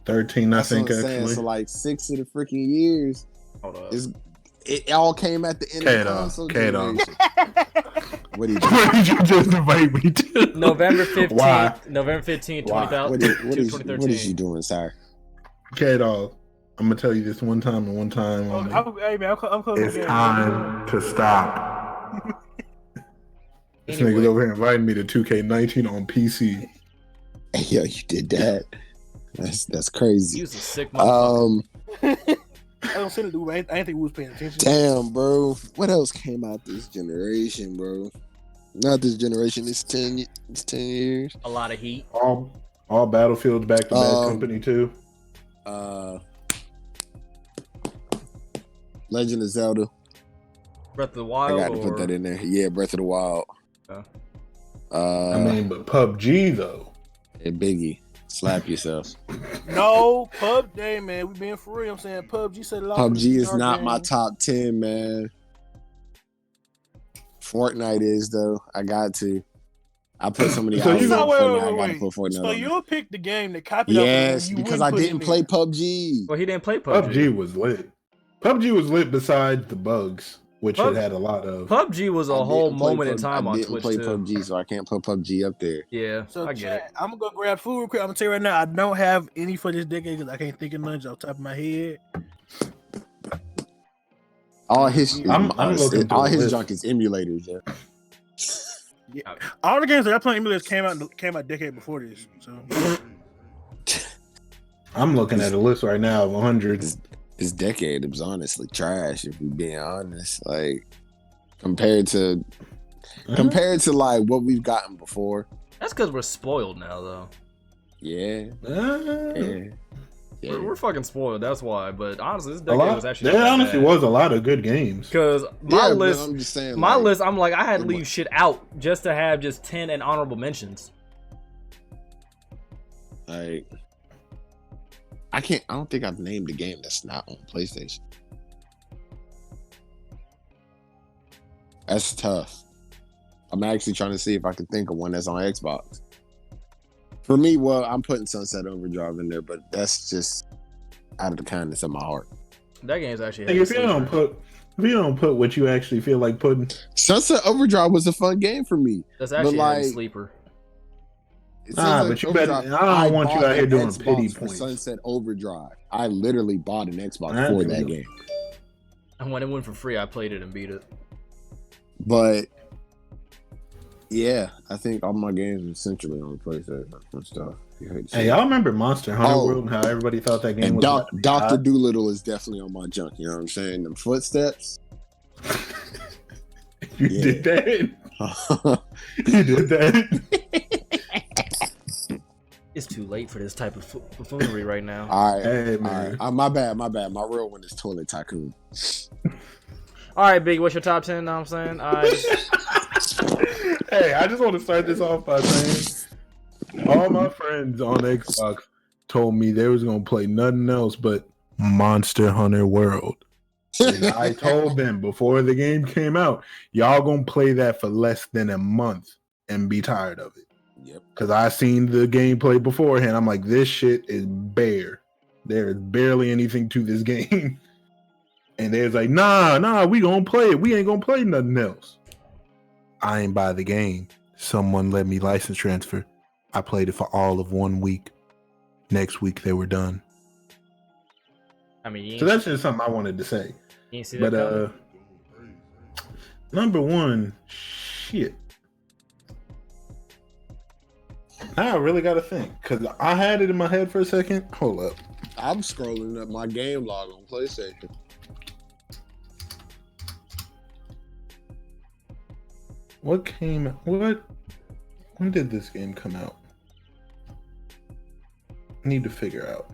13, I That's think, what I'm saying. actually. So like 6 of the freaking years, Hold up. it all came at the end of the K-Dog, console K-Dog. generation. What did you? What did you just invite me to? November 15th. Why? November 15th, Why? 2013. What is you doing, sir? K-Dog, I'm gonna tell you this one time and one time only. Hey, man, I'm closing It's the game. time to stop. This Anyway. nigga's over here inviting me to 2K19 on PC. Hey, yo, you did that. That's crazy. He was a sick motherfucker. I don't see the dude. I didn't think we was paying attention. Damn, bro. What else came out this generation, bro? Not this generation. It's 10 years. A lot of heat. All Battlefields back to back company too. Legend of Zelda. Breath of the I Wild. got to put that in there. Yeah, Breath of the Wild. Yeah. I mean, but PUBG though. Hey, Biggie, slap yourself. No, PUBG, man. We being for real. I'm saying PUBG said a lot. PUBG is not my top 10, man. Fortnite is though. I got to. I put so many So hours you- on wait, Fortnite. I got wait. to put Fortnite So on. you'll pick the game that copied Yes, off the game you because I wouldn't put didn't in play there. PUBG. Well, he didn't play PUBG. PUBG was lit. PUBG was lit besides the bugs, which Pub- it had a lot of. PUBG was a I whole didn't play moment in PUBG. time I on didn't Twitch play too. PUBG, so I can't put PUBG up there. Yeah, So I get it. chat, I'm gonna go grab food real quick. I'm gonna tell you right now, I don't have any for this decade because I can't think of none off the top of my head. All his I'm looking through all the his list. junk is emulators. Yeah. All the games that I play in emulators came out a decade before this. So I'm looking at a list right now of 100. This decade was honestly trash, if we're being honest. Like compared to like what we've gotten before. That's because we're spoiled now, though. Yeah. Yeah. We're fucking spoiled. That's why. But honestly, this A decade lot. was actually There honestly was a lot of good games. because my Yeah, but list. I'm just saying, My like, list, I'm like, I had to it leave was- shit shit out just to have just 10 and honorable mentions. Like I don't think I've named a game that's not on PlayStation. That's tough. I'm actually trying to see if I can think of one that's on Xbox. For me, well, I'm putting Sunset Overdrive in there, but that's just out of the kindness of my heart. That game's actually. Like, if you don't put what you actually feel like putting, Sunset Overdrive was a fun game for me. That's actually but, a heavy like, sleeper. but you better. I don't want you out here doing pity for points. Sunset Overdrive. I literally bought an Xbox I for feel that you. game. And when it went for free, I played it and beat it. But yeah, I think all my games are essentially on PlayStation and stuff. Hey, y'all remember Monster Hunter Oh. World and how everybody thought that game And was about to be Dr. hot? Doolittle is definitely on my junk. You know what I'm saying? Them footsteps. You Yeah. did that. You did that. It's too late for this type of buffoonery right now. All right, Hey, all man. right. My bad. My real one is Toilet Tycoon. All right, Big, what's your top 10? Know what I'm saying? All right. Hey, I just want to start this off by saying all my friends on Xbox told me they was gonna play nothing else but Monster Hunter World. And I told them before the game came out, y'all gonna play that for less than a month and be tired of it. Yep. Because I seen the gameplay beforehand. I'm like, this shit is bare. There is barely anything to this game. And they was like, nah, we gonna play it. We ain't gonna play nothing else. I ain't buy the game. Someone let me license transfer. I played it for all of 1 week. Next week they were done. I mean, So that's just something I wanted to say. you ain't see that coming. Number one, shit. Now I really gotta think, because I had it in my head for a second. Hold up. I'm scrolling up my game log on PlayStation. When did this game come out? I need to figure out.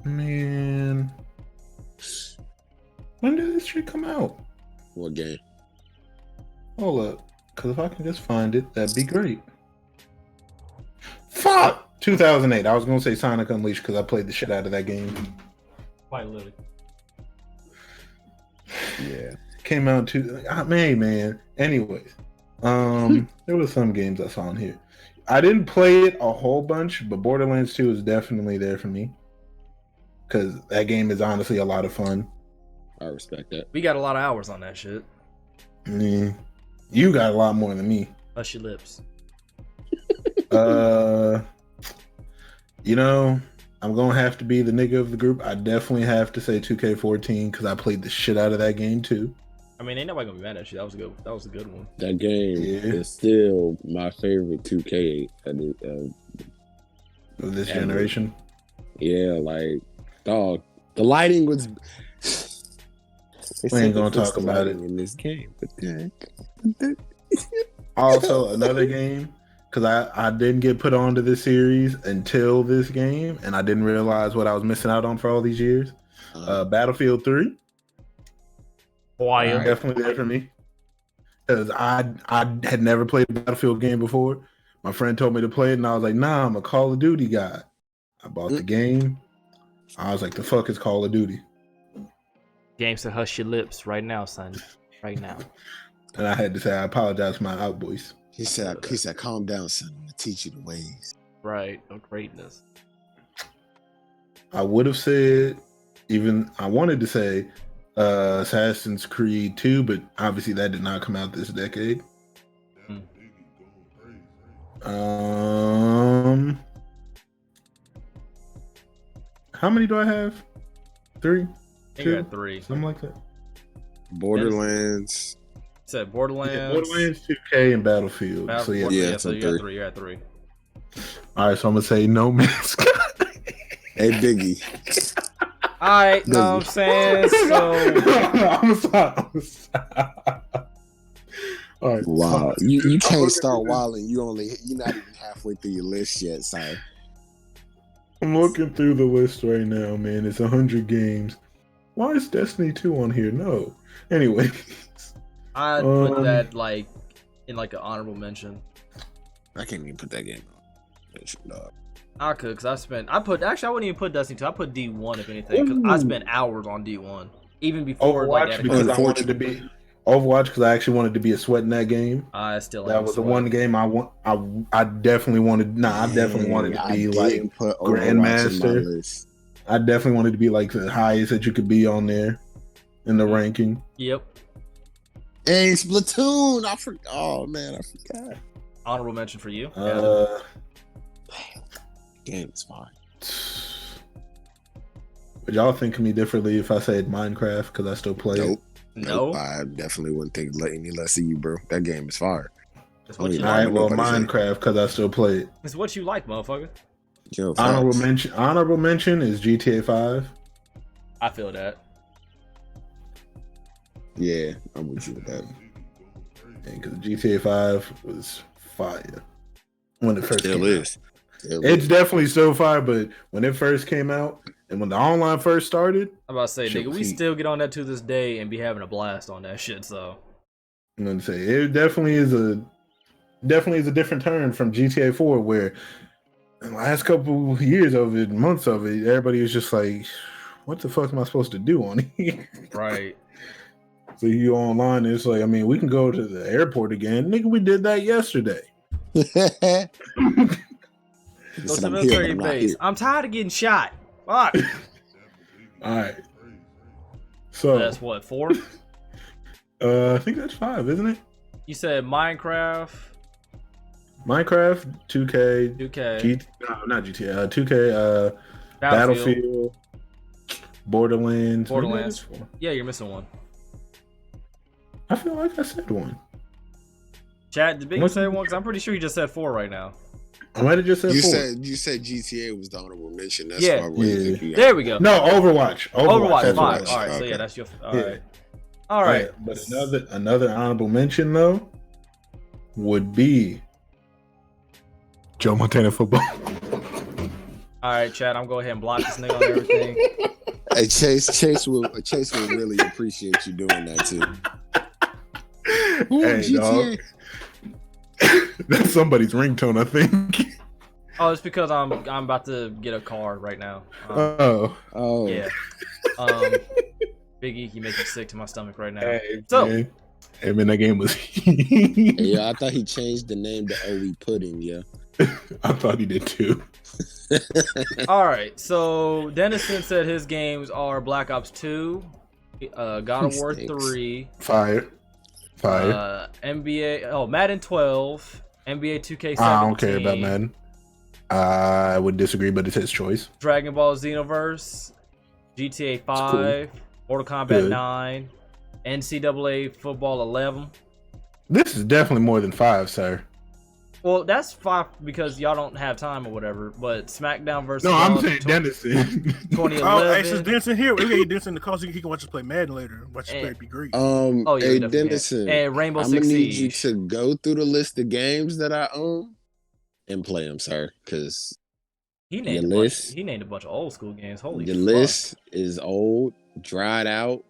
Man, when did this shit come out? What game? Hold up, because if I can just find it, that'd be great. Fuck! 2008. I was gonna say Sonic Unleashed because I played the shit out of that game. Quite literally. Yeah. Came out man. Anyways, there was some games I saw in here. I didn't play it a whole bunch, but Borderlands 2 is definitely there for me because that game is honestly a lot of fun. I respect that. We got a lot of hours on that shit. You got a lot more than me. Hush your lips. I'm gonna have to be the nigga of the group. I definitely have to say 2K14 because I played the shit out of that game too. I mean, ain't nobody gonna be mad at you. That was a good one. That game is still my favorite 2K Of this generation. Yeah, like, dog, the lighting was. We ain't gonna talk about it in this game, but also another game. Because I didn't get put onto this series until this game, and I didn't realize what I was missing out on for all these years. Battlefield 3. Wild. Definitely there for me. Because I had never played a Battlefield game before. My friend told me to play it, and I was like, nah, I'm a Call of Duty guy. I bought the game. I was like, the fuck is Call of Duty? Game said hush your lips right now, son. Right now. And I had to say, I apologize for my outvoice. He said, calm down, son. I'm gonna teach you the ways. Right, of greatness. I would have said, I wanted to say Assassin's Creed 2, but obviously that did not come out this decade. How many do I have? 3? I think I got 3. Something like that. Borderlands. Said Borderlands. Yeah, Borderlands 2K and Battlefield. So yeah, so you got 3. You got 3. All right, so I'm gonna say No Man's Sky. Hey, Biggie. All right, know what I'm saying? So I'm sorry. All right. Wow, you can't start wilding. You're not even halfway through your list yet, son. I'm looking through the list right now, man. It's 100 games. Why is Destiny 2 on here? No. Anyway. I'd put that in an honorable mention. I can't even put that game on. I could, because I wouldn't even put Destiny 2. I put D1 if anything, because I spent hours on D1 even before Overwatch because I wanted to be Overwatch because I actually wanted to be a sweat in that game. I still that was the one game I definitely wanted. I definitely wanted to be like Grandmaster. I definitely wanted to be like the highest that you could be on there in the ranking. Yep. Hey, Splatoon! I forgot. Oh man, I forgot. Honorable mention for you. Game is fine. Would y'all think of me differently if I said Minecraft because I still play it? No, I definitely wouldn't think any less of you, bro. That game is fire. All right, well, Minecraft because I still play it. It's what you like, motherfucker. Yo, honorable mention is GTA 5. I feel that. Yeah, I'm with you with that. Because GTA 5 was fire. when it first Still came is. out. Still It's is. definitely still fire, but when it first came out and when the online first started, I'm about to say, Shit nigga, was we heat. still get on that to this day and be having a blast on that shit. So I'm gonna say it definitely is a different turn from GTA 4, where in the last couple years of it, months of it, everybody was just like, "What the fuck am I supposed to do on here?" right. So you go online, and it's like, I mean, we can go to the airport again, nigga. We did that yesterday. Go Said, to the I'm here, military but I'm not base. here. I'm tired of getting shot. Fuck. All right. So That's what, 4? I think that's 5, isn't it? You said Minecraft, Minecraft, 2K, 2K, no, not GTA, 2K, Battlefield, Borderlands. Maybe that is 4. Yeah, you're missing one. I feel like I said one. Chat, did Big What's- say one? Because I'm pretty sure he just said 4 right now. I might have just said You 4. said GTA was the honorable mention. That's Yeah. why we Yeah. think you got There we go. No, Overwatch. Overwatch, that's 5. what All I right, so Okay. yeah, that's your. All Yeah. right. All right. But another honorable mention though would be Joe Montana football. All right, chat, I'm going ahead and block this nigga on everything. Hey, Chase will really appreciate you doing that too. Ooh, Hey, GTA. dog. That's somebody's ringtone, I think. Oh, it's because I'm about to get a car right now. Oh, Yeah. Biggie, you make me sick to my stomach right now. Hey, So- man. Hey, man, that game was. Yeah, I thought he changed the name to OE Pudding. Yeah. I thought he did too. All right, so Dennison said his games are Black Ops 2, God of War Stinks. 3, Fire. Madden 12, NBA 2K17. I don't care about Madden. I would disagree, but it's his choice. Dragon Ball Xenoverse, GTA 5, Mortal Kombat Good. 9, NCAA Football 11. This is definitely more than 5, sir. Well, that's 5 because y'all don't have time or whatever. But SmackDown versus No, I'm Raw saying Dennison. 2011. Oh, hey, since Denson here, we get Denson in the call so he can watch us play Madden later. Watch us play, it'd be great. Oh yeah, we Hey definitely Dennison, can. And Rainbow I'm Six gonna need Siege. you to go through the list of games that I own and play them, sir, because He named your a bunch. list- He named a bunch of old school games. Holy the fuck. list is old, dried out.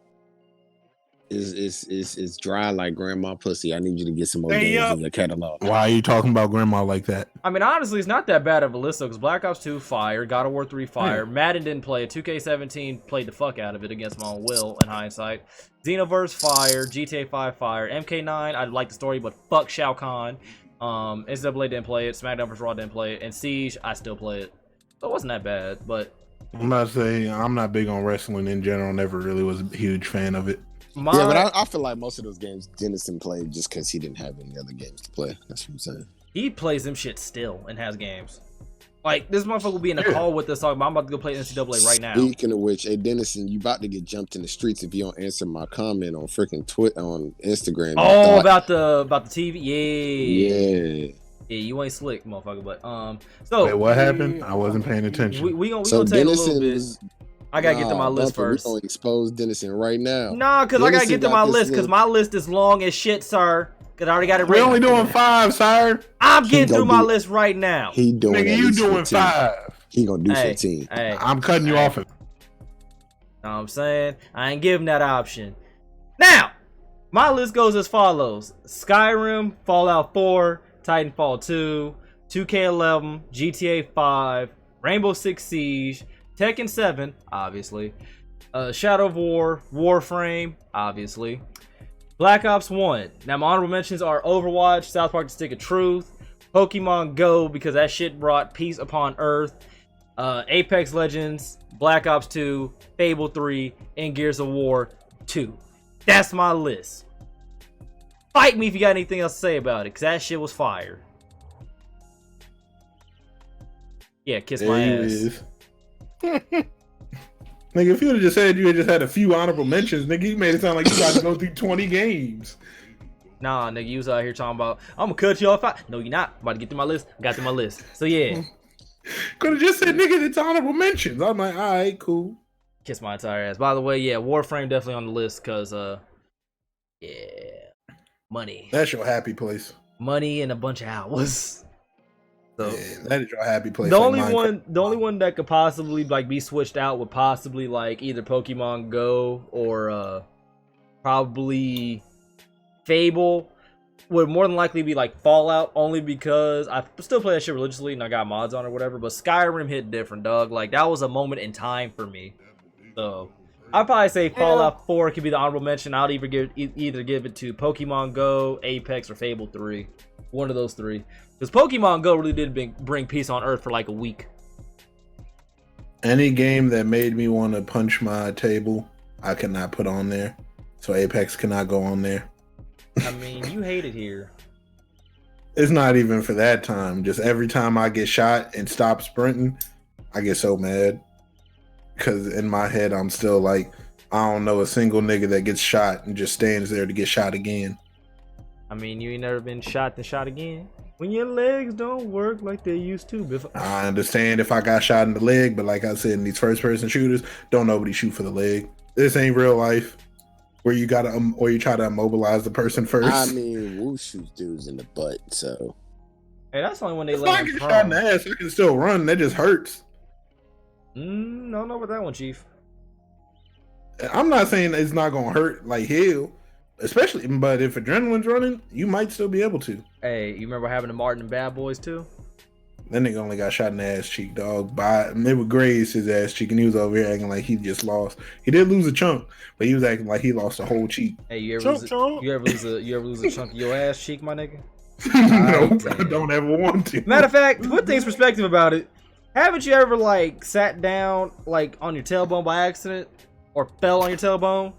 Is dry like grandma pussy. I need you to get some more Hey, games yo. in your catalog. Why are you talking about grandma like that? I mean, honestly, it's not that bad of a list though, because Black Ops 2 fire, God of War 3 fire, Madden didn't play it, 2K17 played the fuck out of it against my own will in hindsight, Xenoverse fire, GTA 5 fire, MK9 I like the story but fuck Shao Kahn, NCAA didn't play it, SmackDown vs Raw didn't play it, and Siege I still play it, so it wasn't that bad. But I'm not saying I'm not big on wrestling in general. Never really was a huge fan of it. my Yeah, but I feel like most of those games Dennison played just because he didn't have any other games to play. That's what I'm saying. he plays them shit still and has games. Like this motherfucker will be in a call with us talking about I'm about to go play NCAA right now. Speaking of which, hey Dennison, you about to get jumped in the streets if you don't answer my comment on freaking Twitter on Instagram. Oh, about the TV, yeah. yeah. Yeah, you ain't slick, motherfucker. But so Wait, what happened? I wasn't paying attention. we gonna So tell you a little Dennison bit. was. I gotta get to my list Bumper, first. We gonna expose Dennison right now. Nah, cause I gotta Dennison get to got my this list, cause little- my list is long as shit, sir. Cause I already got it We're written. only doing 5, sir. I'm He getting gonna through my do- list right now. He doing Nigga, at you least doing 15. 5. He gonna do Hey, 15. hey, I'm cutting you hey. off. Know what I'm saying? I ain't giving that option. Now, my list goes as follows: Skyrim, Fallout 4, Titanfall 2, 2K11, GTA 5, Rainbow Six Siege, Tekken 7, obviously, Shadow of War, Warframe, obviously, Black Ops 1. Now, my honorable mentions are Overwatch, South Park: The Stick of Truth, Pokemon Go, because that shit brought peace upon Earth, Apex Legends, Black Ops 2, Fable 3, and Gears of War 2. That's my list. Fight me if you got anything else to say about it, because that shit was fire. Yeah, kiss my There ass. he is. Nigga, if you would have just said you had just had a few honorable mentions, nigga, you made it sound like you got to go through 20 games. Nah, nigga, you was out here talking about, I'm gonna cut you off. No, you're not. I'm about to get through my list. Got through my list. So yeah, Could have just said, nigga, it's honorable mentions. I'm like, all right, cool. kiss my entire ass. By the way, yeah, Warframe definitely on the list, because, yeah, money. That's your happy place. Money and a bunch of hours. So Yeah, that is your happy place. the like only Minecraft. the only one that could possibly like be switched out would possibly like either Pokemon Go or probably Fable. Would more than likely be like Fallout, only because I still play that shit religiously and I got mods on it or whatever. But Skyrim hit different, dog. Like that was a moment in time for me. So I'd probably say Fallout 4 could be the honorable mention. I'll either give it to Pokemon Go, Apex, or Fable 3. One of those three. Because Pokemon Go really did bring peace on Earth for like a week. Any game that made me want to punch my table, I cannot put on there. So Apex cannot go on there. I mean, you hate it here. It's not even for that time. Just every time I get shot and stop sprinting, I get so mad. Because in my head, I'm still like, I don't know a single nigga that gets shot and just stands there to get shot again. I mean, you ain't never been shot and shot again. When your legs don't work like they used to before. I understand if I got shot in the leg, but like I said, in these first-person shooters, don't nobody shoot for the leg. This ain't real life. Where you gotta, or you try to immobilize the person first. I mean, Wu shoots dudes in the butt, so. Hey, that's only when they if let I get shot in the ass, I can still run. That just hurts. No, know about that one, Chief. I'm not saying it's not gonna hurt like hell, especially, but if adrenaline's running, you might still be able to. Hey, you remember having the Martin and Bad Boys too? That nigga only got shot in the ass cheek, dog. They would graze his ass cheek, and he was over here acting like he just lost. He did lose a chunk, but he was acting like he lost a whole cheek. Hey, you ever lose a chunk of your ass cheek, my nigga? No, I don't ever want to. Matter of fact, to put things in perspective about it, haven't you ever like sat down like on your tailbone by accident or fell on your tailbone?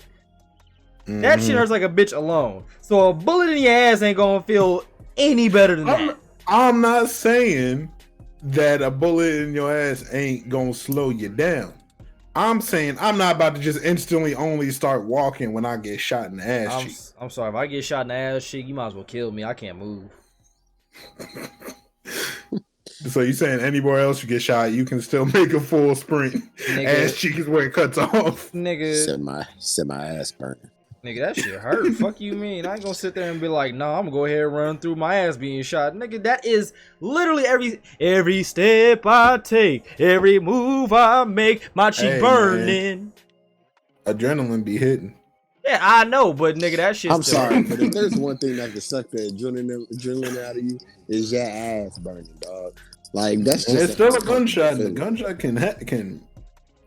That shit hurts like a bitch alone. So a bullet in your ass ain't gonna feel any better than that. I'm not saying that a bullet in your ass ain't gonna slow you down. I'm saying I'm not about to just instantly only start walking when I get shot in the ass cheek. I'm sorry, if I get shot in the ass cheek, you might as well kill me. I can't move. So you saying anywhere else you get shot, you can still make a full sprint? Nigga, ass cheek is where it cuts off. Nigga, Set my ass burning. Nigga, that shit hurt. Fuck you mean? I ain't gonna sit there and be like, no, I'm gonna go ahead and run through my ass being shot. Nigga, that is literally every step I take, every move I make, my cheek burning. Man. Adrenaline be hitting. Yeah, I know, but nigga, that shit. I'm sorry, but if there's one thing that can suck the adrenaline out of you, is your ass burning, dog. Like that's just. And it's still a gunshot. And the gunshot can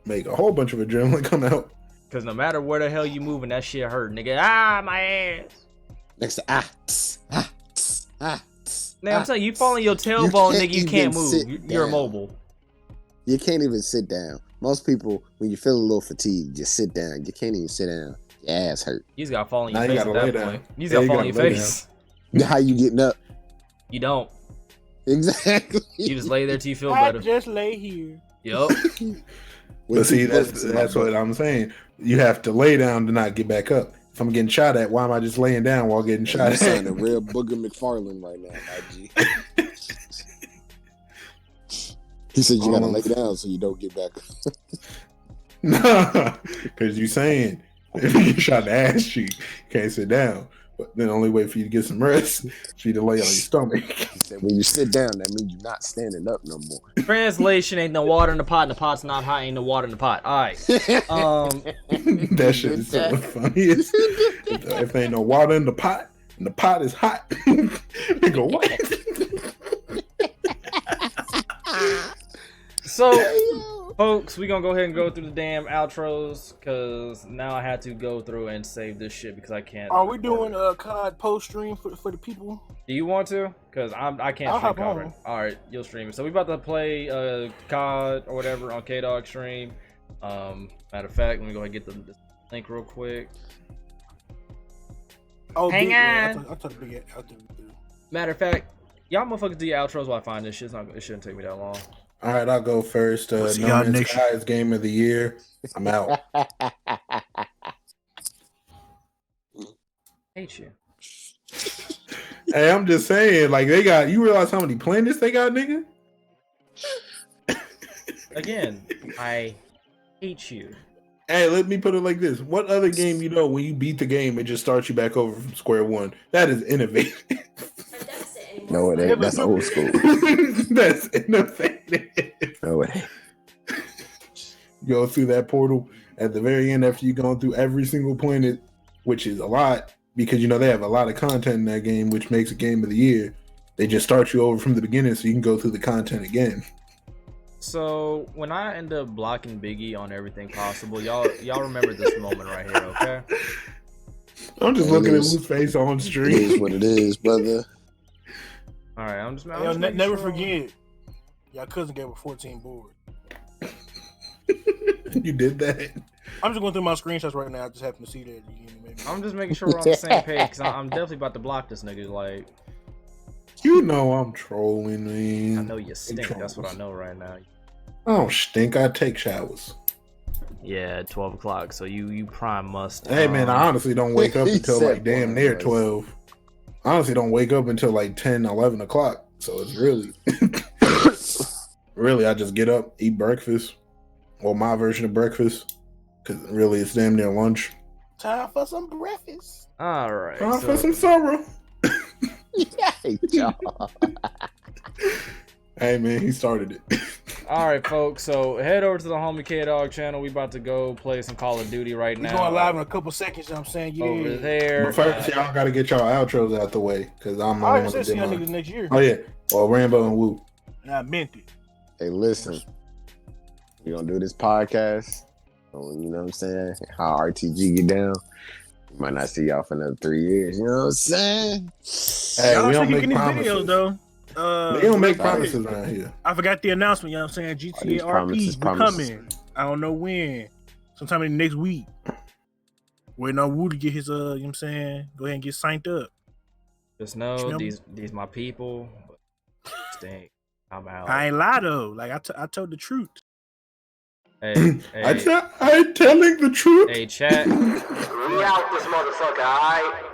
make a whole bunch of adrenaline come out. Cause no matter where the hell you moving, that shit hurt, nigga. Ah, my ass. Next to Nigga, I'm telling you, fall on your tailbone, nigga, you can't move. You're immobile. You can't even sit down. Most people, when you feel a little fatigued, just sit down. You can't even sit down. Your ass hurt. You just gotta fall on your Now face you at gotta lay that down. point. You just gotta fall on your face. How you getting up? You don't. Exactly. You just lay there till you feel better. Just lay here. Yup. But see, that's what I'm saying. You have to lay down to not get back up. If I'm getting shot at, why am I just laying down while getting shot You're at? saying a real Booger McFarlane right now, IG. He said you gotta lay down so you don't get back up. Nah, because you saying if you get shot in the ass cheek, you can't sit down. But then the only way for you to get some rest is for you to lay on your stomach. He said when you sit down, that means you're not standing up no more. Translation: ain't no water in the pot, and the pot's not hot. Ain't no water in the pot. All right. That shit is so funny. If there ain't no water in the pot, and the pot is hot, nigga, what? So, folks, we gonna go ahead and go through the damn outros because now I had to go through and save this shit because I can't. Are we doing a COD post stream for the people? Do you want to? Because I can't I'll stream hop COD. on. Right. All right, you'll stream it. So we about to play COD or whatever on K-Dog stream. Matter of fact, let me go ahead and get the link real quick. Oh, Hang on. I thought big. Matter of fact, y'all motherfuckers do your outros while I find this shit. It shouldn't take me that long. All right, I'll go first. No see y'all Man's next Sky is game of the year. I'm out. Hate you. Hey, I'm just saying, like they got. You realize how many planets they got, nigga? Again, I hate you. Hey, let me put it like this: what other game you know when you beat the game it just starts you back over from square one? That is innovative. No, it ain't. That's old school. That's innovative. No, it ain't. Go through that portal at the very end after you going through every single planet, which is a lot because you know they have a lot of content in that game, which makes it game of the year. They just start you over from the beginning so you can go through the content again. So when I end up blocking Biggie on everything possible, y'all remember this moment right here, okay? I'm just looking at Lou's face on stream. It is what it is, brother. All right, I'm just Never sure. forget, y'all cousin gave a 14 board. You did that? I'm just going through my screenshots right now. I just happen to see that. I'm just making sure we're on the same page because I'm definitely about to block this nigga. Like, you know I'm trolling, man. I know you stink. That's what I know right now. I don't stink. I take showers. Yeah, at 12 o'clock. So you prime must. Hey, man, I honestly don't wake up He until said like damn near 12. I honestly don't wake up until like 10, 11 o'clock. So it's really, really, I just get up, eat breakfast, or my version of breakfast, because really it's damn near lunch. Time for some breakfast. All right. Time for some sorrow. Hey, man, he started it. All right, folks. So head over to the homie K-Dog channel. We about to go play some Call of Duty right now. We're going live in a couple seconds. You know what I'm saying? Yeah. Over there. But first, y'all got to get y'all outros out the way, because I'm the I one already that said see did y'all mine. niggas next year. Oh, yeah. Well, Rambo and Woo. And I meant it. Hey, listen. We're going to do this podcast. You know what I'm saying? How RTG get down. We might not see y'all for another 3 years. You know what I'm saying? Hey, Y'all we don't don't see make videos, promises. though. We don't make promises around here. I forgot the announcement. You know what I'm saying? these GTA promises, RP, we're coming. I don't know when. Sometime in the next week. Waiting on Woo to get his, you know what I'm saying? Go ahead and get signed up. Just know these my people. Stink. I'm out. I ain't lie, though. Like, I told the truth. Hey, I'm telling the truth. hey, chat. We out this motherfucker, alright?